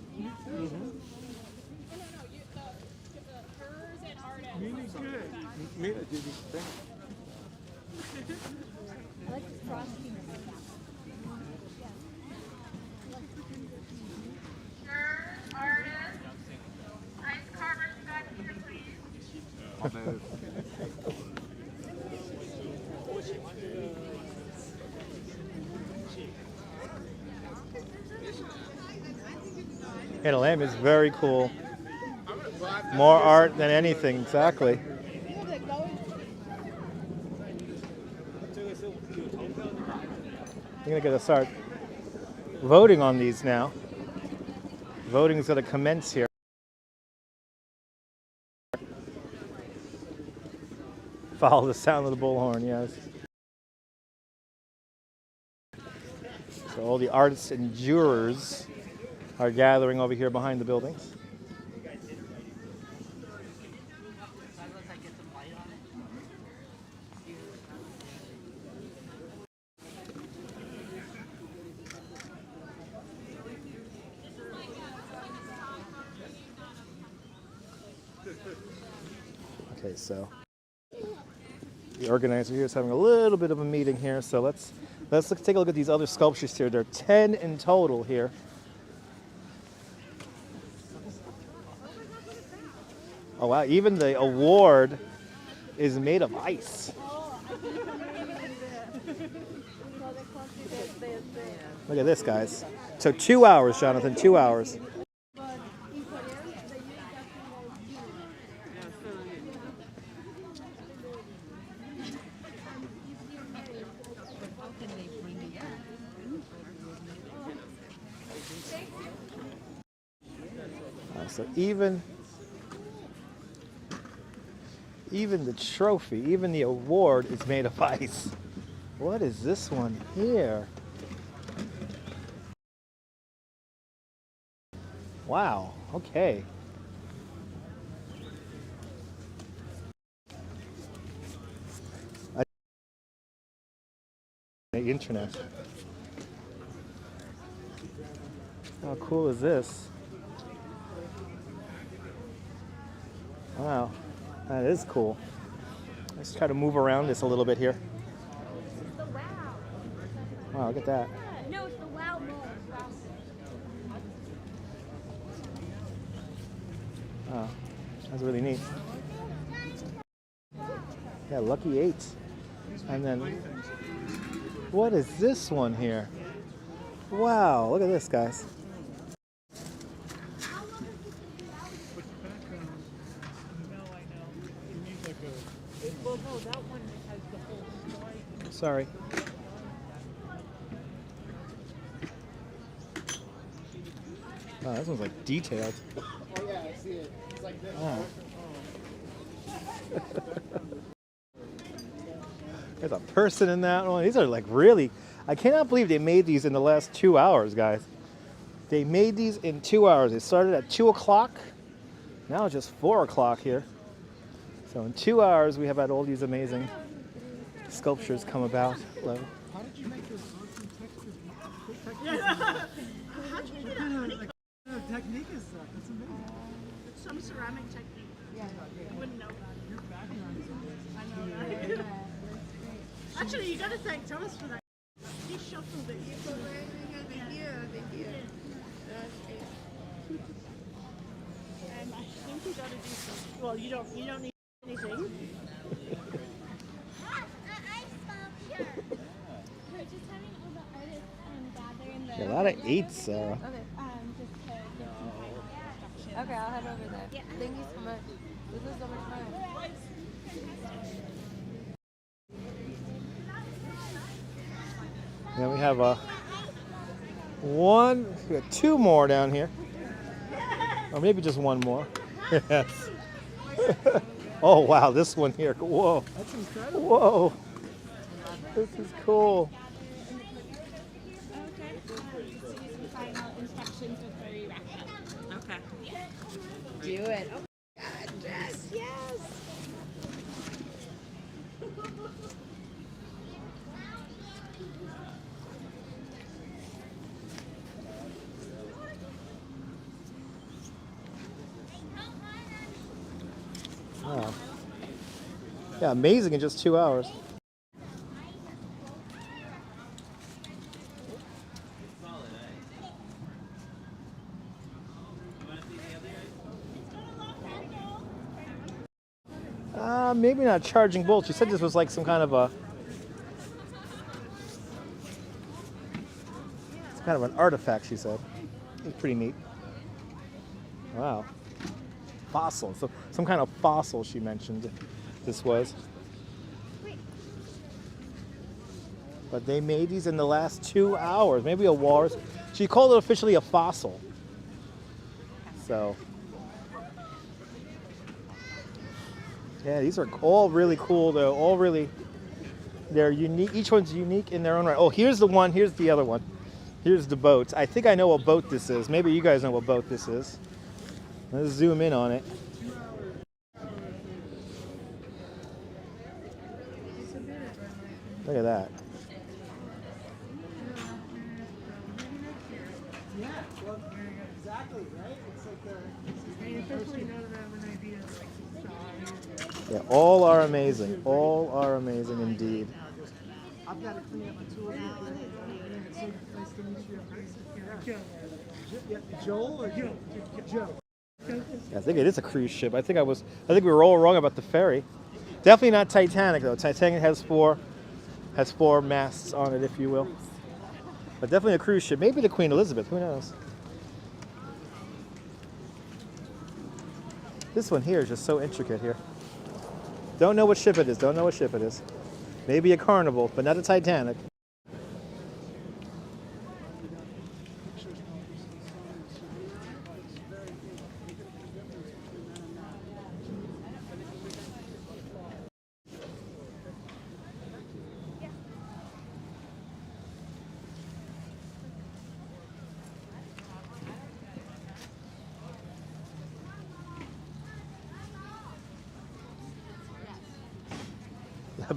Hers and artist. Really good. I like the frosting. Artist, Ice Carver's back here, please. Yeah, the lamb is very cool. More art than anything, exactly. We're gonna start voting on these now. Voting is gonna commence here. Follow the sound of the bullhorn, yes. So all the artists and jurors are gathering over here behind the buildings. Okay, so the organizer here is having a little bit of a meeting here. So let's take a look at these other sculptures here. There are 10 in total here. Oh wow, even the award is made of ice. Look at this, guys. So 2 hours, Jonathan, 2 hours. So even the trophy, even the award is made of ice. What is this one here? Wow, okay. The internet. How cool is this? Wow, that is cool. Let's try to move around this a little bit here. This is the wow. Wow, look at that. No, it's the wow mode. Oh, that's really neat. Yeah, lucky 8. And then, what is this one here? Wow, look at this, guys. Sorry. Oh, this one's like detailed. Oh yeah, I see it. It's like this. Oh. There's a person in that one. These are like really, I cannot believe they made these in the last 2 hours, guys. They made these in 2 hours. It started at 2 o'clock. Now it's just 4 o'clock here. So in 2 hours, we have had all these amazing sculptures come about. Hello. How did you make this awesome texture? What kind of technique is that? That's amazing. It's some ceramic technique. Yeah. You wouldn't know about it. Your background is amazing. I know, right? Actually, you got to thank Thomas for that. He shuffled it. And I think you got to do some. Well, you don't need anything. We're just having all the artists gather in the. Yeah, a lot of 8s, Sarah. Okay. Okay, I'll head over there. Yeah. Thank you so much. This is so much fun. Then we have we got 2 more down here. Or maybe just 1 more. Yes. Oh wow, this one here. Whoa. That's incredible. Whoa. This is cool. Okay. Just to do some final inspections before we wrap up. Okay. Do it. Oh my God, yes, yes. Wow. Yeah, amazing in just 2 hours. Maybe not charging bolts. You said this was like some kind of it's kind of an artifact, she said. It's pretty neat. Wow. Fossil. So some kind of fossil she mentioned this was. But they made these in the last 2 hours. Maybe a walrus. She called it officially a fossil. So yeah, these are all really cool though. All really, they're unique. Each one's unique in their own right. Oh, here's the one. Here's the other one. Here's the boats. I think I know what boat this is. Maybe you guys know what boat this is. Let's zoom in on it. Look at that. Yeah, well, exactly, right? It's like Yeah, all are amazing. All are amazing indeed. I've got to clean up my tools. It's nice to meet you. Yeah, Joel or Joe? Joe. I think it is a cruise ship. I think we were all wrong about the ferry. Definitely not Titanic though. Titanic has four masts on it, if you will. But definitely a cruise ship. Maybe the Queen Elizabeth. Who knows? This one here is just so intricate here. Don't know what ship it is. Don't know what ship it is. Maybe a Carnival, but not a Titanic.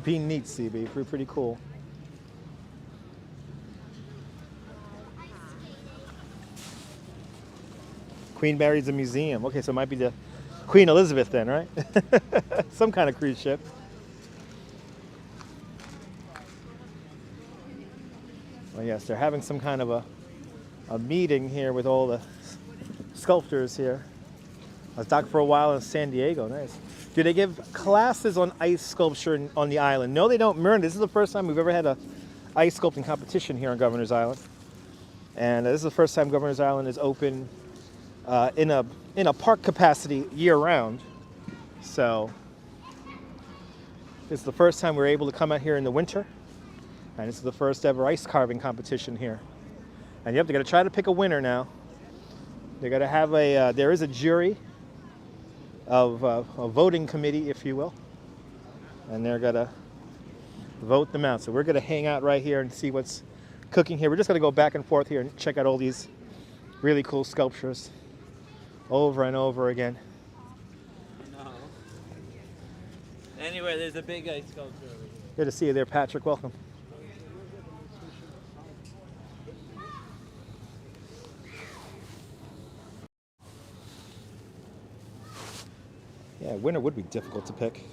Be neat, CB. Pretty cool. Queen Mary's a museum. Okay, so it might be the Queen Elizabeth then, right? Some kind of cruise ship. Well, yes, they're having some kind of a meeting here with all the sculptors here. I was docked for a while in San Diego. Nice. Do they give classes on ice sculpture on the island? No, they don't. Myrna, this is the first time we've ever had a ice sculpting competition here on Governor's Island. And this is the first time Governor's Island is open in a park capacity year-round. So this is the first time we're able to come out here in the winter. And this is the first ever ice carving competition here. And yep, they're going to try to pick a winner now. They're going to have there is a jury of a voting committee, if you will. And they're going to vote them out. So we're going to hang out right here and see what's cooking here. We're just going to go back and forth here and check out all these really cool sculptures over and over again. No. Anyway, there's a big ice sculpture over here. Good to see you there, Patrick. Welcome. Yeah, winter would be difficult to pick.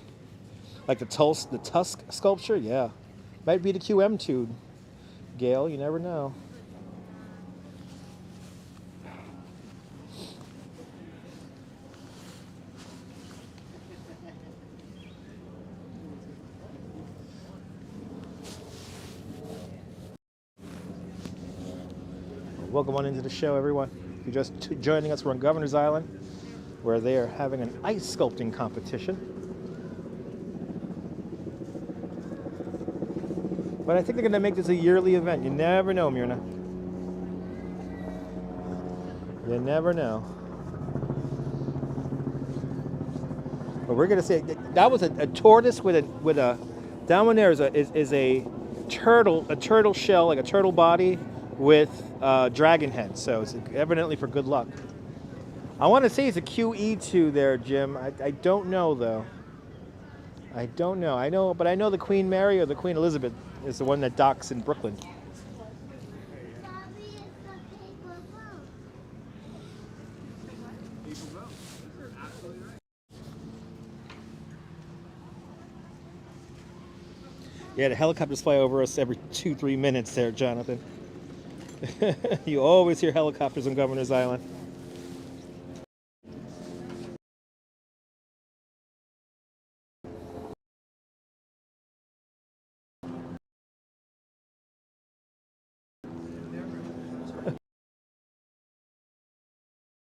Like the Tusk sculpture, yeah. Might be the QM2, Gail, you never know. Welcome on into the show, everyone. If you're just joining us, we're on Governor's Island, where they are having an ice sculpting competition. But I think they're going to make this a yearly event. You never know, Myrna. You never know. But we're going to say that was a tortoise with a down one there is a turtle shell, like a turtle body with dragon head. So it's evidently for good luck. I want to say it's a QE2 there, Jim. I don't know though. I don't know. But I know the Queen Mary or the Queen Elizabeth is the one that docks in Brooklyn. Yeah, the helicopters fly over us every 2-3 minutes there, Jonathan. You always hear helicopters on Governor's Island.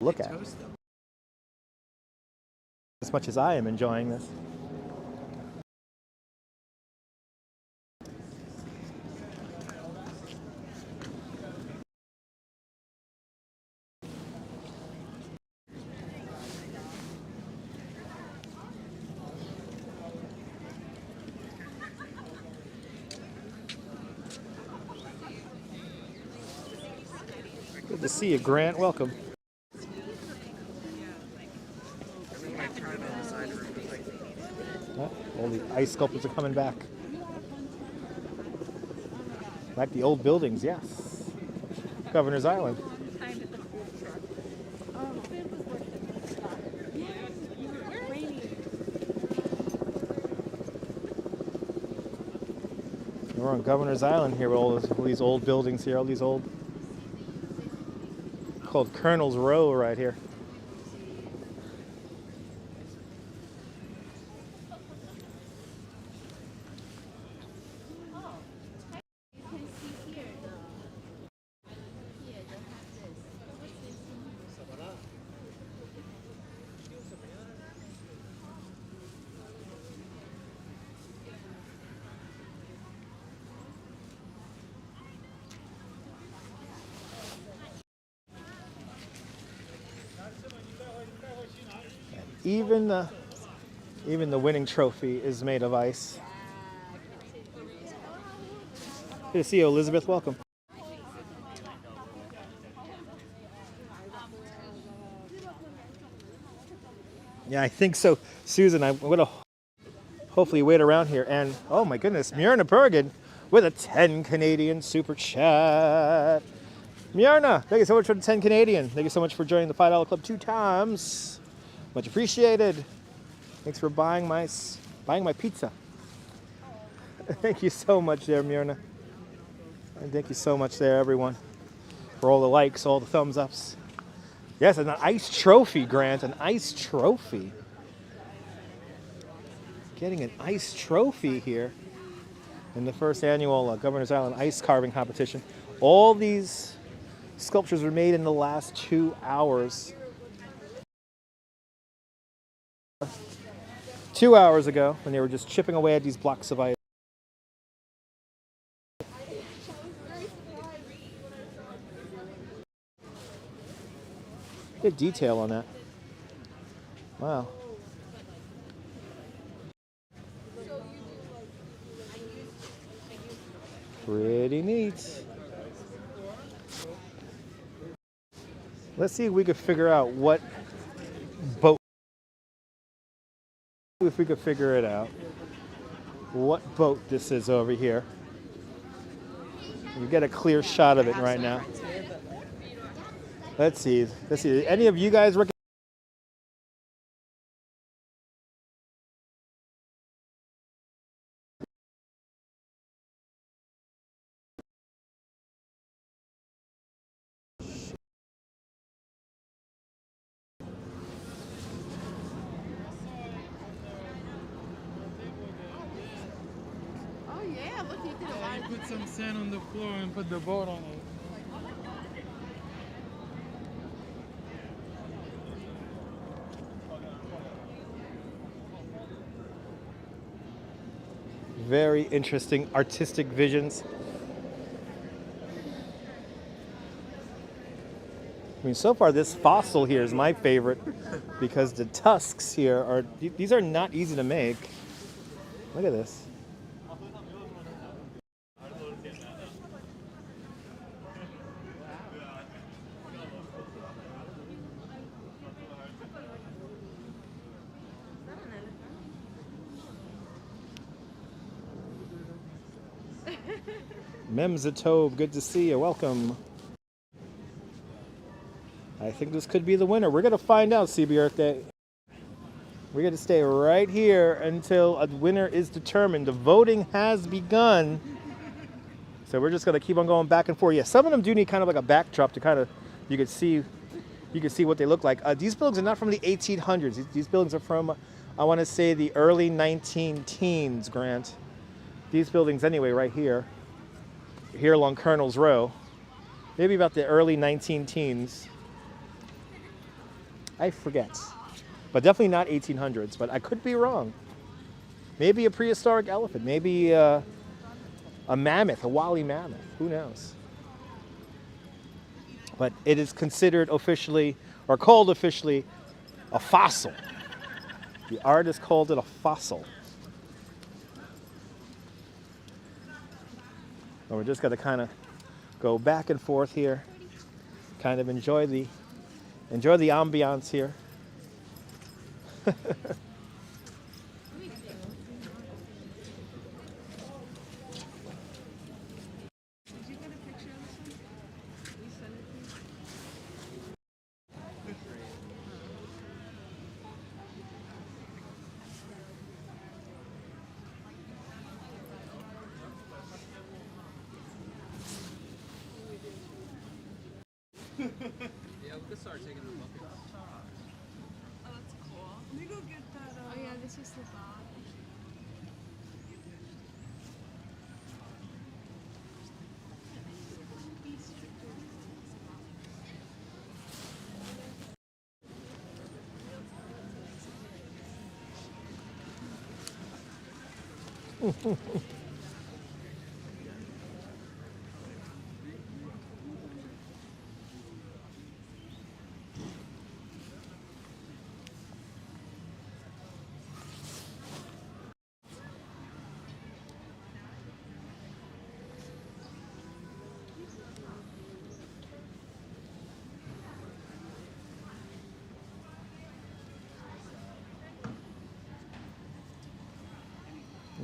Look at it. As much as I am enjoying this. to see you, Grant. Welcome. Oh, all the ice sculptures are coming back. Like the old buildings, yes. Governor's Island. We're on Governor's Island here with all these old buildings here, all these old, called Colonel's Row right here. Even the winning trophy is made of ice. Good to see you, Elizabeth. Welcome. Yeah, I think so, Susan. I'm gonna hopefully wait around here. And oh my goodness, Myrna Bergen with a 10 Canadian super chat. Myrna, thank you so much for the 10 Canadian. Thank you so much for joining the $5 club 2 times. Much appreciated. Thanks for buying my pizza. Thank you so much there, Myrna. And thank you so much there, everyone, for all the likes, all the thumbs ups. Yes, and an ice trophy, Grant, an ice trophy. Getting an ice trophy here in the first annual Governor's Island ice carving competition. All these sculptures were made in the last 2 hours. 2 hours ago, when they were just chipping away at these blocks of ice. Good detail on that. Wow. Pretty neat. Let's see if we could figure out what boat. If we could figure it out, what boat this is over here. We get a clear shot of it right now. Let's see. Any of you guys recognize? Put some sand on the floor and put the boat on it. Very interesting artistic visions. I mean, so far this fossil here is my favorite because the tusks here are, these are not easy to make. Look at this. Memzatov, good to see you. Welcome. I think this could be the winner. We're going to find out, CB Earth Day. We're going to stay right here until a winner is determined. The voting has begun. So we're just going to keep on going back and forth. Yeah, some of them do need kind of like a backdrop to kind of, you can see what they look like. These buildings are not from the 1800s. These buildings are from, I want to say, the early 19-teens, Grant. These buildings anyway, right here along Colonel's Row, maybe about the early 19-teens. I forget, but definitely not 1800s, but I could be wrong. Maybe a prehistoric elephant, maybe a mammoth, a woolly mammoth, who knows? But it is considered officially, or called officially, a fossil. The artist called it a fossil. And we're just going to kind of go back and forth here, kind of enjoy the ambiance here. Yeah, we could start taking the bucket. Oh, that's cool. Let me go get that. Oh yeah, this is the bob.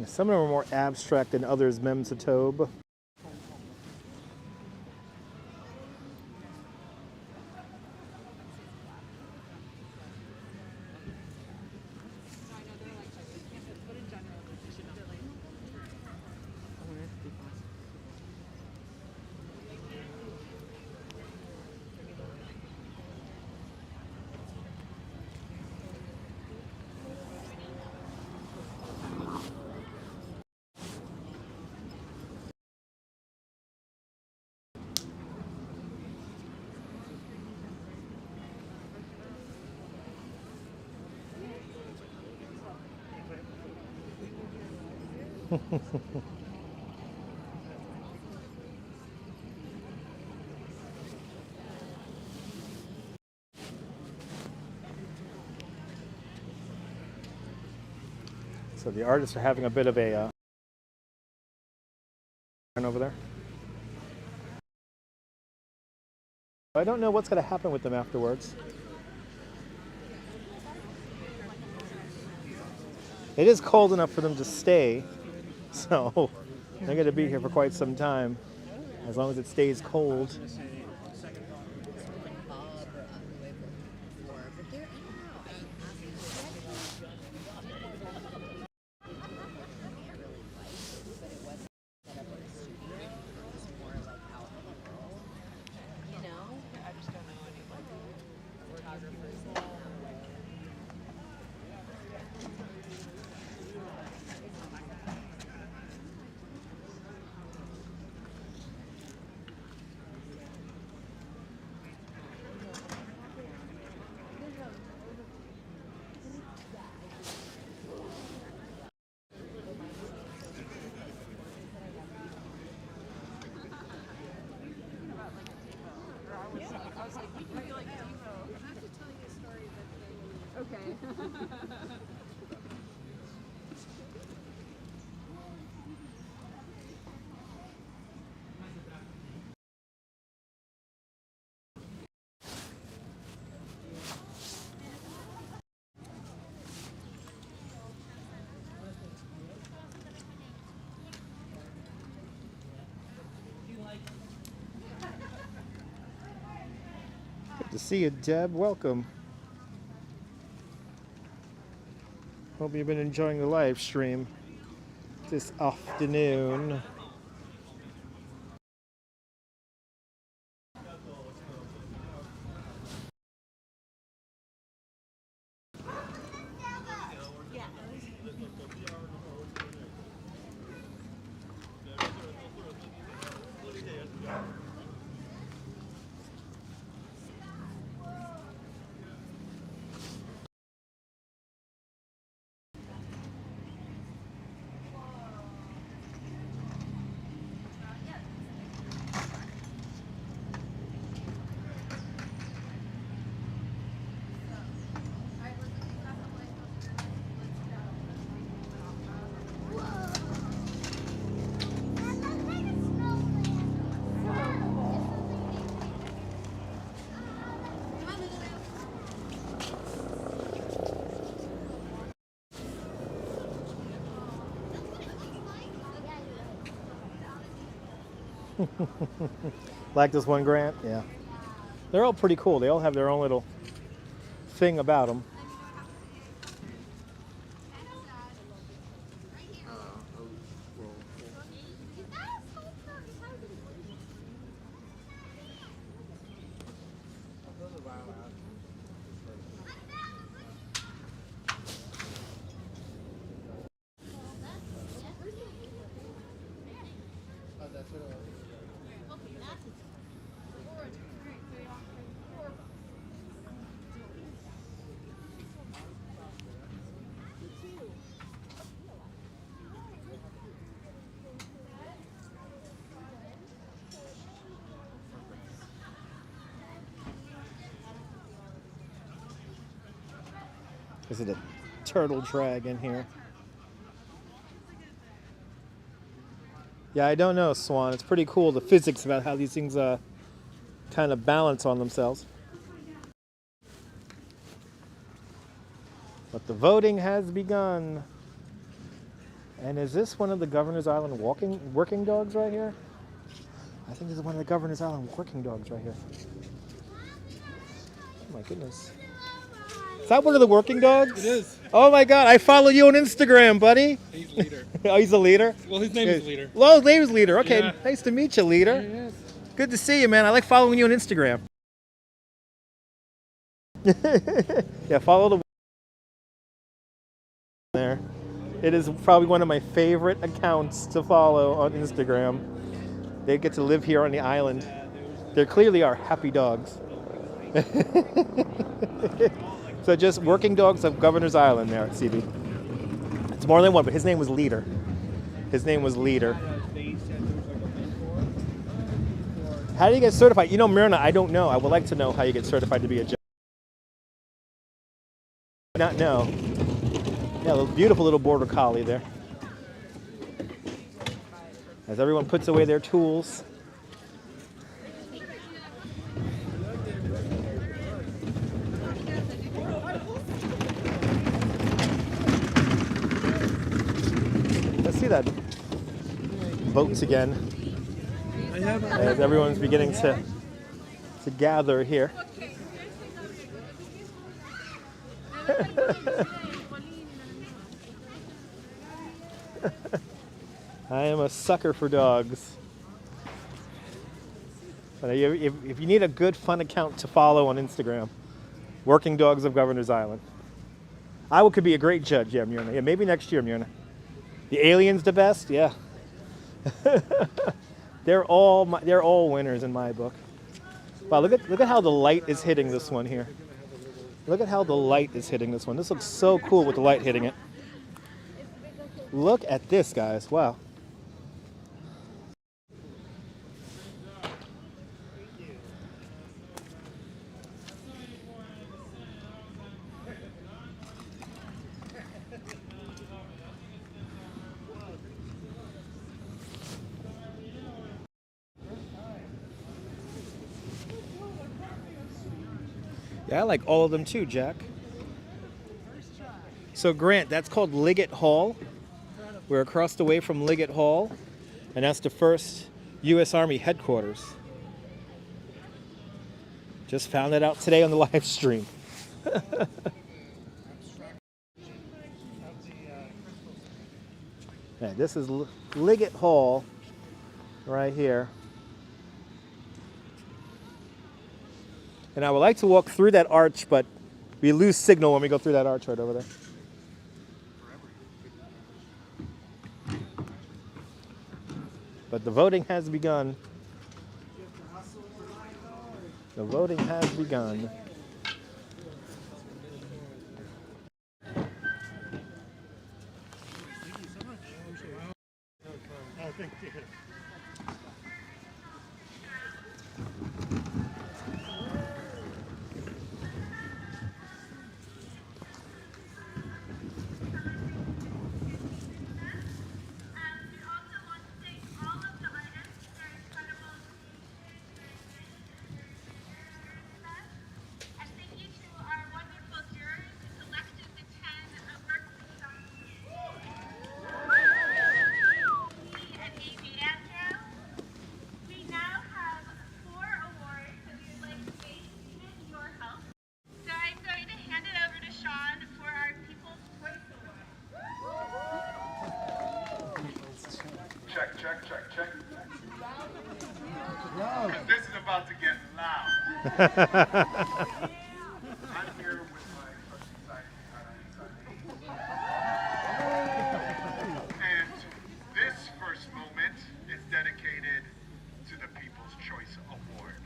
Some of them are more abstract than others, Memsatobe. So the artists are having a bit of a over there. I don't know what's going to happen with them afterwards. It is cold enough for them to stay, so they're going to be here for quite some time, as long as it stays cold. Good to see you, Deb. Welcome. Hope you've been enjoying the live stream this afternoon. Like this one, Grant? Yeah. They're all pretty cool. They all have their own little thing about them. Is it a turtle dragon here? Yeah, I don't know, Swan. It's pretty cool, the physics about how these things kind of balance on themselves. But the voting has begun. And is this one of the Governor's Island working dogs right here? I think this is one of the Governor's Island working dogs right here. Oh my goodness. Is that one of the working dogs? It is. Oh my God, I follow you on Instagram, buddy. He's leader. Oh, he's a leader? Well, his name is Leader. Well, his name is Leader. Okay, Yeah. Nice to meet you, Leader. Yeah, yes. Good to see you, man. I like following you on Instagram. Yeah, follow the there. It is probably one of my favorite accounts to follow on Instagram. They get to live here on the island. They clearly are happy dogs. So just working dogs of Governor's Island there at CB. It's more than one, but his name was Leader. His name was Leader. How do you get certified? You know, Myrna, I don't know. I would like to know how you get certified to be a judge. Not know. Yeah, a beautiful little border collie there. As everyone puts away their tools. Let's see that boats again. As everyone's beginning to gather here. I am a sucker for dogs. But if you need a good, fun account to follow on Instagram, Working Dogs of Governor's Island. I could be a great judge, yeah, Myrna. Yeah, maybe next year, Myrna. The aliens the best, yeah. They're all winners in my book. Wow, look at how the light is hitting this one here. Look at how the light is hitting this one. This looks so cool with the light hitting it. Look at this, guys. Wow. Yeah, I like all of them too, Jack. So Grant, that's called Liggett Hall. We're across the way from Liggett Hall, and that's the first U.S. Army headquarters. Just found that out today on the live stream. Yeah, this is Liggett Hall right here. And I would like to walk through that arch, but we lose signal when we go through that arch right over there. But the voting has begun. The voting has begun. Thank you. here with my and this first moment is dedicated to the People's Choice Award.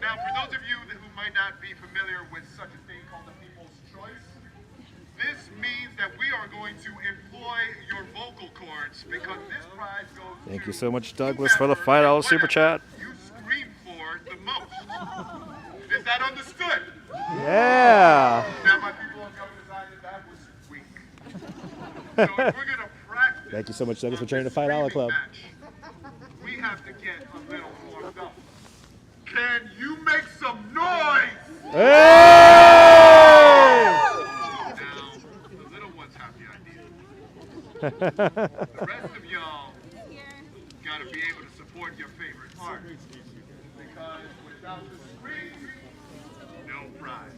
Now, for those of you who might not be familiar with such a thing called the People's Choice, this means that we are going to employ your vocal cords because this prize goes Thank to you so much, Douglas, for the whomever $5 super and chat. whatever you scream for the most. Is that understood? Yeah. Now, my people on Governor's Island, that was weak. So if we're going to practice, Thank you so much, Douglas, for joining the $5 screaming club. match, we have to get a little warmed up. Can you make some noise? Hey! Now, the little ones have the idea. The rest of y'all got to be able to support your favorite artist. Because without the scream, no prize.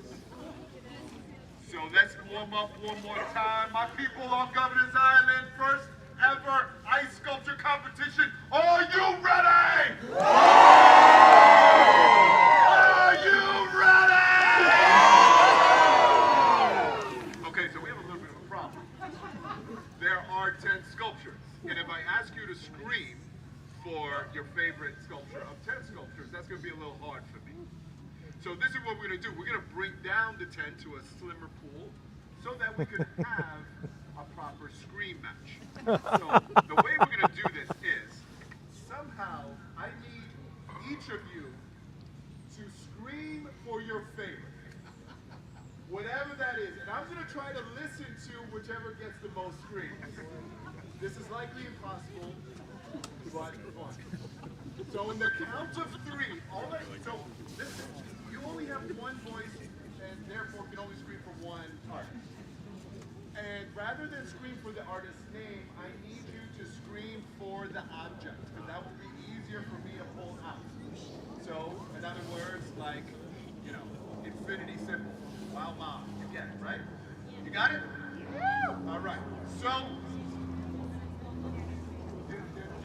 So let's warm up one more time. My people on Governor's Island, first ever ice sculpture competition. Are you ready? Are you ready? Okay, so we have a little bit of a problem. There are 10 sculptures, and if I ask you to scream for your favorite sculpture of 10 sculptures, that's going to be a little hard for me. So this is what we're going to do. We're going to bring down the 10 to a slimmer pool so that we could have a proper scream match. So the way we're going to do this is, somehow I need each of you to scream for your favorite. Whatever that is. And I'm going to try to listen to whichever gets the most screams. This is likely impossible, but fun. So in the count of 3, all right, so listen, you only have one voice and therefore can only scream for one artist. And rather than scream for the artist's name, I need you to scream for the object, because that will be easier for me to pull out. So, in other words, like, you know, infinity symbol. Wow, mom. You get it, right? You got it? All right. So,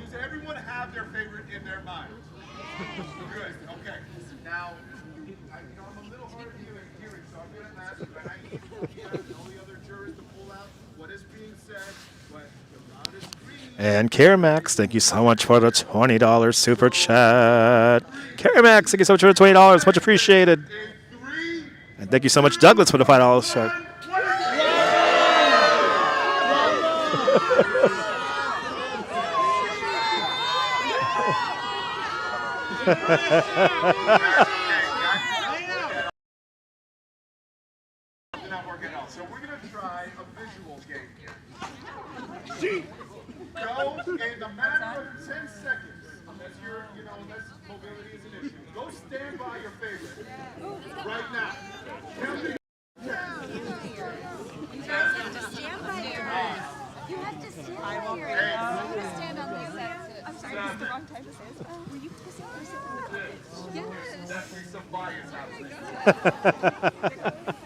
does everyone have their favorite in their mind? Good. Okay. Now, I'm a little hard of hearing, so I'm going to ask you, and I need you and all the other jurors to pull out what is being said, but the loudest scream. And Caramax, thank you so much for the $20 super chat. Caramax, thank you so much for the $20. Much appreciated. And thank you so much, Douglas, for the $5 chat. Not working out. So we're going to try a visual game here. Go in a matter of 10 seconds, unless unless mobility is an issue. Go stand by your favorite right now. Count to You have to stand by your You have to stand by your You have to stand on the side. I'm sorry, this is the wrong time to say this. Were you kissing or sitting on the couch? Yes. definitely some bias happening.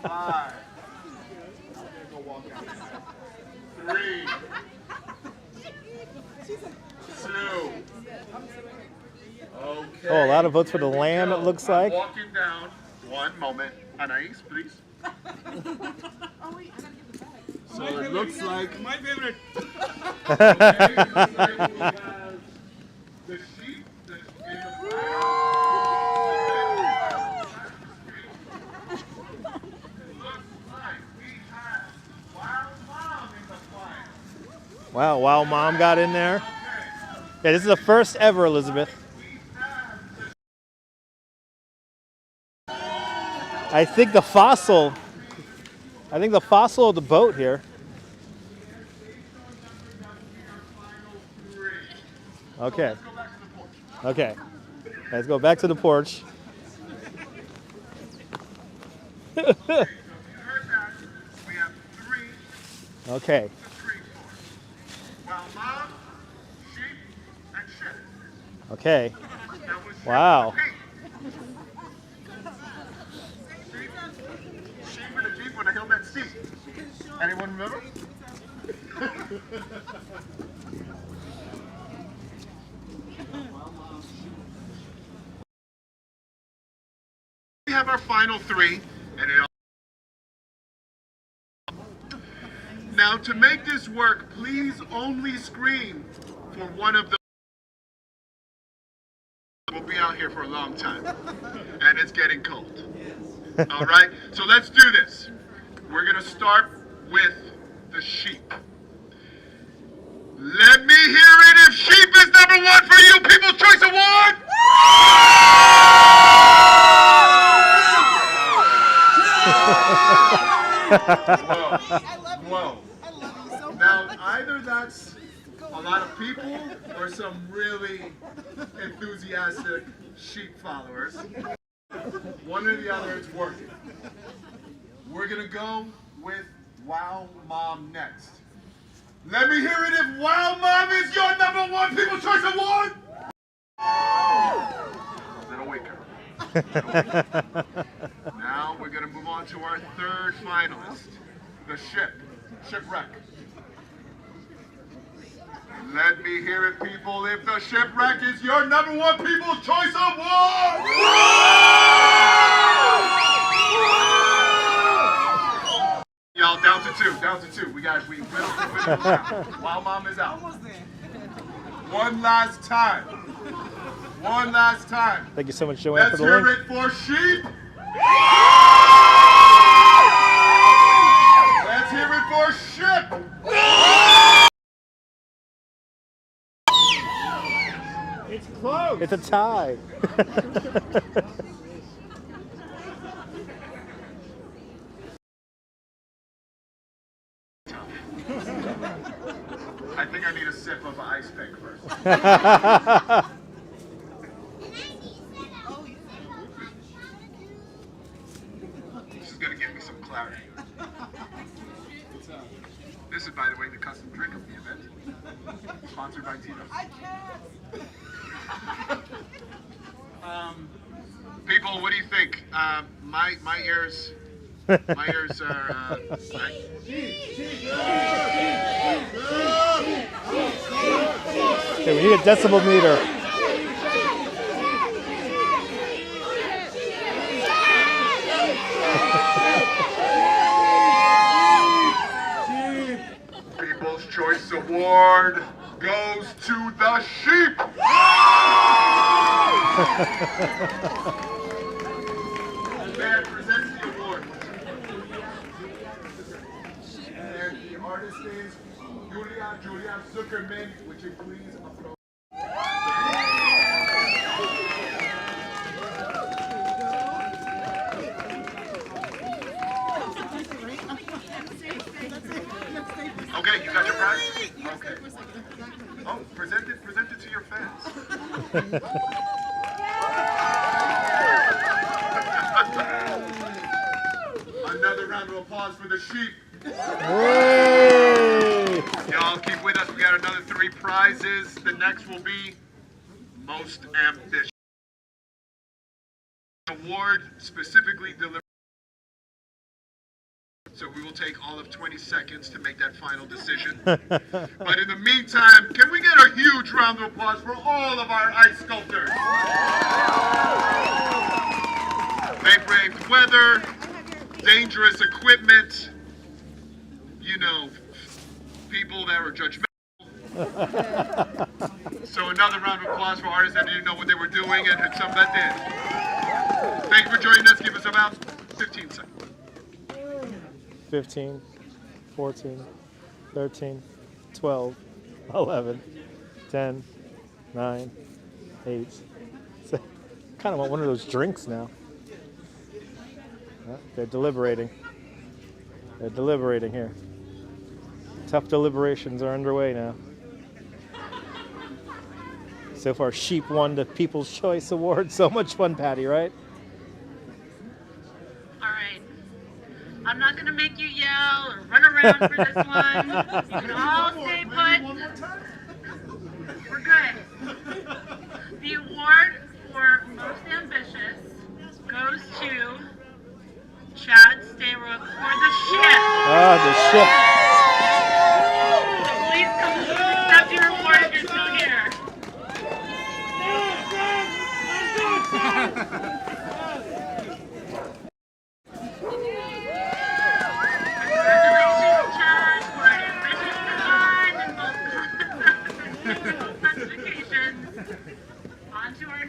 5. Go walk out. 3. 2. Okay. Oh, a lot of votes for the lamb, it looks I'm like. walking down. One moment. Anais, please. So it looks like My favorite. okay, it looks like we have the sheep in the Wow, wow, mom got in there. Yeah, this is the first ever, Elizabeth. I think the fossil of the boat here. Okay. Okay. Let's go back to the porch. Okay. Okay. Wow. Sheep in a Jeep with a helmet seat. Anyone remember? have our final three, and it all... Now, to make this work, please only scream for one of the... We'll be out here for a long time, and it's getting cold. All right, so let's do this. We're gonna start with the sheep. Let me hear it if sheep is #1 for you, People's Choice Award! Whoa. Now, either that's a lot of people or some really enthusiastic sheep followers. One or the other is working. We're gonna go with Wow Mom next. Let me hear it if Wow Mom is your #1 People's Choice Award! Little weaker. Now we're gonna move on to our third finalist, the shipwreck. Let me hear it, people, if the shipwreck is your #1 People's Choice Award! Y'all, down to two. We whittled down. Wow Mom is out. One last time. Thank you so much, Joanne, Let's for the hear link. it for sheep. Let's hear it for ship. It's close. It's a tie. I think I need a sip of ice pick first. This is gonna give me some clarity. This is, by the way, the custom drink of the event, sponsored by Tito's. I can't. People, what do you think? My ears are. Okay, we need a decibel meter. People's Choice Award goes to the sheep. Man, presents the award. And the artist is Julia Zuckerman, which you please approach. Okay, you got your prize? Okay. Oh, present it to your fans. Another round of applause for the sheep. Y'all keep with us. We got another 3 prizes. The next will be Most Ambitious. Award specifically delivered. So we will take all of 20 seconds to make that final decision. But in the meantime, can we get a huge round of applause for all of our ice sculptors? They braved weather, dangerous equipment, you know, people that were judgmental. So another round of applause for artists that didn't know what they were doing and some that did. Thank you for joining us. Give us about 15 seconds. 15, 14, 13, 12, 11, 10, 9, 8. Kind of want one of those drinks now. They're deliberating. They're deliberating here. Tough deliberations are underway now. So far, sheep won the People's Choice Award. So much fun, Patty, right? All right. I'm not going to make you yell or run around for this one. You can all stay put. We're good. The award for Most Ambitious goes to Chad Stayrook for the ship. Ah, the ship. So please come accept your award if you're still here.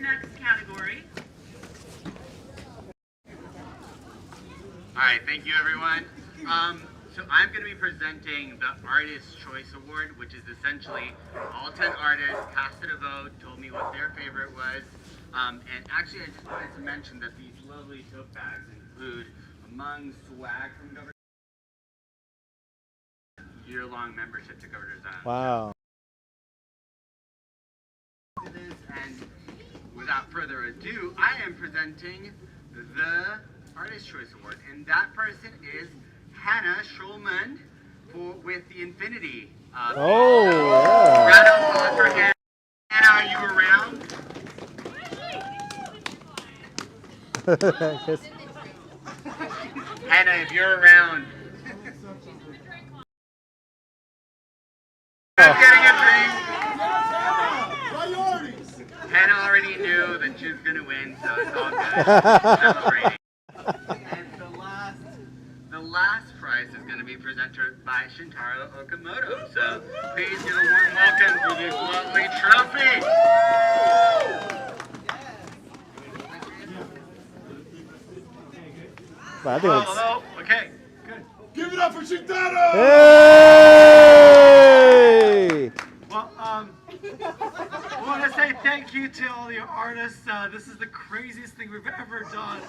next category. All right, thank you everyone. So I'm going to be presenting the Artist Choice Award, which is essentially all 10 artists casted a vote, told me what their favorite was. And actually, I just wanted to mention that these lovely tote bags include, among swag from Governor's Island, year-long membership to Governor's Island. Wow. And without further ado, I am presenting the Artist Choice Award, and that person is Hannah Schulman with the Infinity. Oh, yeah. Round of applause for Hannah. Hannah, are you around? Hannah, if you're around. I'm getting a drink. Hannah already knew that she was going to win, so it's all good. Celebrating. And the last prize is going to be presented by Shintaro Okamoto. So please give a warm welcome for this lovely trophy. Wow, I think it's... Hello. Okay, good. Give it up for Shintaro! Hey! Well, I want to say thank you to all the artists. This is the craziest thing we've ever done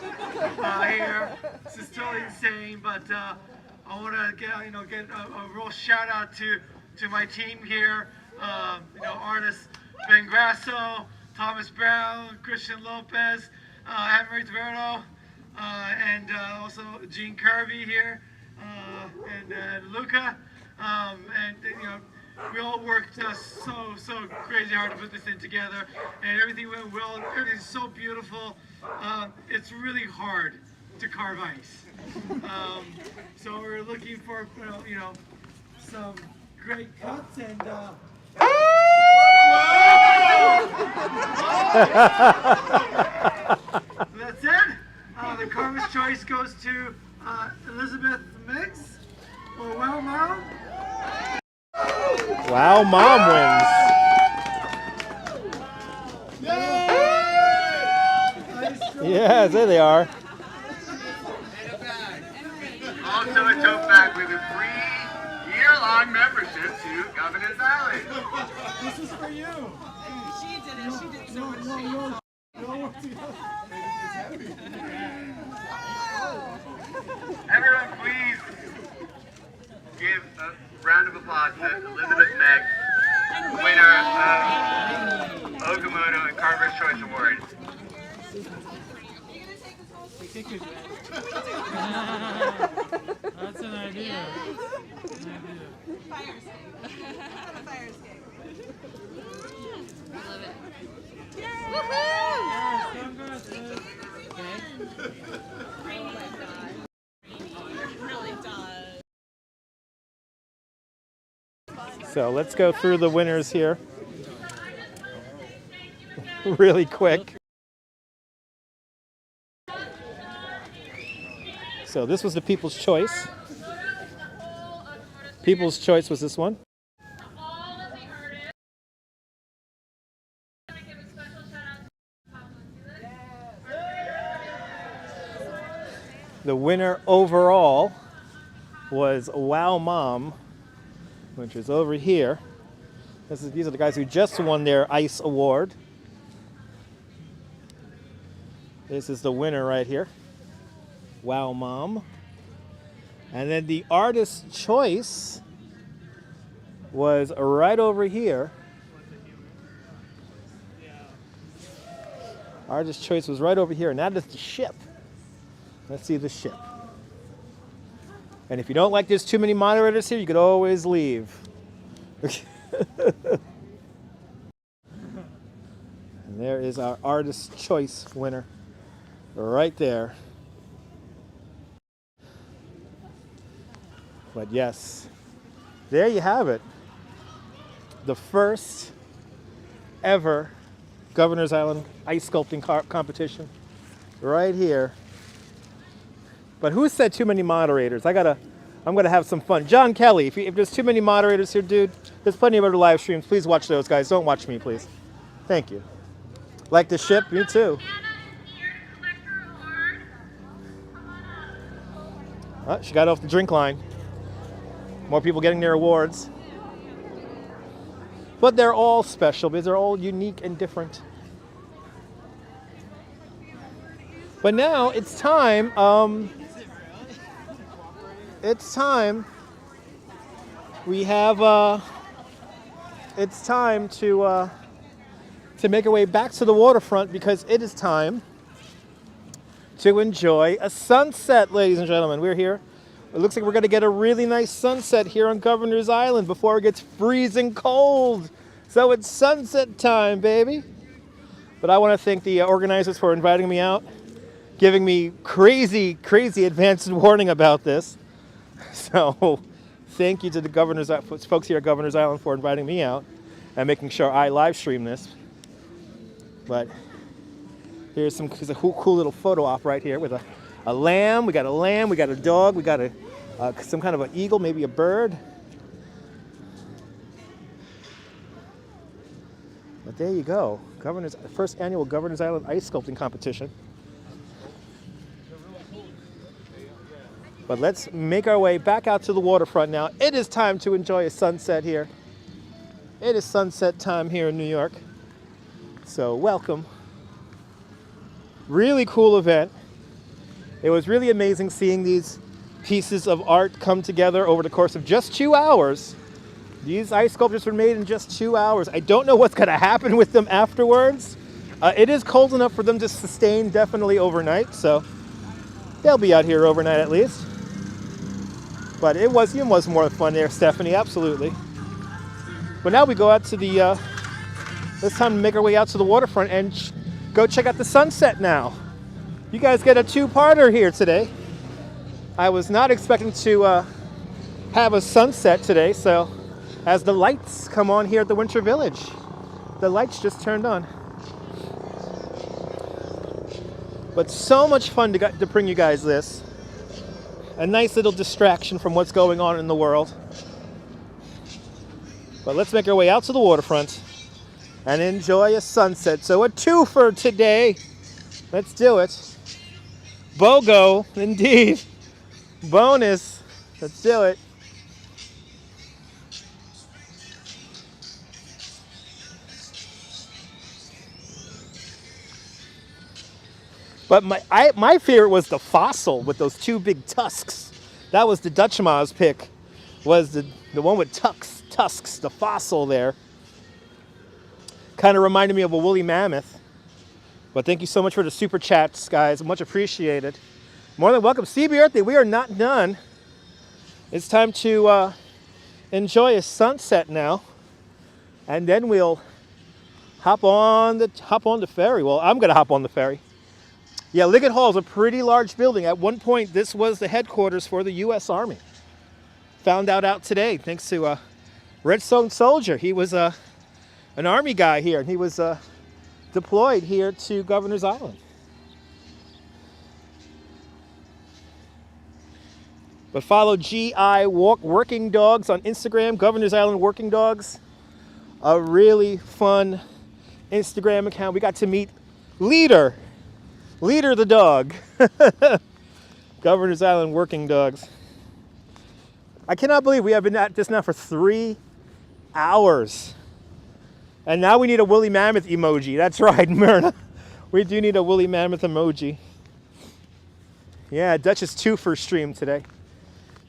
here. This is totally insane, but I want to get a real shout out to my team here. Artists Ben Grasso, Thomas Brown, Christian Lopez, Anne-Marie Taverno, and also Gene Kirby here, and Luca, we all worked so crazy hard to put this thing together, and everything went well. Everything's so beautiful. It's really hard to carve ice. So we're looking for some great cuts and. That's it. The Carver's choice goes to Elizabeth Mix or Wow Mom. Wow, Mom wins. Yes, there they are. Also a tote bag with a free year-long membership to Governor's Island. This is for you. She did it. She did so much. Everyone, please give a round of applause to Elizabeth Meg, winner of Okamoto and Carver's Choice Award. That's an idea. Fire escape. Fire escape. I love it. So let's go through the winners here really quick. So this was the People's Choice. People's Choice was this one. The winner overall was Wow Mom, which is over here. These are the guys who just won their ICE award. This is the winner right here, Wow Mom. And then the Artist's Choice was right over here. Artist's Choice was right over here, and that is the ship. Let's see the ship. And if you don't like there's too many moderators here, you could always leave. And there is our Artist's Choice winner right there. But yes, there you have it. The first ever Governor's Island ice sculpting competition right here. But who said too many moderators? I'm gonna have some fun. John Kelly, if there's too many moderators here, dude, there's plenty of other live streams. Please watch those guys. Don't watch me, please. Thank you. Like the ship, me too. Anna is here to collect her award. Come on up. Oh, she got off the drink line. More people getting their awards. But they're all special because they're all unique and different. But now it's time. It's time. We have. It's time to make our way back to the waterfront because it is time to enjoy a sunset, ladies and gentlemen. We're here. It looks like we're going to get a really nice sunset here on Governor's Island before it gets freezing cold. So it's sunset time, baby. But I want to thank the organizers for inviting me out, giving me crazy, crazy advance warning about this. So thank you to the folks here at Governor's Island for inviting me out and making sure I live stream this. But here's a cool little photo op right here with a lamb. We got a dog, we got some kind of an eagle, maybe a bird. But there you go, first annual Governor's Island ice sculpting competition. But let's make our way back out to the waterfront now. It is time to enjoy a sunset here. It is sunset time here in New York. So welcome. Really cool event. It was really amazing seeing these pieces of art come together over the course of just 2 hours. These ice sculptures were made in just 2 hours. I don't know what's going to happen with them afterwards. It is cold enough for them to sustain definitely overnight, so they'll be out here overnight at least. But it was more fun there, Stephanie, absolutely. But now we go out to the, it's time to make our way out to the waterfront and go check out the sunset now. You guys get a two-parter here today. I was not expecting to have a sunset today, so as the lights come on here at the Winter Village, the lights just turned on. But so much fun to bring you guys this. A nice little distraction from what's going on in the world. But let's make our way out to the waterfront and enjoy a sunset. So a twofer today. Let's do it. BOGO, indeed. Bonus. Let's do it. But my favorite was the fossil with those two big tusks. That was the Dutch Ma's pick. Was the one with tusks, the fossil there. Kind of reminded me of a woolly mammoth. But thank you so much for the super chats, guys. Much appreciated. More than welcome. CB Earthy, we are not done. It's time to enjoy a sunset now. And then we'll hop on the ferry. Well, I'm going to hop on the ferry. Yeah, Liggett Hall is a pretty large building. At one point, this was the headquarters for the U.S. Army. Found out today, thanks to Redstone Soldier. He was an Army guy here, and he was deployed here to Governor's Island. But follow GI Working Dogs on Instagram, Governor's Island Working Dogs. A really fun Instagram account. We got to meet Leader the dog. Governor's Island Working Dogs. I cannot believe we have been at this now for 3 hours. And now we need a woolly mammoth emoji. That's right, Myrna. We do need a woolly mammoth emoji. Yeah, Dutch's twofer stream today.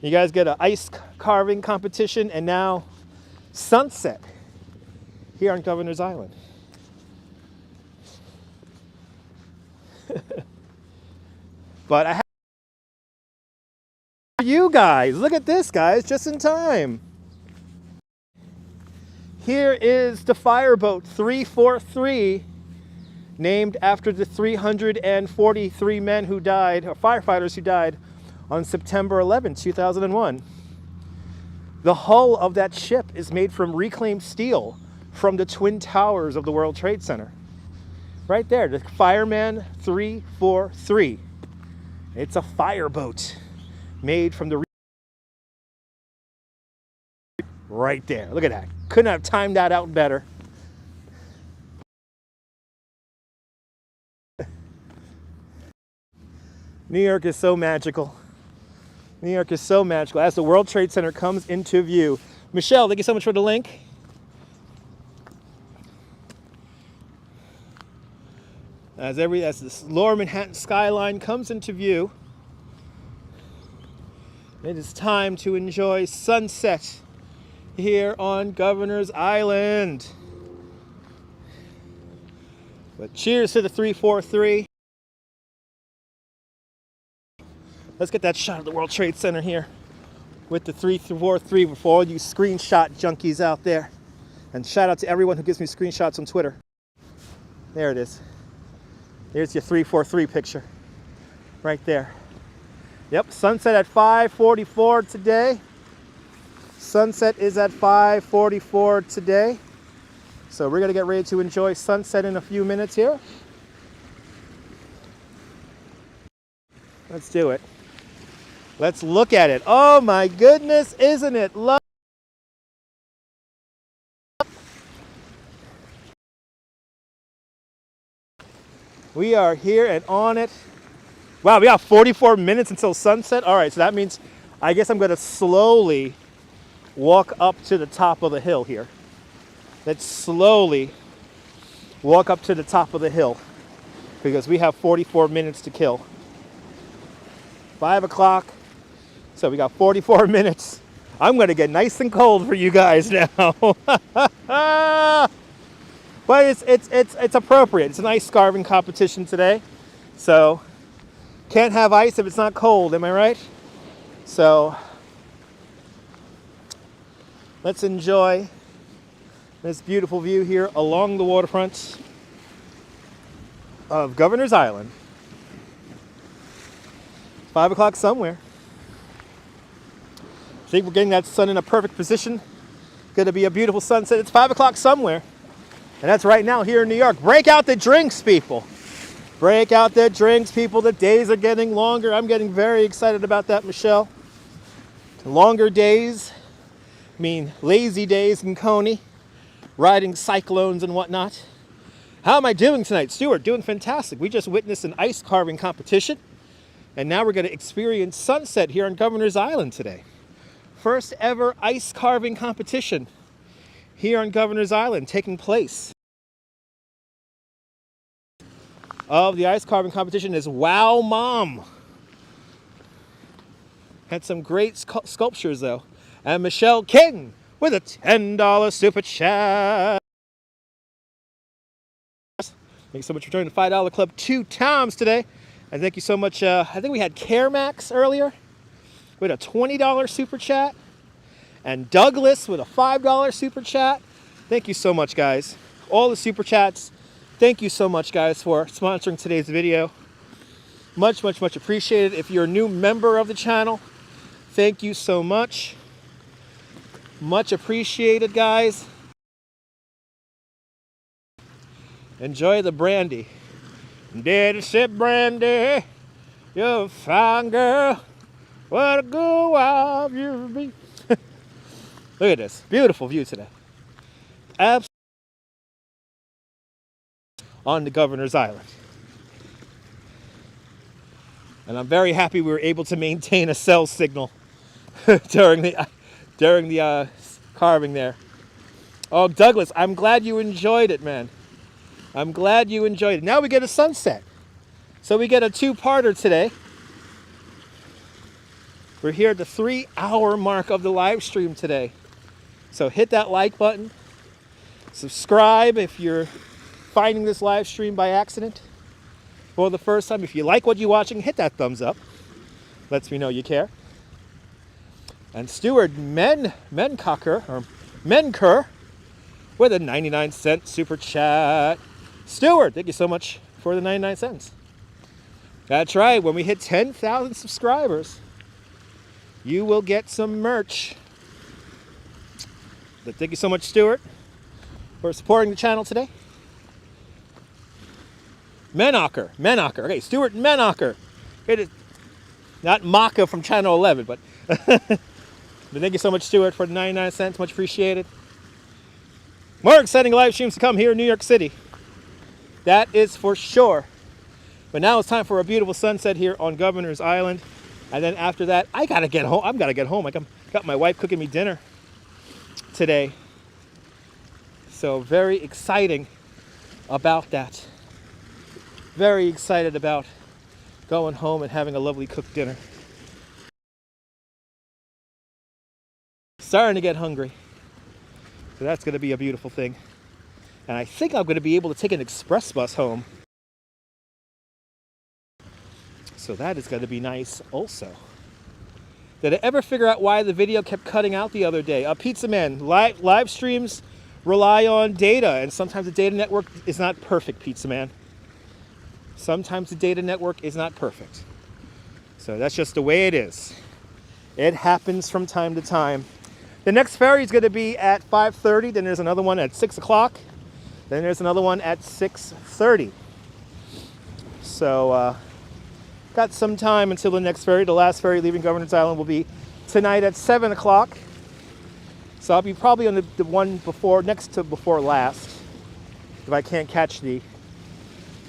You guys get an ice carving competition and now sunset here on Governor's Island. But I have you guys. Look at this, guys, just in time. Here is the fireboat 343, named after the 343 men who died, or firefighters who died on September 11, 2001. The hull of that ship is made from reclaimed steel from the Twin Towers of the World Trade Center. Right there, the Fireman 343. It's a fireboat made from the right there. Look at that. Couldn't have timed that out better. New York is so magical. New York is so magical as the World Trade Center comes into view. Michelle, thank you so much for the link. As this lower Manhattan skyline comes into view, it is time to enjoy sunset here on Governor's Island. But cheers to the 343. Let's get that shot of the World Trade Center here with the 343 for all you screenshot junkies out there. And shout out to everyone who gives me screenshots on Twitter. There it is. Here's your 343 picture right there. Yep, sunset at 5:44 today. Sunset is at 5:44 today. So we're gonna get ready to enjoy sunset in a few minutes here. Let's do it. Let's look at it. Oh my goodness, isn't it lovely? We are here and on it. Wow, we got 44 minutes until sunset. All right, so that means I guess I'm gonna slowly walk up to the top of the hill here. Let's slowly walk up to the top of the hill because we have 44 minutes to kill. 5 o'clock, so we got 44 minutes. I'm gonna get nice and cold for you guys now. But it's appropriate. It's an ice carving competition today. So can't have ice if it's not cold, am I right? So let's enjoy this beautiful view here along the waterfront of Governor's Island. 5 o'clock somewhere. I think we're getting that sun in a perfect position. Gonna be a beautiful sunset. It's 5 o'clock somewhere. And that's right now here in New York. Break out the drinks, people. Break out the drinks, people. The days are getting longer. I'm getting very excited about that, Michelle. Longer days mean lazy days in Coney, riding cyclones and whatnot. How am I doing tonight? Stuart, doing fantastic. We just witnessed an ice carving competition, and now we're going to experience sunset here on Governor's Island today. First ever ice carving competition here on Governor's Island taking place. Of the ice carving competition is Wow Mom. Had some great sculptures though. And Michelle King with a $10 super chat. Thanks so much for joining the $5 Club 2 times today. And thank you so much. I think we had Care Max earlier with a $20 super chat. And Douglas with a $5 super chat. Thank you so much, guys. All the super chats. Thank you so much, guys, for sponsoring today's video. Much, much, much appreciated. If you're a new member of the channel, thank you so much. Much appreciated, guys. Enjoy the brandy. Daddy said, Brandy, you're a fine girl. What a good wife you'll be. Look at this. Beautiful view today. Absolutely. On the Governor's Island. And I'm very happy we were able to maintain a cell signal during the carving there. Oh, Douglas, I'm glad you enjoyed it, man. I'm glad you enjoyed it. Now we get a sunset. So we get a two-parter today. We're here at the 3-hour mark of the live stream today. So hit that like button. Subscribe if you're finding this live stream by accident for the first time. If you like what you're watching, hit that thumbs up. Lets me know you care. And Stuart Menker with a 99-cent super chat. Stuart, thank you so much for the 99 cents. That's right. When we hit 10,000 subscribers, you will get some merch. But thank you so much, Stuart, for supporting the channel today. Menacher. Okay, Stuart Menacher. It is not Maka from Channel 11, but but thank you so much, Stuart, for the 99 cents. Much appreciated. More exciting live streams to come here in New York City. That is for sure. But now it's time for a beautiful sunset here on Governor's Island. And then after that, I gotta get home. I've gotta get home. I got my wife cooking me dinner today. So very exciting about that. Very excited about going home and having a lovely cooked dinner. Starting to get hungry. So that's gonna be a beautiful thing. And I think I'm gonna be able to take an express bus home. So that is gonna be nice also. Did I ever figure out why the video kept cutting out the other day? Pizza Man, live streams rely on data, and sometimes the data network is not perfect, Pizza Man. Sometimes the data network is not perfect. So that's just the way it is. It happens from time to time. The next ferry is going to be at 5:30, then there's another one at 6 o'clock, then there's another one at 6:30. So, got some time until the next ferry. The last ferry leaving Governor's Island will be tonight at 7 o'clock. So I'll be probably on the one before, next to before last, if I can't catch the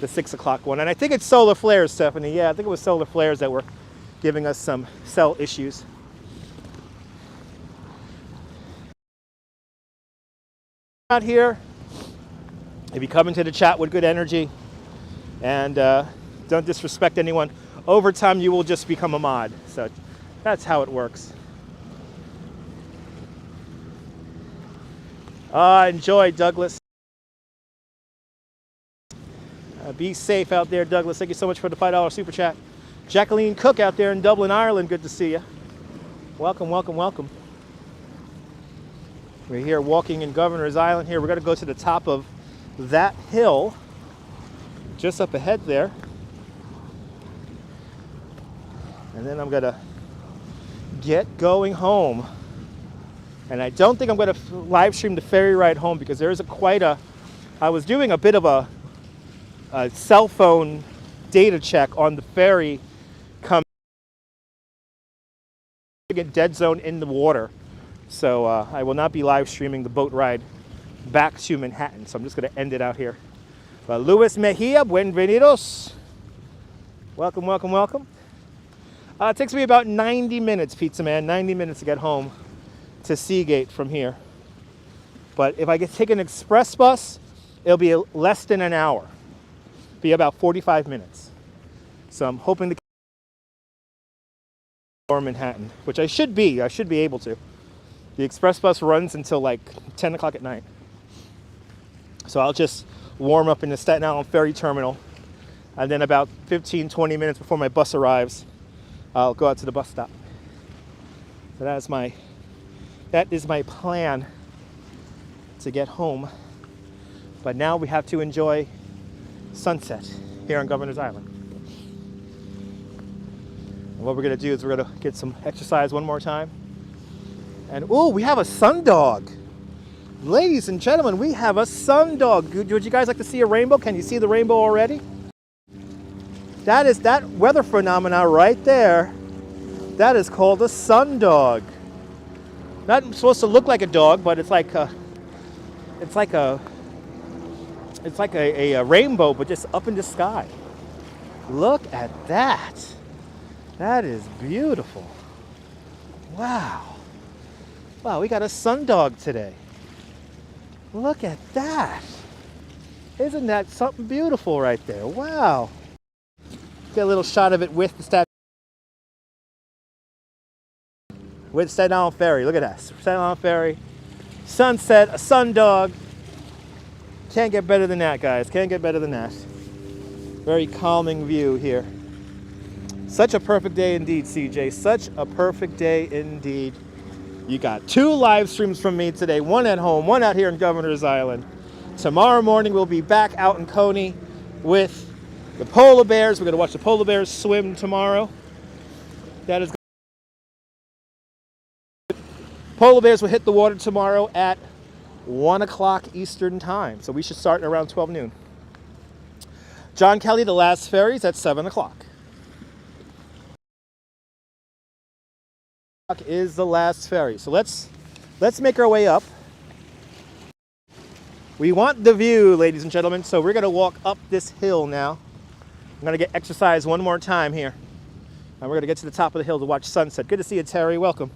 6 o'clock one. And I think it's solar flares, Stephanie. Yeah, I think it was solar flares that were giving us some cell issues. Out here, if you come into the chat with good energy and don't disrespect anyone, over time you will just become a mod. So that's how it works. Enjoy, Douglas. Be safe out there, Douglas. Thank you so much for the $5 super chat. Jacqueline Cook out there in Dublin, Ireland. Good to see you. Welcome, welcome, welcome. We're here walking in Governor's Island here. We're going to go to the top of that hill just up ahead there. And then I'm going to get going home. And I don't think I'm going to live stream the ferry ride home because there is I was doing a bit of a cell phone data check on the ferry coming dead zone in the water. So I will not be live streaming the boat ride back to Manhattan. So I'm just going to end it out here. Luis Mejia, bienvenidos. Welcome, welcome, welcome. It takes me about 90 minutes, Pizza Man, 90 minutes to get home to Seagate from here. But if I could take an express bus, it'll be less than an hour. Be about 45 minutes. So I'm hoping to or Manhattan, which I should be able to. The express bus runs until like 10 o'clock at night. So I'll just warm up in the Staten Island Ferry Terminal, and then about 15, 20 minutes before my bus arrives, I'll go out to the bus stop. So that is my plan to get home. But now we have to enjoy sunset here on Governor's Island. And what we're gonna do is we're gonna get some exercise one more time. And oh, we have a sun dog. Ladies and gentlemen, we have a sun dog. Would you guys like to see a rainbow? Can you see the rainbow already? That is that weather phenomena right there. That is called a sun dog. Not supposed to look like a dog, but it's like a rainbow, but just up in the sky. Look at that. That is beautiful. Wow. Wow, we got a sun dog today. Look at that. Isn't that something beautiful right there? Wow. Get a little shot of it with the Staten Island Ferry. Look at that. Staten Island Ferry. Sunset, a sun dog. Can't get better than that, guys. Can't get better than that. Very calming view here. Such a perfect day indeed, CJ. Such a perfect day indeed. You got 2 live streams from me today. One at home, one out here in Governor's Island. Tomorrow morning, we'll be back out in Coney with the polar bears. We're going to watch the polar bears swim tomorrow. That is. Polar bears will hit the water tomorrow at 1 o'clock Eastern time. So we should start around 12 noon. John Kelly, the last ferries at 7 o'clock. Is the last ferry. So let's make our way up. We want the view, ladies and gentlemen, so we're going to walk up this hill now. I'm gonna get exercise one more time here. And we're gonna get to the top of the hill to watch sunset. Good to see you, Terry, welcome.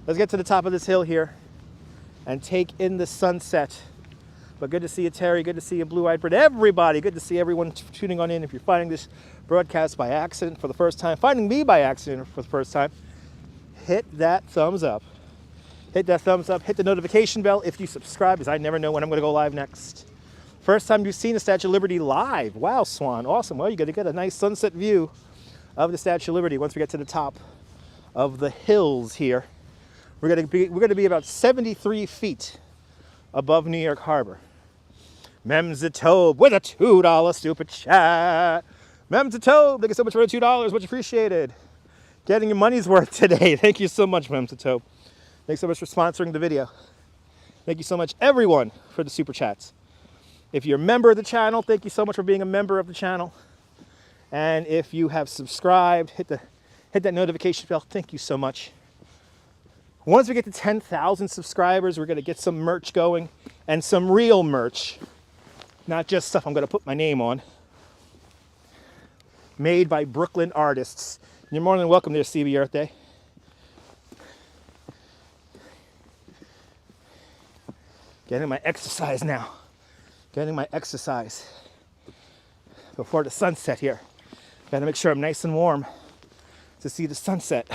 Let's get to the top of this hill here and take in the sunset. But good to see you, Terry, good to see you, Blue Eyed Bird. Everybody, good to see everyone tuning on in. If you're finding this broadcast by accident for the first time, finding me by accident for the first time, hit that thumbs up. Hit that thumbs up, hit the notification bell if you subscribe, because I never know when I'm gonna go live next. First time you've seen the Statue of Liberty live. Wow, Swan, awesome. Well, you're gonna get a nice sunset view of the Statue of Liberty once we get to the top of the hills here. We're gonna be about 73 feet above New York Harbor. Memzatobe with a $2 super chat. Memzatobe, thank you so much for the $2, much appreciated. Getting your money's worth today. Thank you so much, Memzatobe. Thanks so much for sponsoring the video. Thank you so much, everyone, for the super chats. If you're a member of the channel, thank you so much for being a member of the channel. And if you have subscribed, hit that notification bell. Thank you so much. Once we get to 10,000 subscribers, we're gonna get some merch going, and some real merch, not just stuff I'm gonna put my name on, made by Brooklyn artists. You're more than welcome there, CB Earth Day. Getting my exercise now. Getting my exercise before the sunset here. Gotta make sure I'm nice and warm to see the sunset.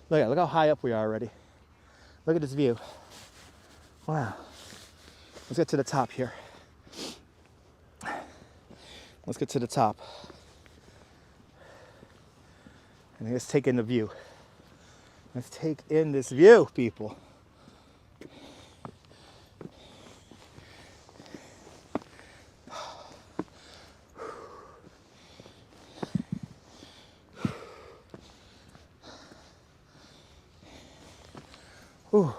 Look how high up we are already. Look at this view. Wow. Let's get to the top here. Let's get to the top. And let's take in the view. Let's take in this view, people. Whew.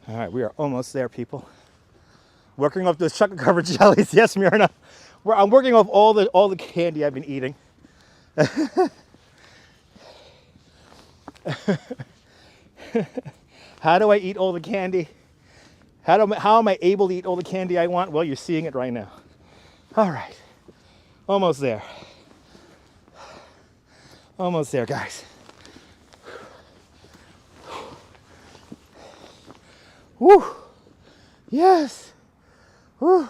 All right, we are almost there, people. Working off those chocolate covered jellies. Yes, Myrna. I'm working off all the candy I've been eating. How do I eat all the candy? How am I able to eat all the candy I want? Well, you're seeing it right now. All right. Almost there. Almost there, guys. Woo! Yes! Woo!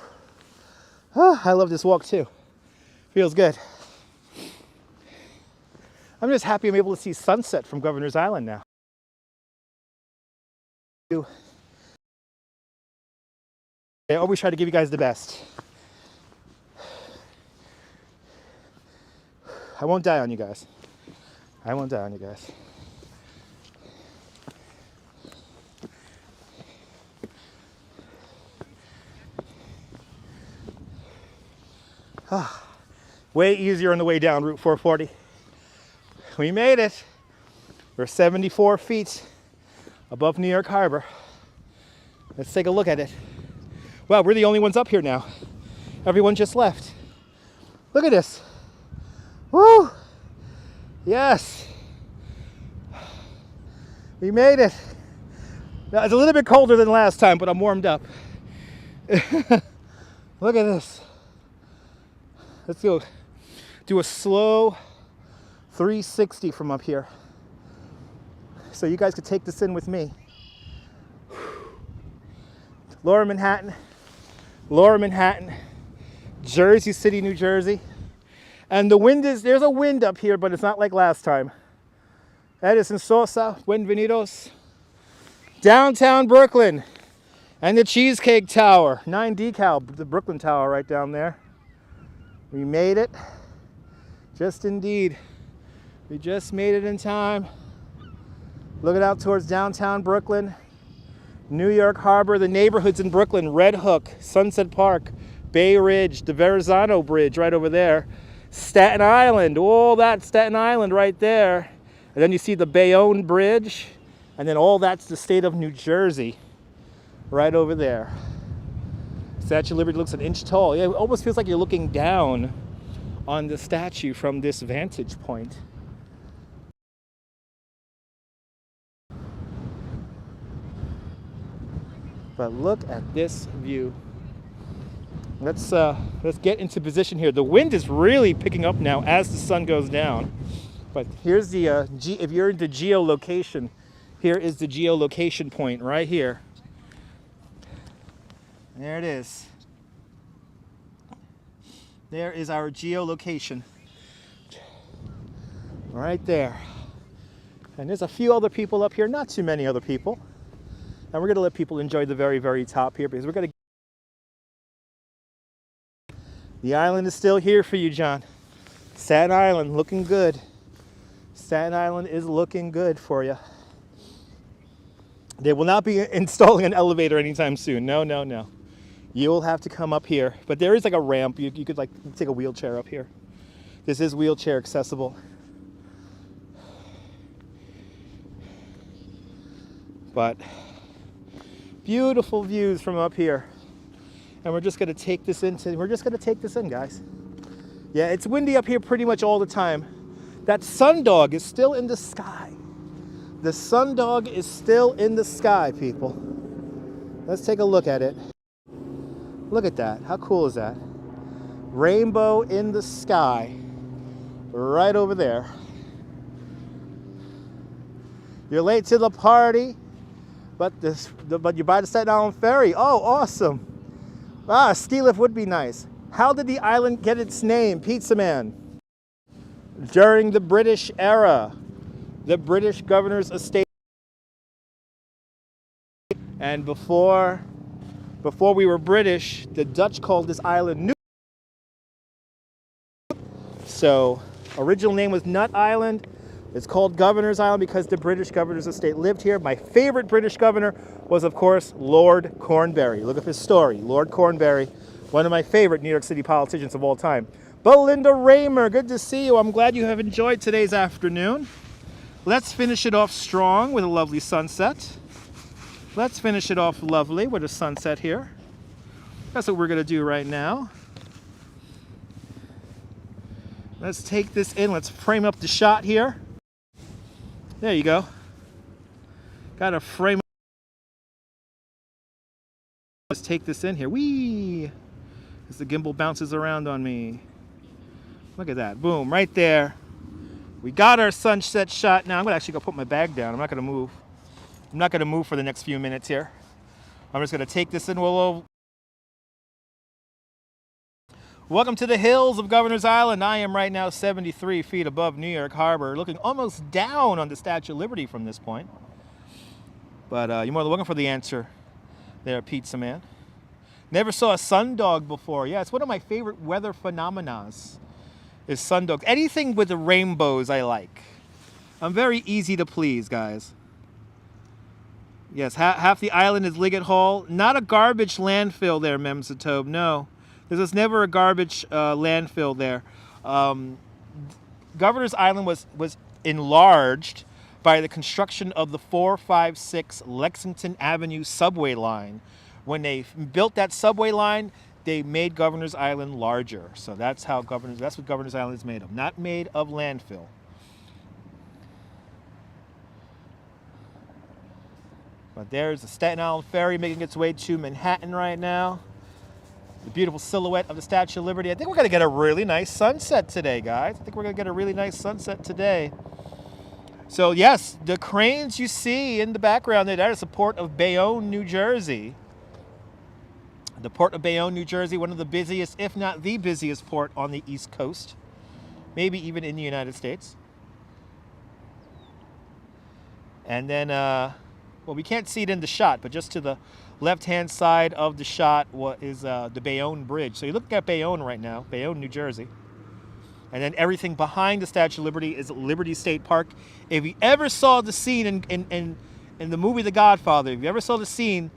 Oh, I love this walk too. Feels good. I'm just happy I'm able to see sunset from Governor's Island now. I always try to give you guys the best. I won't die on you guys. I won't die on you guys. Way easier on the way down Route 440. We made it. We're 74 feet above New York Harbor. Let's take a look at it. Wow, we're the only ones up here now. Everyone just left. Look at this. Woo! Yes! We made it. Now, it's a little bit colder than last time, but I'm warmed up. Look at this. Let's go do a slow 360 from up here, so you guys could take this in with me. Lower Manhattan, Jersey City, New Jersey. And the wind there's a wind up here, but it's not like last time. Edison Sosa, Bienvenidos. Downtown Brooklyn and the Cheesecake Tower, 9 decal, the Brooklyn Tower right down there. We made it, just indeed. We just made it in time. Looking out towards downtown Brooklyn, New York Harbor, the neighborhoods in Brooklyn, Red Hook, Sunset Park, Bay Ridge, the Verizon Bridge right over there, Staten Island, all that Staten Island right there. And then you see the Bayonne Bridge, and then all that's the state of New Jersey right over there. Statue of Liberty looks an inch tall. Yeah, it almost feels like you're looking down on the statue from this vantage point. But look at this view. Let's get into position here. The wind is really picking up now as the sun goes down. But here's the if you're into geolocation, here is the geolocation point right here. There it is. There is our geolocation. Right there. And there's a few other people up here, not too many other people. And we're going to let people enjoy the very, very top here because we're going to... The island is still here for you, John. Staten Island looking good. Staten Island is looking good for you. They will not be installing an elevator anytime soon. No, no, no. You'll have to come up here. But there is like a ramp. You could like take a wheelchair up here. This is wheelchair accessible. But beautiful views from up here. And we're just going to take this in, guys. Yeah, it's windy up here pretty much all the time. That sundog is still in the sky. The sundog is still in the sky, people. Let's take a look at it. Look at that. How cool is that? Rainbow in the sky. Right over there. You're late to the party, but you buy the Staten Island Ferry. Oh, awesome. Ah, a ski lift would be nice. How did the island get its name, Pizza Man? During the British era, the British governor's estate. And before we were British, the Dutch called this island Newt. So, original name was Nut Island. It's called Governor's Island because the British governor's estate lived here. My favorite British governor was, of course, Lord Cornbury. Look up his story. Lord Cornbury, one of my favorite New York City politicians of all time. Belinda Raymer, good to see you. I'm glad you have enjoyed today's afternoon. Let's finish it off strong with a lovely sunset. Let's finish it off lovely with a sunset here. That's what we're going to do right now. Let's take this in. Let's frame up the shot here. There you go. Got to frame. Let's take this in here. Whee! As the gimbal bounces around on me. Look at that. Boom, right there. We got our sunset shot. Now I'm going to actually go put my bag down. I'm not going to move. I'm not going to move for the next few minutes here. I'm just going to take this in. Welcome to the hills of Governor's Island. I am right now 73 feet above New York Harbor, looking almost down on the Statue of Liberty from this point. But you're more than welcome for the answer there, Pizza Man. Never saw a sundog before. Yeah, it's one of my favorite weather phenomena is sundogs. Anything with the rainbows I like. I'm very easy to please, guys. Yes, half the island is Liggett Hall. Not a garbage landfill there, Memsatobe, no. There was never a garbage landfill there. Governor's Island was enlarged by the construction of the 456 Lexington Avenue subway line. When they built that subway line, they made Governor's Island larger. So that's what Governor's Island is made of, not made of landfill. But there's the Staten Island Ferry making its way to Manhattan right now. The beautiful silhouette of the Statue of Liberty. I think we're going to get a really nice sunset today, guys. I think we're going to get a really nice sunset today. So, yes, the cranes you see in the background there, that is the port of Bayonne, New Jersey. The port of Bayonne, New Jersey, one of the busiest, if not the busiest port on the East Coast. Maybe even in the United States. And then, well, we can't see it in the shot, but just to the left-hand side of the shot is the Bayonne Bridge. So you're looking at Bayonne right now, Bayonne, New Jersey. And then everything behind the Statue of Liberty is Liberty State Park. If you ever saw the scene in the movie The Godfather, if you ever saw the scene,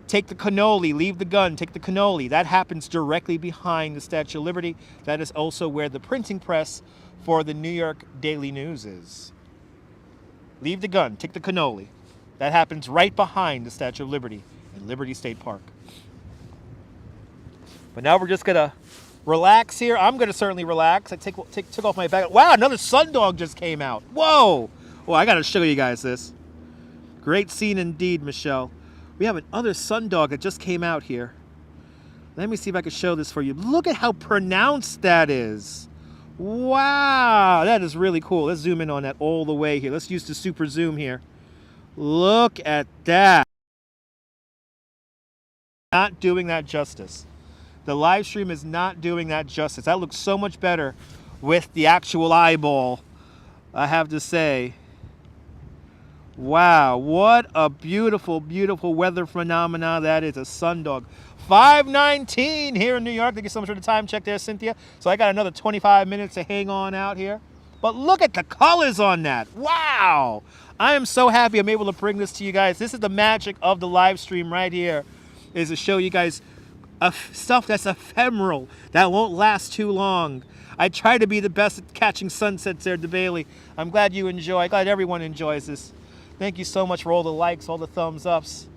take the cannoli, leave the gun, take the cannoli, that happens directly behind the Statue of Liberty. That is also where the printing press for the New York Daily News is. Leave the gun, take the cannoli. That happens right behind the Statue of Liberty in Liberty State Park. But now we're just going to relax here. I'm going to certainly relax. I took off my bag. Wow, another sundog just came out. Whoa. Well, I got to show you guys this. Great scene indeed, Michelle. We have another sundog that just came out here. Let me see if I can show this for you. Look at how pronounced that is. Wow, that is really cool. Let's zoom in on that all the way here. Let's use the super zoom here. Look at that. Not doing that justice. The live stream is not doing that justice. That looks so much better with the actual eyeball, I have to say. Wow, what a beautiful, beautiful weather phenomena that is. A sundog. 5:19 here in New York. Thank you so much for the time check there, Cynthia. So I got another 25 minutes to hang on out here. But look at the colors on that. Wow. I am so happy I'm able to bring this to you guys. This is the magic of the live stream right here, is to show you guys stuff that's ephemeral, that won't last too long. I try to be the best at catching sunsets there, DeBailey. I'm glad you enjoy. Glad everyone enjoys this. Thank you so much for all the likes, all the thumbs ups,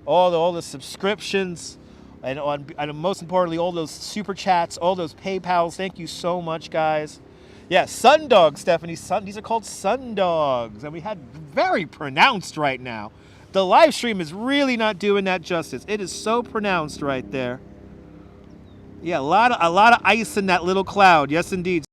all the subscriptions, and most importantly, all those super chats, all those PayPals. Thank you so much, guys. Yeah, sundogs, Stephanie. These are called sundogs, and we had very pronounced right now. The live stream is really not doing that justice. It is so pronounced right there. Yeah, a lot of ice in that little cloud. Yes, indeed.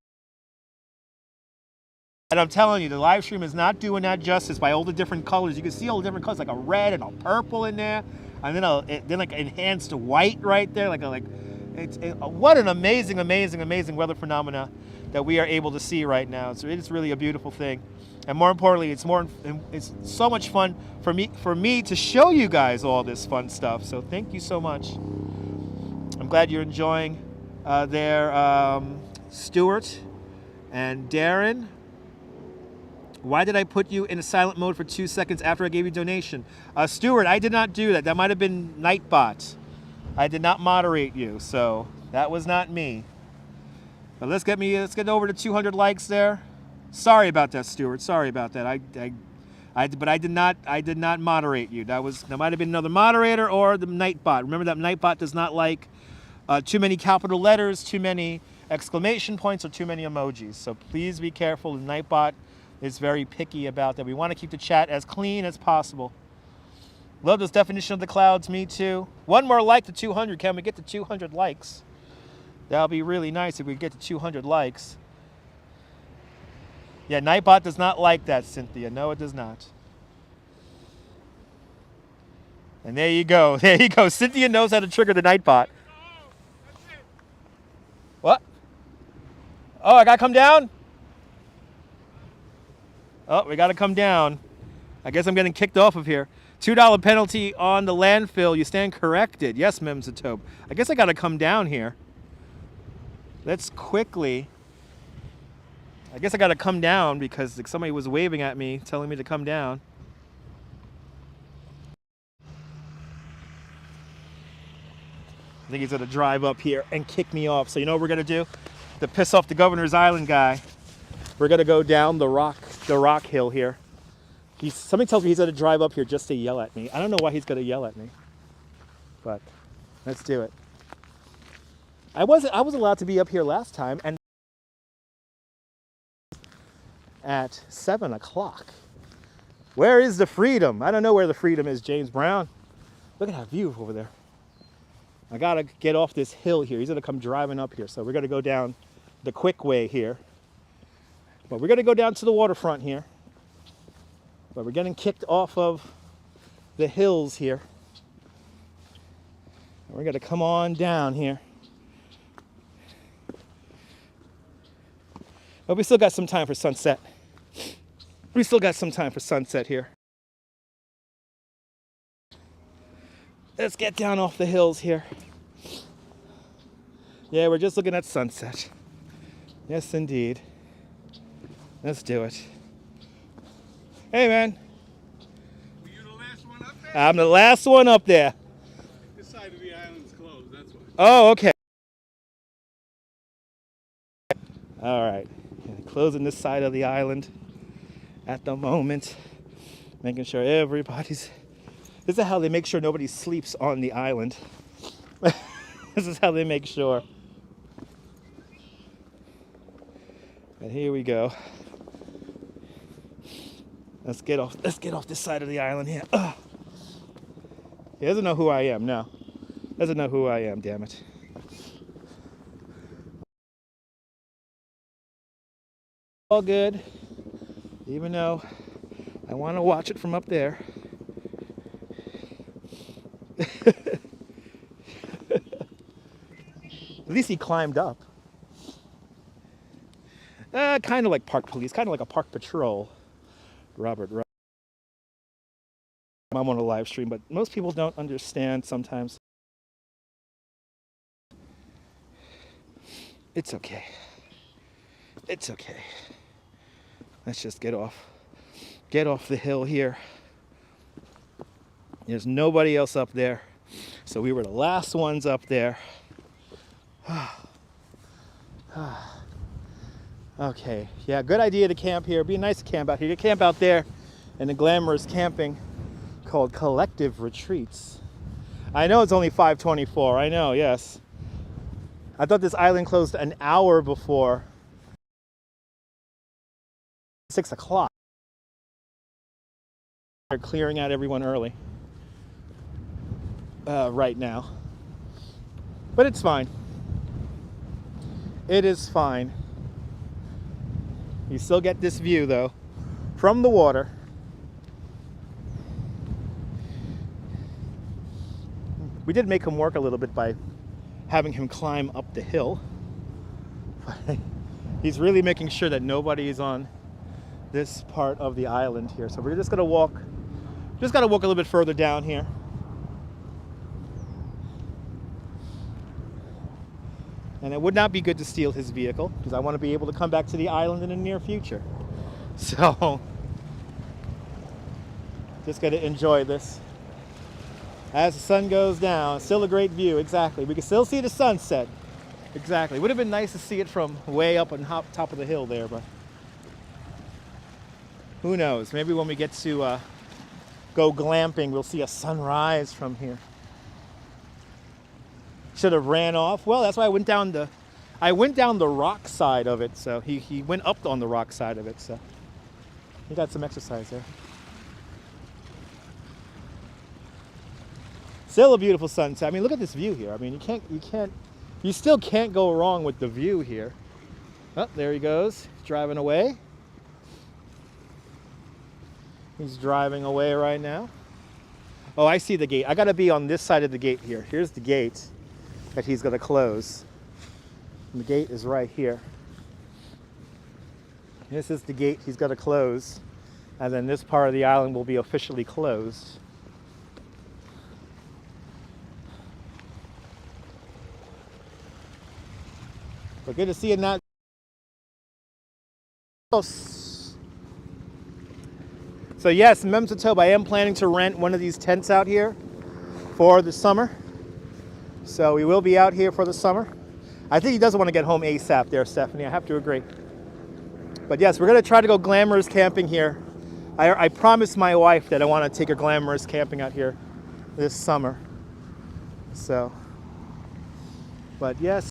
And I'm telling you, the live stream is not doing that justice by all the different colors. You can see all the different colors, like a red and a purple in there, and then like enhanced white right there. What an amazing, amazing, amazing weather phenomena that we are able to see right now. So it is really a beautiful thing, and more importantly, it's so much fun for me to show you guys all this fun stuff. So thank you so much. I'm glad you're enjoying Stuart and Darren. Why did I put you in a silent mode for 2 seconds after I gave you a donation? Stuart, I did not do that. That might have been Nightbot. I did not moderate you, so that was not me. But let's get over to 200 likes there. Sorry about that, Stuart. Sorry about that. But I did not moderate you. That might have been another moderator or the Nightbot. Remember that Nightbot does not like too many capital letters, too many exclamation points, or too many emojis. So please be careful. The Nightbot is very picky about that. We want to keep the chat as clean as possible. Love this definition of the clouds. Me too. One more like to 200. Can we get to 200 likes? That'll be really nice if we get to 200 likes. Yeah, Nightbot does not like that, Cynthia. No, it does not. And there you go. There you go. Cynthia knows how to trigger the Nightbot. What? Oh, I got to come down? Oh, we got to come down. I guess I'm getting kicked off of here. $2 penalty on the landfill. You stand corrected. Yes, Memzatobe. I guess I got to come down here. Let's quickly. I guess I got to come down because somebody was waving at me, telling me to come down. I think he's going to drive up here and kick me off. So you know what we're going to do? To piss off the Governor's Island guy, we're going to go down the rock hill here. Somebody tells me he's going to drive up here just to yell at me. I don't know why he's going to yell at me, but let's do it. I was allowed to be up here last time, and at 7 o'clock. Where is the freedom? I don't know where the freedom is, James Brown. Look at that view over there. I got to get off this hill here. He's going to come driving up here, so we're going to go down the quick way here. But we're going to go down to the waterfront here. But we're getting kicked off of the hills here. And we're going to come on down here. But we still got some time for sunset. We still got some time for sunset here. Let's get down off the hills here. Yeah, we're just looking at sunset. Yes, indeed. Let's do it. Hey, man. Were you the last one up there? I'm the last one up there. This side of the island's closed, that's why. Oh, okay. All right. Closing this side of the island at the moment. Making sure everybody's... This is how they make sure nobody sleeps on the island. This is how they make sure. And here we go. Let's get off this side of the island here. He doesn't know who I am, no. Doesn't know who I am, damn it. All good, even though I want to watch it from up there. At least he climbed up. Kind of like park police, kind of like a park patrol. Robert. I'm on a live stream, but most people don't understand sometimes. It's okay. It's okay. Let's just get off the hill here. There's nobody else up there. So we were the last ones up there. Okay, yeah, good idea to camp here. It'd be nice to camp out here. You camp out there in the glamorous camping called Collective Retreats. I know it's only 5:24. I know, yes. I thought this island closed an hour before 6 o'clock. They're clearing out everyone early right now. But it's fine. It is fine. You still get this view though from the water. We did make him work a little bit by having him climb up the hill. He's really making sure that nobody is on this part of the island here. So we're just gonna walk, a little bit further down here. And it would not be good to steal his vehicle because I want to be able to come back to the island in the near future. So, just got to enjoy this. As the sun goes down, still a great view, exactly. We can still see the sunset. Exactly. Would have been nice to see it from way up on top of the hill there, but who knows? Maybe when we get to go glamping, we'll see a sunrise from here. Should have ran off. Well, that's why I went down the rock side of it. So he went up on the rock side of it. So he got some exercise there. Still a beautiful sunset. I mean, look at this view here. I mean, you still can't go wrong with the view here. Oh, there he goes, driving away. He's driving away right now. Oh, I see the gate. I gotta be on this side of the gate here. Here's the gate that he's gonna close. And the gate is right here. This is the gate he's gonna close. And then this part of the island will be officially closed. But good to see it not. So yes, Memsatobe, I am planning to rent one of these tents out here for the summer. So we will be out here for the summer. I think he doesn't want to get home ASAP there, Stephanie. I have to agree. But yes, we're going to try to go glamorous camping here. I promised my wife that I want to take her glamorous camping out here this summer. So, but yes.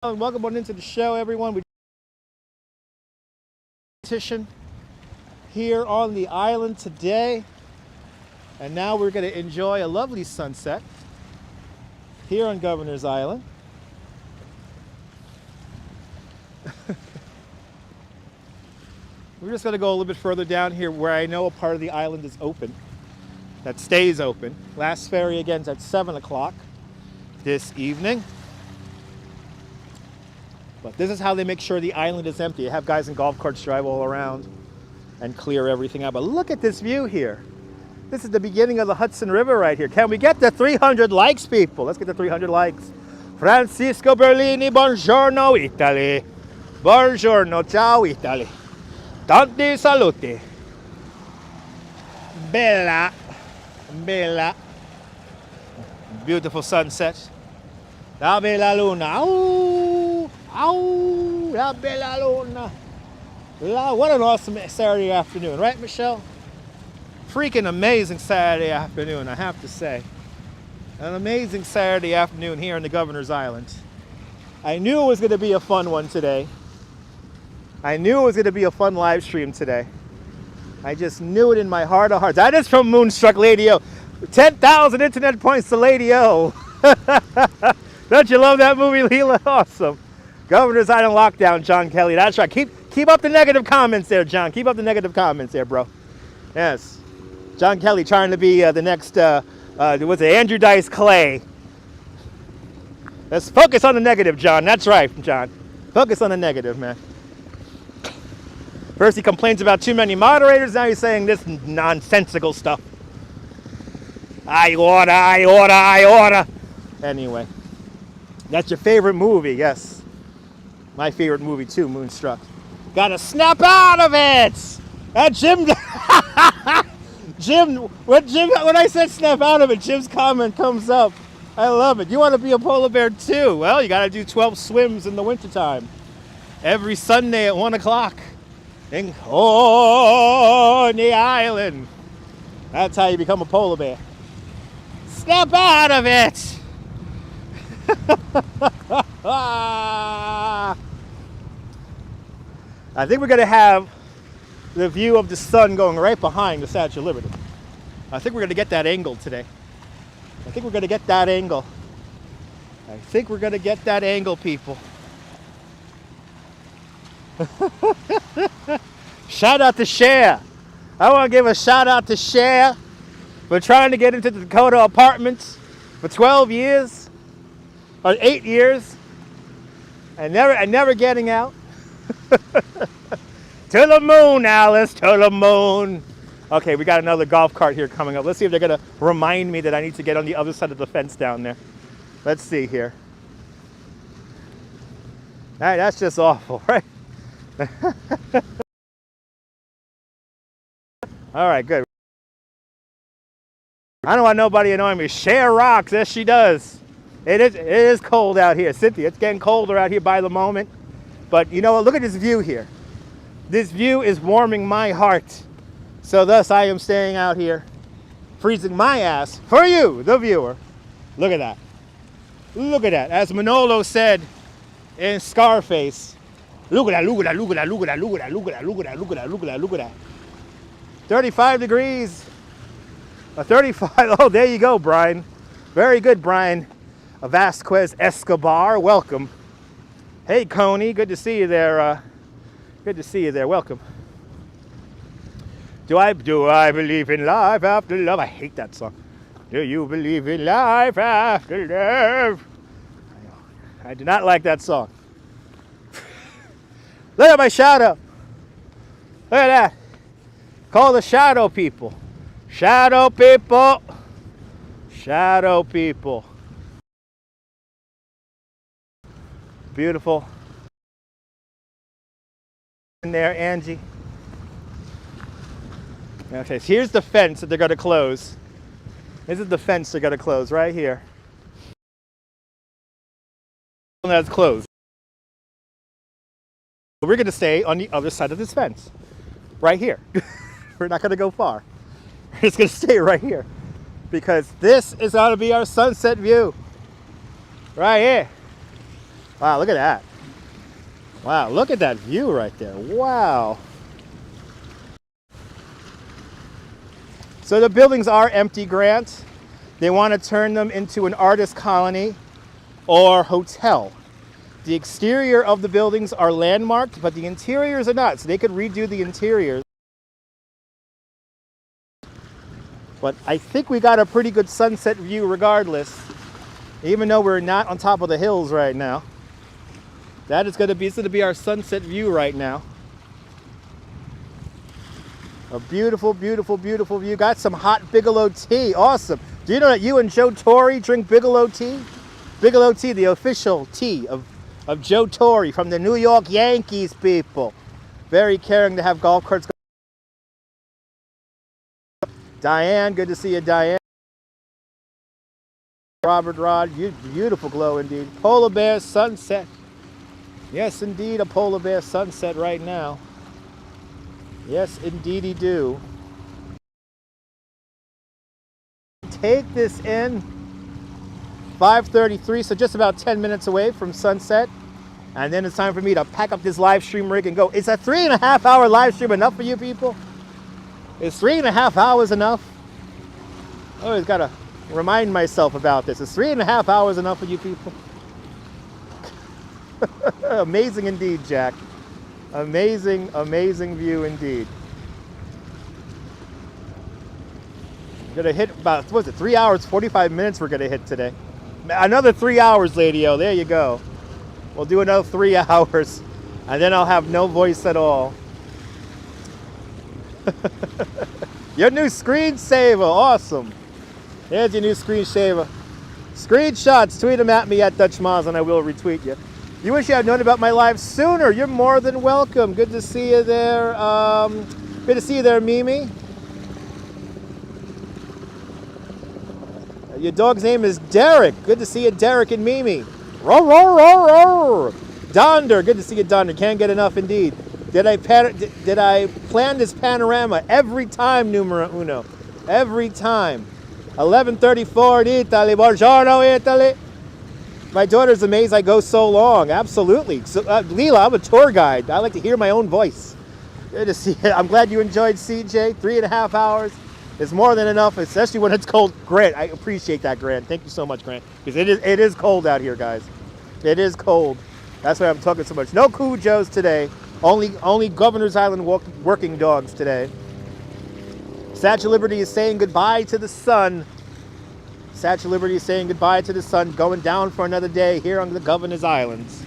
Welcome on into the show, everyone. We competition here on the island today, and now we're going to enjoy a lovely sunset here on Governor's Island. We're just going to go a little bit further down here where I know a part of the island is open, that stays open. Last ferry again is at 7 o'clock this evening. But this is how they make sure the island is empty. They have guys in golf carts drive all around and clear everything out. But look at this view here. This is the beginning of the Hudson River right here. Can we get the 300 likes, people? Let's get the 300 likes. Francisco Berlini, buongiorno Italy. Buongiorno, ciao Italy. Tanti saluti. Bella, bella. Beautiful sunset. La bella luna. Ow, ow, la bella luna. What an awesome Saturday afternoon, right, Michelle? Freaking amazing Saturday afternoon, I have to say. An amazing Saturday afternoon here in the Governor's Island. I knew it was going to be a fun one today. I knew it was going to be a fun live stream today. I just knew it in my heart of hearts. That is from Moonstruck Lady O. 10,000 internet points to Lady O. Don't you love that movie, Leela? Awesome. Governor's Island lockdown, John Kelly. That's right. Keep up the negative comments there, John. Keep up the negative comments there, bro. Yes. John Kelly trying to be the next, what's it, Andrew Dice Clay. Let's focus on the negative, John. That's right, John. Focus on the negative, man. First he complains about too many moderators, now he's saying this nonsensical stuff. I order. Anyway, that's your favorite movie, yes. My favorite movie too, Moonstruck. Gotta snap out of it! Jim, when I said snap out of it, Jim's comment comes up. I love it. You want to be a polar bear too? Well, you gotta do 12 swims in the wintertime. Every Sunday at 1 o'clock. In Coney Island. That's how you become a polar bear. Snap out of it! I think we're going to have the view of the sun going right behind the Statue of Liberty. I think we're going to get that angle today. People. Shout out to Cher. I want to give a shout out to Cher for trying to get into the Dakota apartments for 12 years or 8 years and never getting out. To the moon, Alice, to the moon. Okay, we got another golf cart here coming up. Let's see if they're going to remind me that I need to get on the other side of the fence down there. Let's see here. All right, that's just awful, right? All right, good. I don't want nobody annoying me. Cher rocks, yes she does. It is cold out here, Cynthia. It's getting colder out here by the moment. But you know what? Look at this view here. This view is warming my heart. So thus I am staying out here, freezing my ass for you, the viewer. Look at that. Look at that. As Manolo said in Scarface, look at that, look at that, look at that, look at that, look at that, look at that, look at that, look at that, look at that, look at that. 35 degrees. A 35. Oh, there you go, Brian. Very good, Brian. Vasquez Escobar, welcome. Hey, Coney, good to see you there. Good to see you there. Welcome. Do I believe in life after love? I hate that song. Do you believe in life after love? I do not like that song. Look at my shadow. Look at that. Call the shadow people. Shadow people. Shadow people. Beautiful. In there, Angie. Okay, so here's the fence that they're going to close. This is the fence they're going to close right here. That's closed. We're going to stay on the other side of this fence. Right here. We're not going to go far. We're just going to stay right here. Because this is going to be our sunset view. Right here. Wow, look at that. Wow, look at that view right there. Wow. So the buildings are empty, Grant. They want to turn them into an artist colony or hotel. The exterior of the buildings are landmarked, but the interiors are not. So they could redo the interiors. But I think we got a pretty good sunset view regardless, even though we're not on top of the hills right now. That is going to be our sunset view right now. A beautiful, beautiful, beautiful view. Got some hot Bigelow tea. Awesome. Do you know that you and Joe Torre drink Bigelow tea? Bigelow tea, the official tea of Joe Torre from the New York Yankees, people. Very caring to have golf carts. Diane, good to see you, Diane. Robert Rod, beautiful glow indeed. Polar bear sunset. Yes, indeed, a polar bear sunset right now. Yes, indeedy do. Take this in. 5:33, so just about 10 minutes away from sunset. And then it's time for me to pack up this live stream rig and go. Is a 3.5 hour live stream enough for you people? Is 3.5 hours enough? I always gotta remind myself about this. Is 3.5 hours enough for you people? Amazing indeed, Jack. Amazing, amazing view indeed. We're gonna hit about, what is it, 3 hours, 45 minutes we're gonna hit today. Another 3 hours, lady-o, there you go. We'll do another 3 hours, and then I'll have no voice at all. Your new screensaver, awesome. Here's your new screensaver. Screenshots, tweet them at me at Dutch Maz, and I will retweet you. You wish you had known about my live sooner. You're more than welcome. Good to see you there. Good to see you there, Mimi. Your dog's name is Derek. Good to see you, Derek and Mimi. Roar, roar, roar, roar. Donder. Good to see you, Donder. Can't get enough indeed. Did I plan this panorama every time, numero uno? Every time. 11:34 in Italy. Buongiorno, Italy. My daughter's amazed I go so long. Absolutely. So, Leela, I'm a tour guide. I like to hear my own voice. Good to see you. I'm glad you enjoyed CJ. 3.5 hours is more than enough, especially when it's cold. Grant, I appreciate that, Grant. Thank you so much, Grant. Because it is cold out here, guys. It is cold. That's why I'm talking so much. No Cujos today. Only Governor's Island working dogs today. Statue of Liberty is saying goodbye to the sun. Statue of Liberty is saying goodbye to the sun, going down for another day here on the Governor's Islands.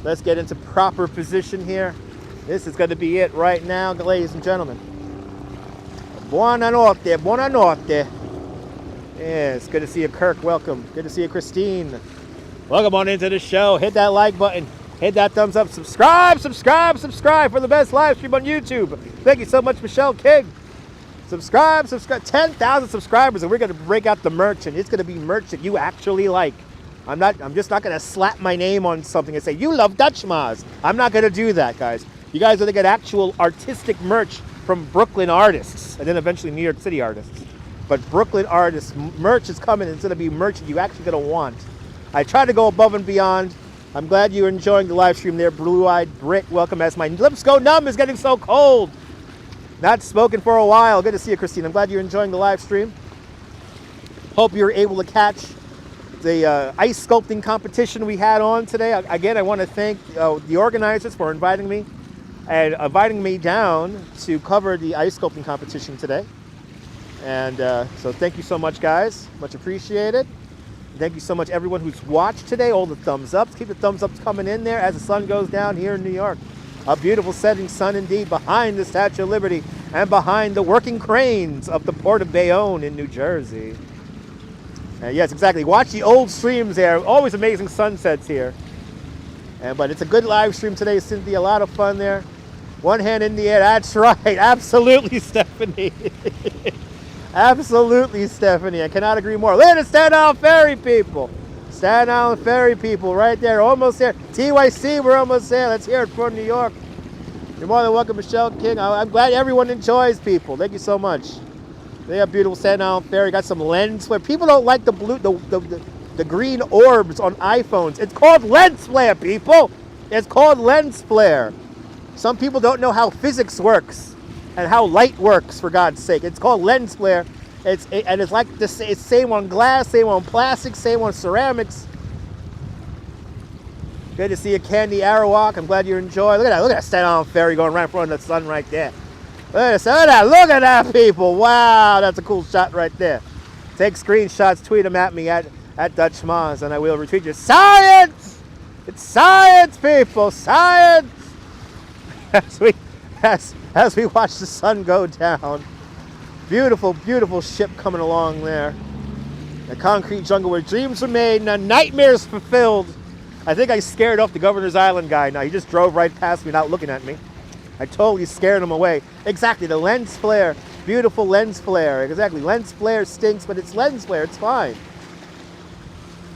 Let's get into proper position here. This is going to be it right now, ladies and gentlemen. Buonanotte, buonanotte. Yes, good to see you, Kirk. Welcome. Good to see you, Christine. Welcome on into the show. Hit that like button. Hit that thumbs up. Subscribe, subscribe, subscribe for the best live stream on YouTube. Thank you so much, Michelle King. Subscribe, subscribe. 10,000 subscribers, and we're going to break out the merch, and it's going to be merch that you actually like. I'm just not going to slap my name on something and say, you love Dutch Maz. I'm not going to do that, guys. You guys are going to get actual artistic merch from Brooklyn artists, and then eventually New York City artists. But Brooklyn artists, merch is coming, and it's going to be merch that you actually going to want. I try to go above and beyond. I'm glad you're enjoying the live stream there, Blue-Eyed Brit. Welcome as my lips go numb. It's getting so cold. Not spoken for a while. Good to see you, Christine. I'm glad you're enjoying the live stream. Hope you're able to catch the ice sculpting competition we had on today. Again, I want to thank the organizers for inviting me down to cover the ice sculpting competition today. And so thank you so much, guys. Much appreciated. Thank you so much, everyone who's watched today. All the thumbs ups. Keep the thumbs ups coming in there as the sun goes down here in New York. A beautiful setting sun indeed behind the Statue of Liberty and behind the working cranes of the Port of Bayonne in New Jersey. Yes, exactly. Watch the old streams there. Always amazing sunsets here. But it's a good live stream today, Cynthia. A lot of fun there. One hand in the air. That's right. Absolutely, Stephanie. Absolutely, Stephanie. I cannot agree more. Look at the Staten Island Ferry people. Staten Island Ferry people right there. Almost there. TYC, we're almost there. Let's hear it for New York. You're more than welcome, Michelle King. I'm glad everyone enjoys, people. Thank you so much. They have beautiful Staten Island Ferry. Got some lens flare. People don't like the blue, the green orbs on iPhones. It's called lens flare, people. It's called lens flare. Some people don't know how physics works and how light works, for God's sake. It's called lens flare. And it's like this. It's same on glass, same on plastic, same on ceramics. Good to see you, Candy Arawak. I'm glad you enjoy. Look at that Staten Island Ferry going right in front of the sun right there. Look at that, people. Wow, that's a cool shot right there. Take screenshots, tweet them at me at Dutch Maz, and I will retweet you. Science! It's science, people, science! As we watch the sun go down. Beautiful, beautiful ship coming along there. The concrete jungle where dreams were made and nightmares fulfilled. I think I scared off the Governor's Island guy now. He just drove right past me without looking at me. I totally scared him away. Exactly, the lens flare. Beautiful lens flare. Exactly, lens flare stinks, but it's lens flare. It's fine.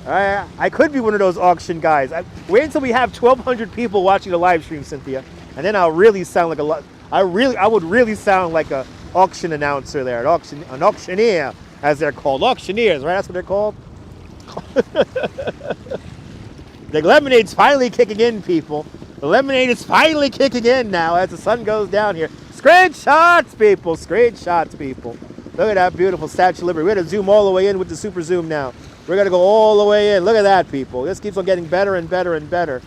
I could be one of those auction guys. Wait until we have 1,200 people watching the live stream, Cynthia, and then I'll really sound like I would really sound like a auction announcer there, an auctioneer, as they're called. Auctioneers, right? That's what they're called. The lemonade's finally kicking in, people. The lemonade is finally kicking in now as the sun goes down here. Screenshots, people. Screenshots, people. Look at that beautiful Statue of Liberty. We're going to zoom all the way in with the super zoom now. We're going to go all the way in. Look at that, people. This keeps on getting better and better and better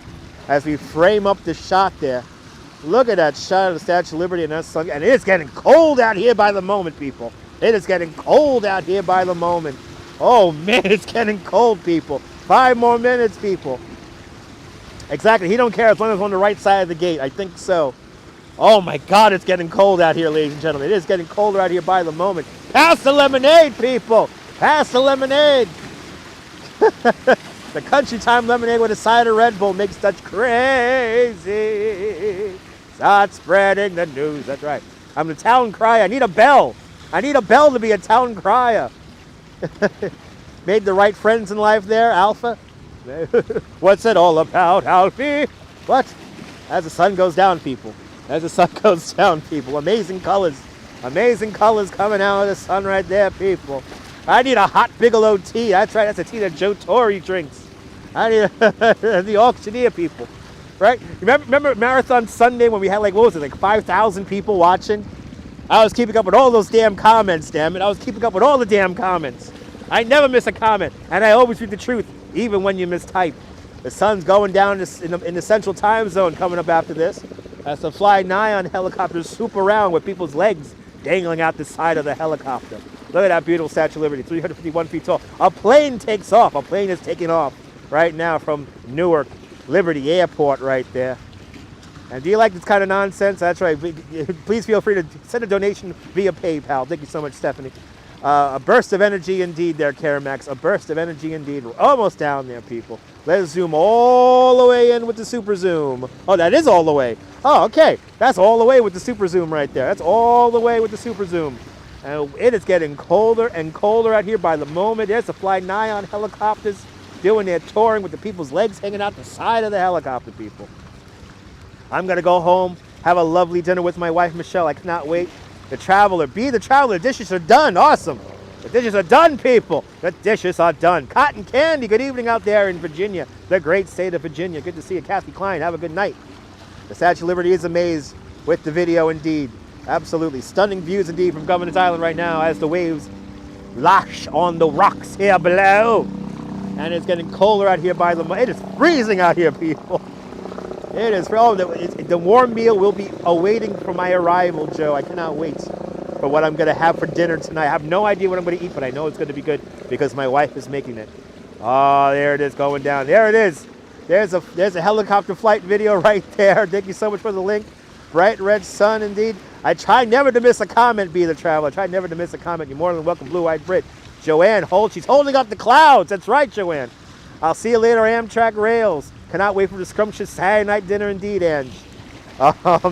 as we frame up the shot there. Look at that shot of the Statue of Liberty and that sun. And it's getting cold out here by the moment, people. It is getting cold out here by the moment. Oh, man, it's getting cold, people. 5 more minutes, people. Exactly. He don't care as long as I'm on the right side of the gate. I think so. Oh, my God, it's getting cold out here, ladies and gentlemen. It is getting colder out here by the moment. Pass the lemonade, people. Pass the lemonade. The Country Time lemonade with a side of Red Bull makes such crazy. Start spreading the news. That's right. I'm the town crier. I need a bell. I need a bell to be a town crier. Made the right friends in life there, Alpha. What's it all about, Alfie? What? As the sun goes down, people. As the sun goes down, people. Amazing colors. Amazing colors coming out of the sun right there, people. I need a hot Bigelow tea. That's right. That's a tea that Joe Torre drinks. I need the auctioneer, people. Right? Remember Marathon Sunday when we had like, what was it, like 5,000 people watching? I was keeping up with all those damn comments, damn it. I was keeping up with all the damn comments. I never miss a comment. And I always read the truth, even when you mistype. The sun's going down in the central time zone coming up after this. As the Fly 9 helicopters swoop around with people's legs dangling out the side of the helicopter. Look at that beautiful Statue of Liberty, 351 feet tall. A plane takes off. A plane is taking off right now from Newark Liberty Airport right there. And do you like this kind of nonsense? That's right. Please feel free to send a donation via PayPal. Thank you so much, Stephanie. A burst of energy indeed there, Karamax. A burst of energy indeed. We're almost down there, people. Let's zoom all the way in with the super zoom. Oh, that is all the way. Oh, okay. That's all the way with the super zoom right there. That's all the way with the super zoom. And it is getting colder and colder out here by the moment. There's the Fly 9 helicopters doing their touring with the people's legs hanging out the side of the helicopter, people. I'm going to go home, have a lovely dinner with my wife, Michelle. I cannot wait. The Traveler, be the Traveler. The dishes are done. Awesome. The dishes are done, people. The dishes are done. Cotton Candy, good evening out there in Virginia, the great state of Virginia. Good to see you, Kathy Klein. Have a good night. The Statue of Liberty is amazed with the video indeed. Absolutely. Stunning views indeed from Governor's Island right now as the waves lash on the rocks here below. And it's getting colder out here by the moment. It is freezing out here, people. It is. Oh, the warm meal will be awaiting for my arrival, Joe. I cannot wait for what I'm going to have for dinner tonight. I have no idea what I'm going to eat, but I know it's going to be good because my wife is making it. Oh, there it is going down. There it is. There's a helicopter flight video right there. Thank you so much for the link. Bright red sun, indeed. I try never to miss a comment, Be the Traveler. I try never to miss a comment. You're more than welcome, Blue-Eyed Brit. Joanne, she's holding up the clouds. That's right, Joanne. I'll see you later, Amtrak Rails. Cannot wait for the scrumptious Saturday night dinner, indeed, Ange.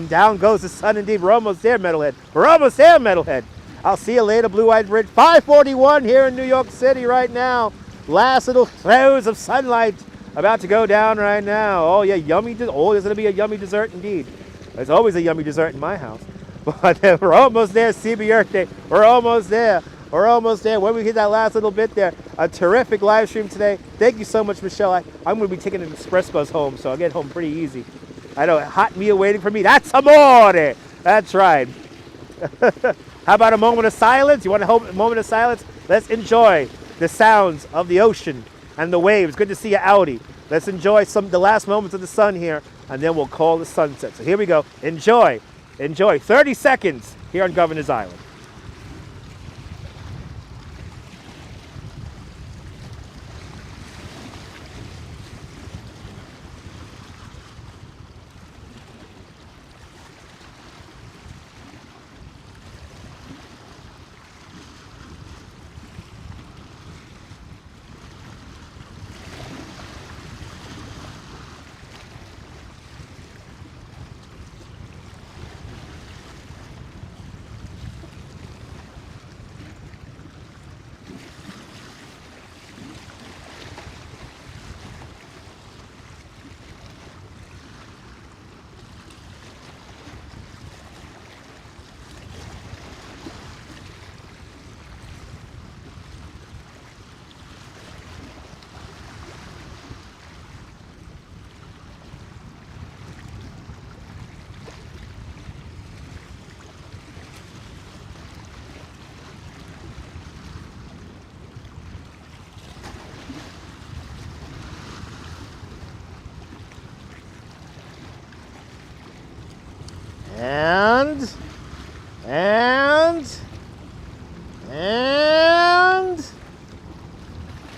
Down goes the sun, indeed. We're almost there, Metalhead. We're almost there, Metalhead. I'll see you later, Blue-Eyed Brit. 5:41 here in New York City right now. Last little throes of sunlight about to go down right now. Oh, yeah, yummy. Oh, there's going to be a yummy dessert, indeed. There's always a yummy dessert in my house. But we're almost there, CB Earth Day. We're almost there. We're almost there. When we hit that last little bit there, a terrific live stream today. Thank you so much, Michelle. I'm going to be taking an express bus home, so I'll get home pretty easy. I know, a hot meal waiting for me. That's amore. That's right. How about a moment of silence? You want a moment of silence? Let's enjoy the sounds of the ocean and the waves. Good to see you, Audi. Let's enjoy the last moments of the sun here, and then we'll call the sunset. So here we go. Enjoy. Enjoy. 30 seconds here on Governor's Island. And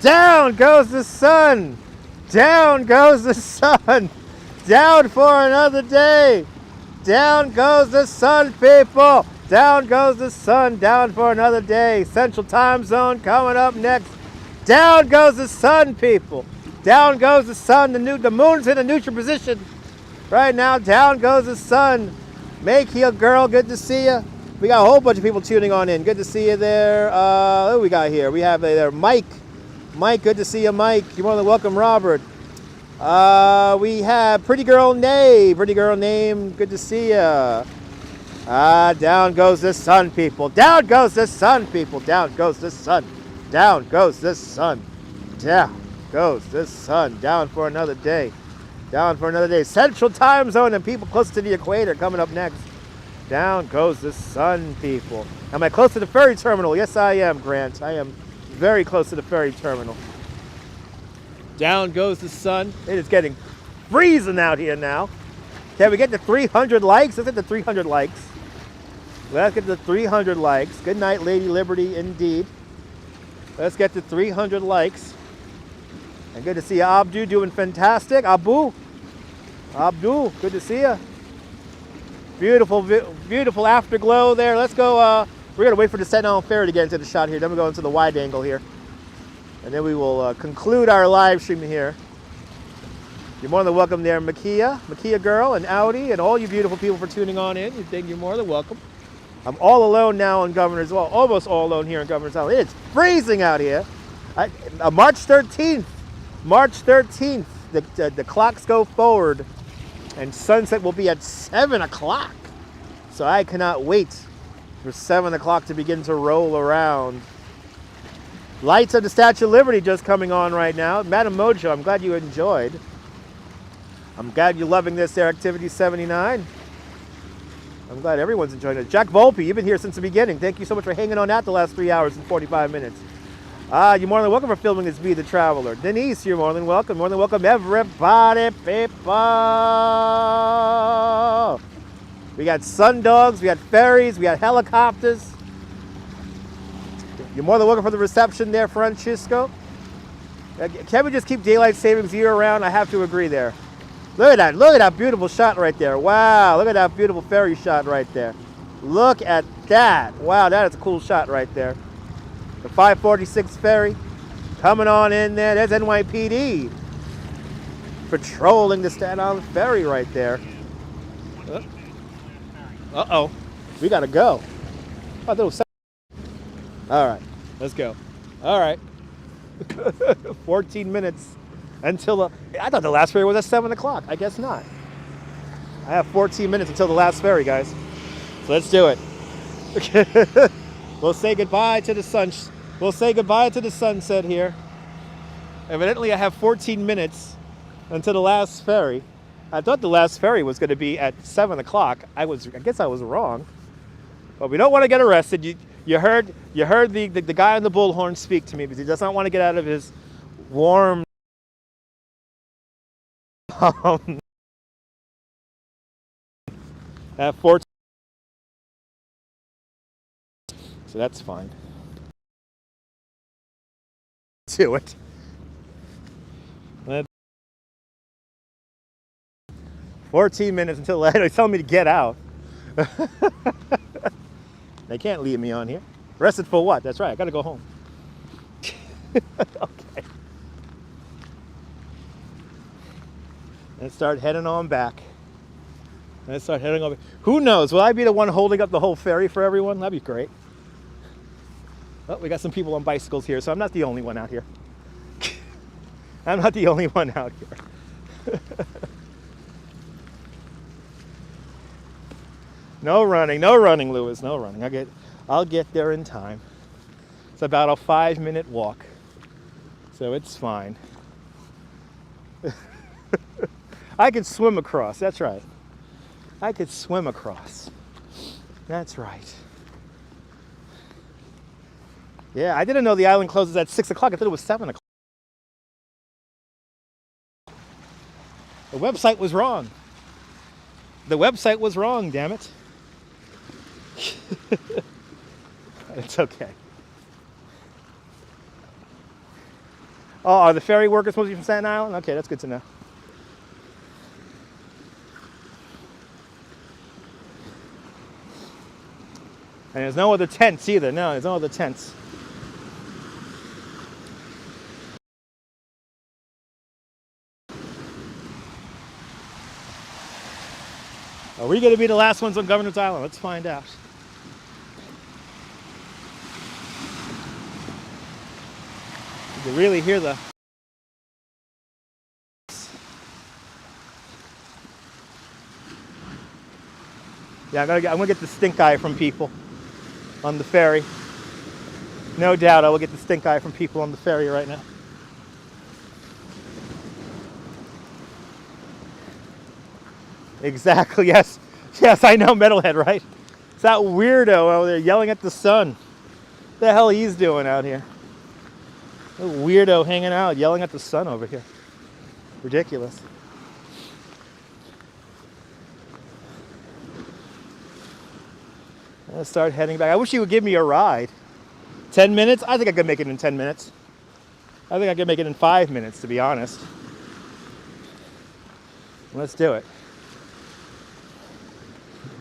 down goes the sun. Down goes the sun. Down for another day. Down goes the sun, people. Down goes the sun. Down for another day. Central Time Zone coming up next. Down goes the sun, people. Down goes the sun. The moon's in a neutral position right now. Down goes the sun. Make heel girl, good to see you. We got a whole bunch of people tuning on in. Good to see you there. Who we got here? We have there Mike. Mike, good to see you, Mike. You're more than welcome, Robert. We have Pretty Girl Nay. Pretty Girl Name, good to see you. Down goes the sun, people. Down goes the sun, people. Down goes the sun. Down goes the sun. Down goes the sun. Down for another day. Down for another day. Central Time Zone and people close to the equator coming up next. Down goes the sun, people. Am I close to the ferry terminal? Yes, I am, Grant. I am very close to the ferry terminal. Down goes the sun. It is getting freezing out here now. Can we get to 300 likes? Let's get to 300 likes. Let's get to 300 likes. Good night, Lady Liberty, indeed. Let's get to 300 likes. And good to see you, Abdu, doing fantastic. Abdul, good to see you. Beautiful, beautiful afterglow there. Let's go. We're going to wait for the Staten Island Ferry to get into the shot here. Then we'll go into the wide angle here. And then we will conclude our live stream here. You're more than welcome there, Makia girl, and Audi, and all you beautiful people for tuning on in. You're more than welcome. I'm all alone now on Governor's, well, almost all alone here in Governor's Island. It's freezing out here. March 13th, the clocks go forward, and sunset will be at 7 o'clock. So I cannot wait for 7 o'clock to begin to roll around. Lights of the Statue of Liberty just coming on right now. Madam Mojo, I'm glad you enjoyed. I'm glad you're loving this there, Activity 79. I'm glad everyone's enjoying it. Jack Volpe, you've been here since the beginning. Thank you so much for hanging on out the last 3 hours and 45 minutes. You're more than welcome for filming this Be the Traveler. Denise, you're more than welcome. More than welcome, everybody, people. We got sundogs, we got ferries, we got helicopters. You're more than welcome for the reception there, Francisco. Can we just keep daylight savings year round? I have to agree there. Look at that beautiful shot right there. Wow, look at that beautiful ferry shot right there. Look at that. Wow, that is a cool shot right there. The 546 ferry coming on in there. There's NYPD patrolling the Staten Island ferry right there. Uh-oh, we gotta go. Oh, that was all right, let's go. All right, 14 minutes until I thought the last ferry was at 7 o'clock. I guess not. I have 14 minutes until the last ferry, guys. So let's do it. We'll say goodbye to the sun. We'll say goodbye to the sunset here. Evidently, I have 14 minutes until the last ferry. I thought the last ferry was going to be at 7 o'clock. I guess I was wrong. But we don't want to get arrested. You heard the guy on the bullhorn speak to me because he does not want to get out of his warm. At 14. So that's fine. Do it. 14 minutes until they're telling me to get out. They can't leave me on here. Arrested for what? That's right, I gotta go home. Okay. Let's start heading on back. Let's start heading over. Who knows? Will I be the one holding up the whole ferry for everyone? That'd be great. Oh, we got some people on bicycles here, so I'm not the only one out here. I'm not the only one out here. No running, Lewis, no running. I'll get there in time. It's about a 5-minute walk, so it's fine. I could swim across, that's right. I could swim across. That's right. Yeah, I didn't know the island closes at 6 o'clock. I thought it was 7 o'clock. The website was wrong. The website was wrong, damn it. It's okay. Oh, are the ferry workers supposed to be from Staten Island? Okay, that's good to know. And there's no other tents either. No, there's no other tents. Are we going to be the last ones on Governor's Island? Let's find out. You can really hear the... Yeah, I'm gonna get the stink eye from people on the ferry. No doubt I will get the stink eye from people on the ferry right now. Exactly, yes. Yes, I know, Metalhead, right? It's that weirdo over there yelling at the sun. What the hell he's doing out here? A weirdo hanging out, yelling at the sun over here. Ridiculous. I'm gonna start heading back. I wish you would give me a ride. 10 minutes? I think I could make it in 10 minutes. I think I could make it in 5 minutes, to be honest. Let's do it.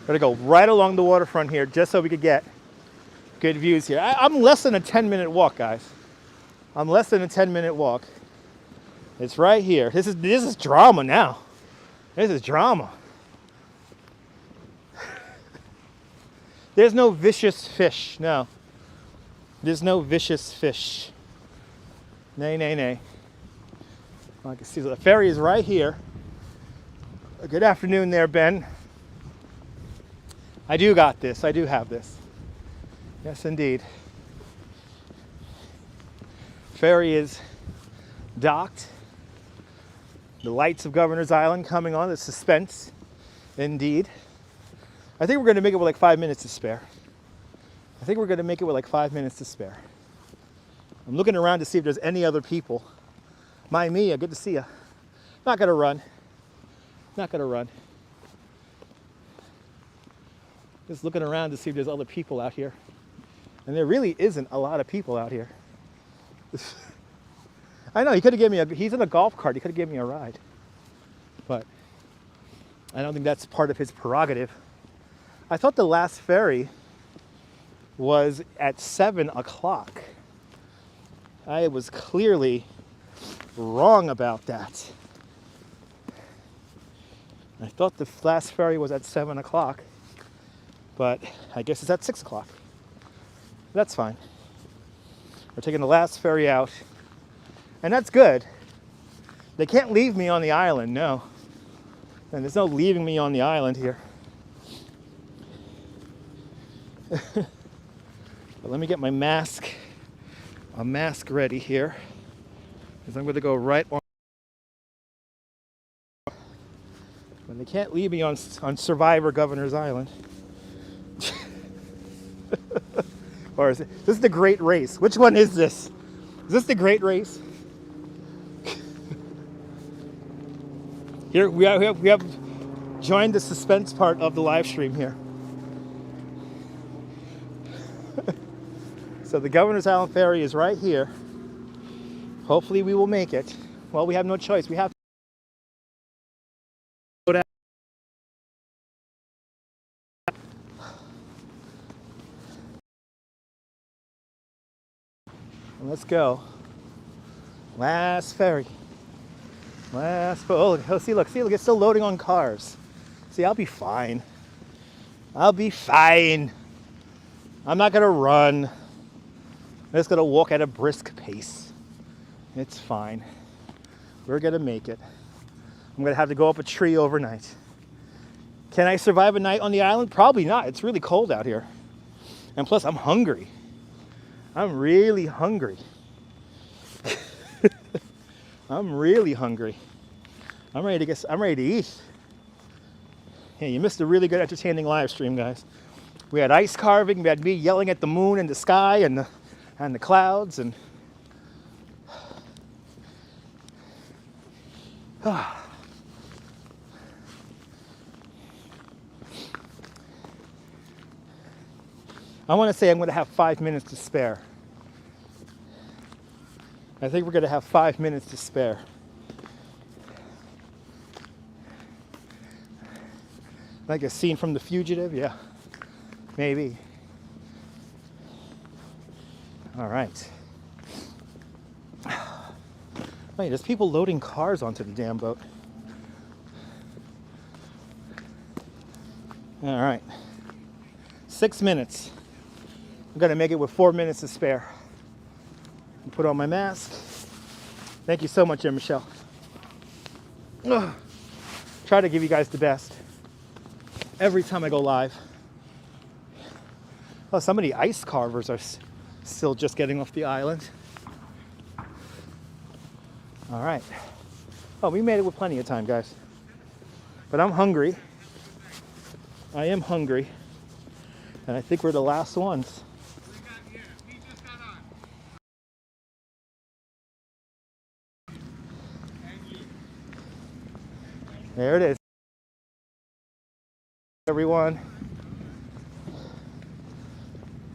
We're gonna go right along the waterfront here just so we could get good views here. I'm less than a 10-minute walk, guys. I'm less than a 10-minute walk. It's right here. This is drama now. This is drama. There's no vicious fish, no. There's no vicious fish. Nay, nay, nay. I can see the ferry is right here. Good afternoon there, Ben. I do got this. I do have this. Yes, indeed. Ferry is docked. The lights of Governor's Island coming on. The suspense, indeed. I think we're going to make it with like 5 minutes to spare. I think we're going to make it with like 5 minutes to spare. I'm looking around to see if there's any other people. My Mia, good to see you. Not going to run. Not going to run. Just looking around to see if there's other people out here. And there really isn't a lot of people out here. I know, he could have given me he's in a golf cart, he could have given me a ride. But I don't think that's part of his prerogative. I thought the last ferry was at 7 o'clock. I was clearly wrong about that. I thought the last ferry was at 7 o'clock, but I guess it's at 6 o'clock. That's fine. We're taking the last ferry out, and that's good. They can't leave me on the island, no. And there's no leaving me on the island here. But let me get my mask ready here, because I'm going to go right on. When they can't leave me on Survivor Governor's Island. Or is it, this is the Great Race. Which one is this? Is this the Great Race? Here we have joined the suspense part of the live stream here. So the Governor's Island Ferry is right here. Hopefully we will make it. Well, we have no choice. We have to go down. Let's go. Last ferry. Oh, see, look, it's still loading on cars. See, I'll be fine. I'll be fine. I'm not gonna run. I'm just gonna walk at a brisk pace. It's fine. We're gonna make it. I'm gonna have to go up a tree overnight. Can I survive a night on the island? Probably not. It's really cold out here. And plus, I'm hungry. I'm really hungry. I'm really hungry. I'm ready to eat. Yeah, you missed a really good, entertaining live stream, guys. We had ice carving. We had me yelling at the moon and the sky and the clouds and. I want to say I'm going to have 5 minutes to spare. I think we're going to have 5 minutes to spare. Like a scene from The Fugitive? Yeah, maybe. All right. Wait, there's people loading cars onto the damn boat. All right. 6 minutes. I'm gonna make it with 4 minutes to spare. Put on my mask. Thank you so much, Michelle. Ugh. Try to give you guys the best every time I go live. Oh, some of the ice carvers are still just getting off the island. All right. Oh, we made it with plenty of time, guys. But I'm hungry. I am hungry. And I think we're the last ones. There it is. Everyone.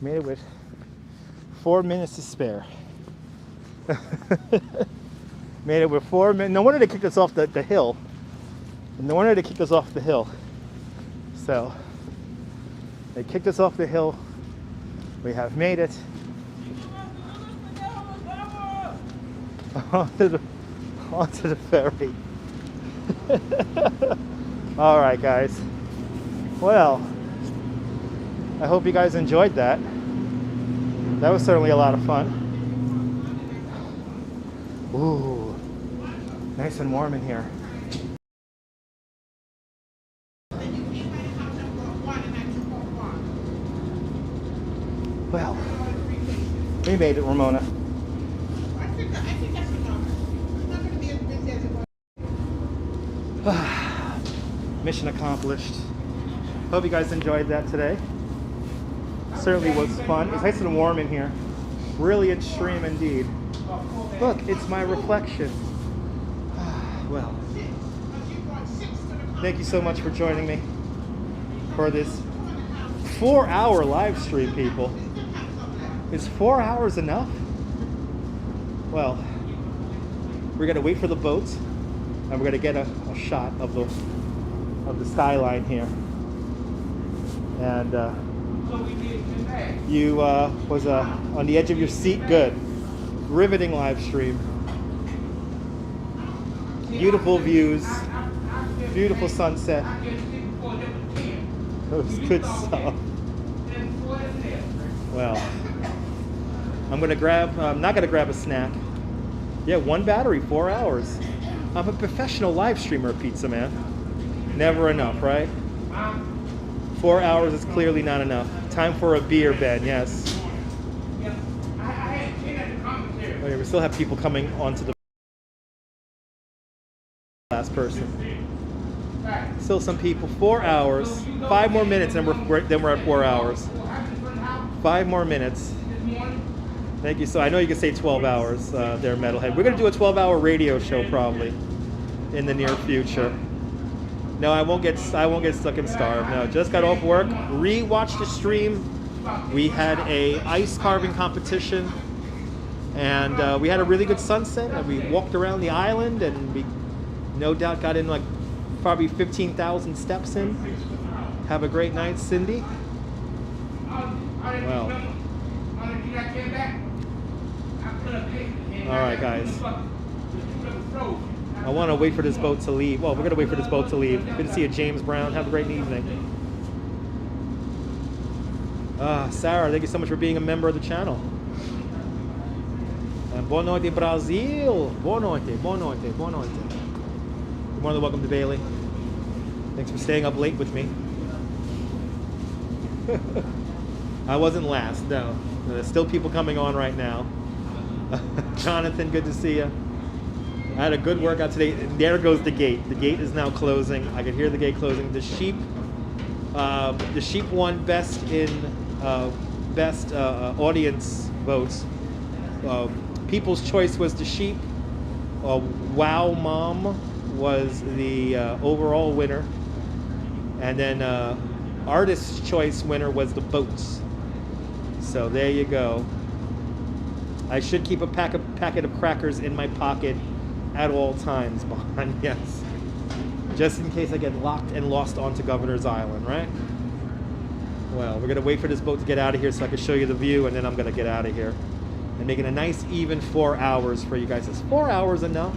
Made it with 4 minutes to spare. Made it with 4 minutes. No wonder they kicked us off the hill. No wonder they kicked us off the hill. So, they kicked us off the hill. We have made it. onto the ferry. All right, guys. Well, I hope you guys enjoyed that. That was certainly a lot of fun. Ooh, nice and warm in here. Well, we made it, Ramona. Mission accomplished. Hope you guys enjoyed that today. Certainly was fun. It's nice and warm in here. Really extreme indeed. Look, it's my reflection. Well, thank you so much for joining me for this 4-hour live stream, people. Is 4 hours enough? Well, we're gonna wait for the boat, and we're gonna get a shot of the skyline here. And you was on the edge of your seat. Good, riveting live stream. Beautiful views, beautiful sunset. That was good stuff. Well, I'm not gonna grab a snack. Yeah, one battery, 4 hours. I'm a professional live streamer, Pizza Man. Never enough, right? 4 hours is clearly not enough. Time for a beer, Ben, yes. Okay, we still have people coming onto the last person. Still some people. 4 hours. 5 more minutes, and we're at 4 hours. 5 more minutes. Thank you. So I know you can say 12 hours there, Metalhead. We're going to do a 12-hour radio show probably in the near future. No, I won't get stuck and starved. No, just got off work. Re-watched the stream. We had a ice carving competition, and we had a really good sunset. And we walked around the island, and we no doubt got in like probably 15,000 steps in. Have a great night, Cindy. Well. All right, guys. I want to wait for this boat to leave. Well, we're going to wait for this boat to leave. Good to see you, James Brown. Have a great evening. Sarah, thank you so much for being a member of the channel. And boa noite, Brazil. Boa noite, boa noite, boa noite. You're more than welcome to Bailey. Thanks for staying up late with me. I wasn't last, no. There's still people coming on right now. Jonathan, good to see you. I had a good workout today. There goes the gate. The gate is now closing. I can hear the gate closing. The sheep won best in audience votes. People's Choice was the sheep. Wow Mom was the overall winner, and then Artist's Choice winner was the boats. So there you go. I should keep a packet of crackers in my pocket at all times, Bon, yes. Just in case I get locked and lost onto Governor's Island, right? Well, we're gonna wait for this boat to get out of here so I can show you the view, and then I'm gonna get out of here. And make it a nice even 4 hours for you guys. Is 4 hours enough?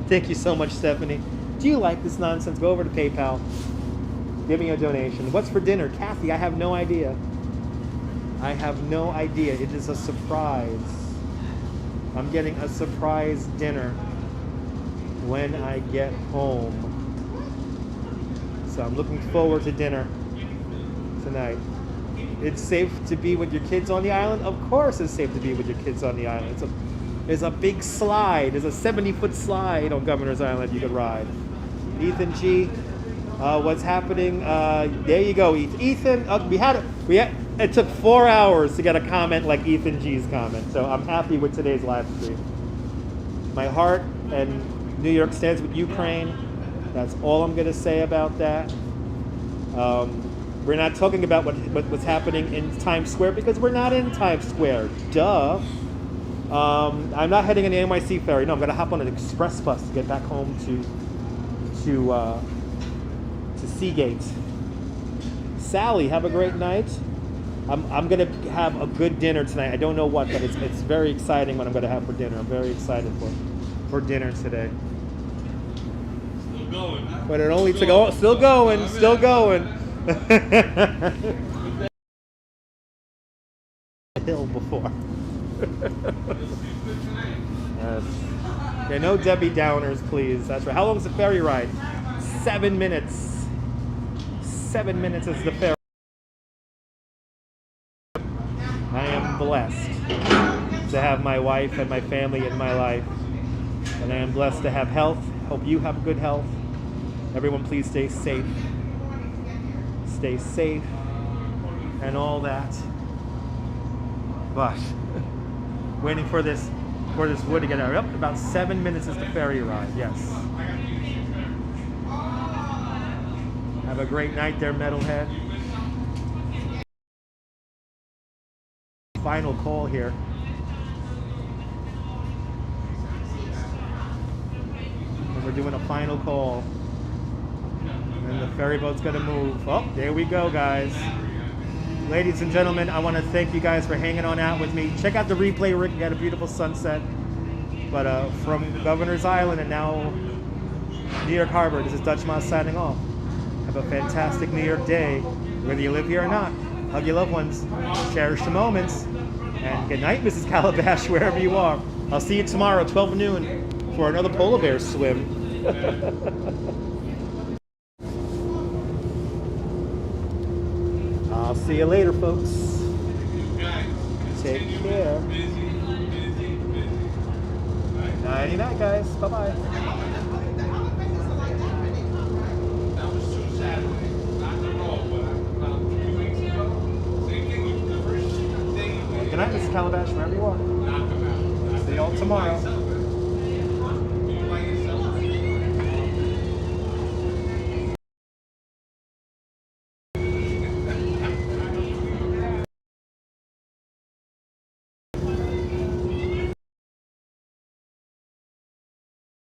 Thank you so much, Stephanie. Do you like this nonsense? Go over to PayPal. Give me a donation. What's for dinner? Kathy, I have no idea. I have no idea. It is a surprise. I'm getting a surprise dinner when I get home. So I'm looking forward to dinner tonight. It's safe to be with your kids on the island? Of course it's safe to be with your kids on the island. There's a big slide. There's a 70-foot slide on Governor's Island you could ride. Ethan G, what's happening? There you go, Ethan. It took 4 hours to get a comment like Ethan G's comment. So I'm happy with today's live stream. My heart and New York stands with Ukraine. That's all I'm gonna say about that. We're not talking about what's happening in Times Square because we're not in Times Square. Duh. I'm not heading in the NYC ferry. No, I'm gonna hop on an express bus to get back home to Seagate. Sally, have a great night. I'm gonna have a good dinner tonight. I don't know what, but it's very exciting what I'm gonna have for dinner. I'm very excited for dinner today. Still going. But it only took still going. Hill before. Yes. Yeah, no Debbie Downers, please. That's right. How long is the ferry ride? 7 minutes. 7 minutes is the ferry. I am blessed to have my wife and my family in my life. And I am blessed to have health. Hope you have good health. Everyone please stay safe. Stay safe and all that. But waiting for this wood to get out. Yep, about 7 minutes is the ferry ride, yes. Have a great night there, Metalhead. Final call here. And we're doing a final call. And the ferry boat's gonna move. Oh, there we go, guys. Ladies and gentlemen, I want to thank you guys for hanging on out with me. Check out the replay, Rick. We got a beautiful sunset. But from Governor's Island and now New York Harbor, this is Dutch Moss signing off. Have a fantastic New York day, whether you live here or not. Hug your loved ones. Cherish the moments. And good night, Mrs. Calabash, wherever you are. I'll see you tomorrow, 12 noon, for another polar bear swim. I'll see you later, folks. Take care. Nighty night, guys. Bye-bye. Good night, Mrs. Calabash, wherever you are. See you all tomorrow.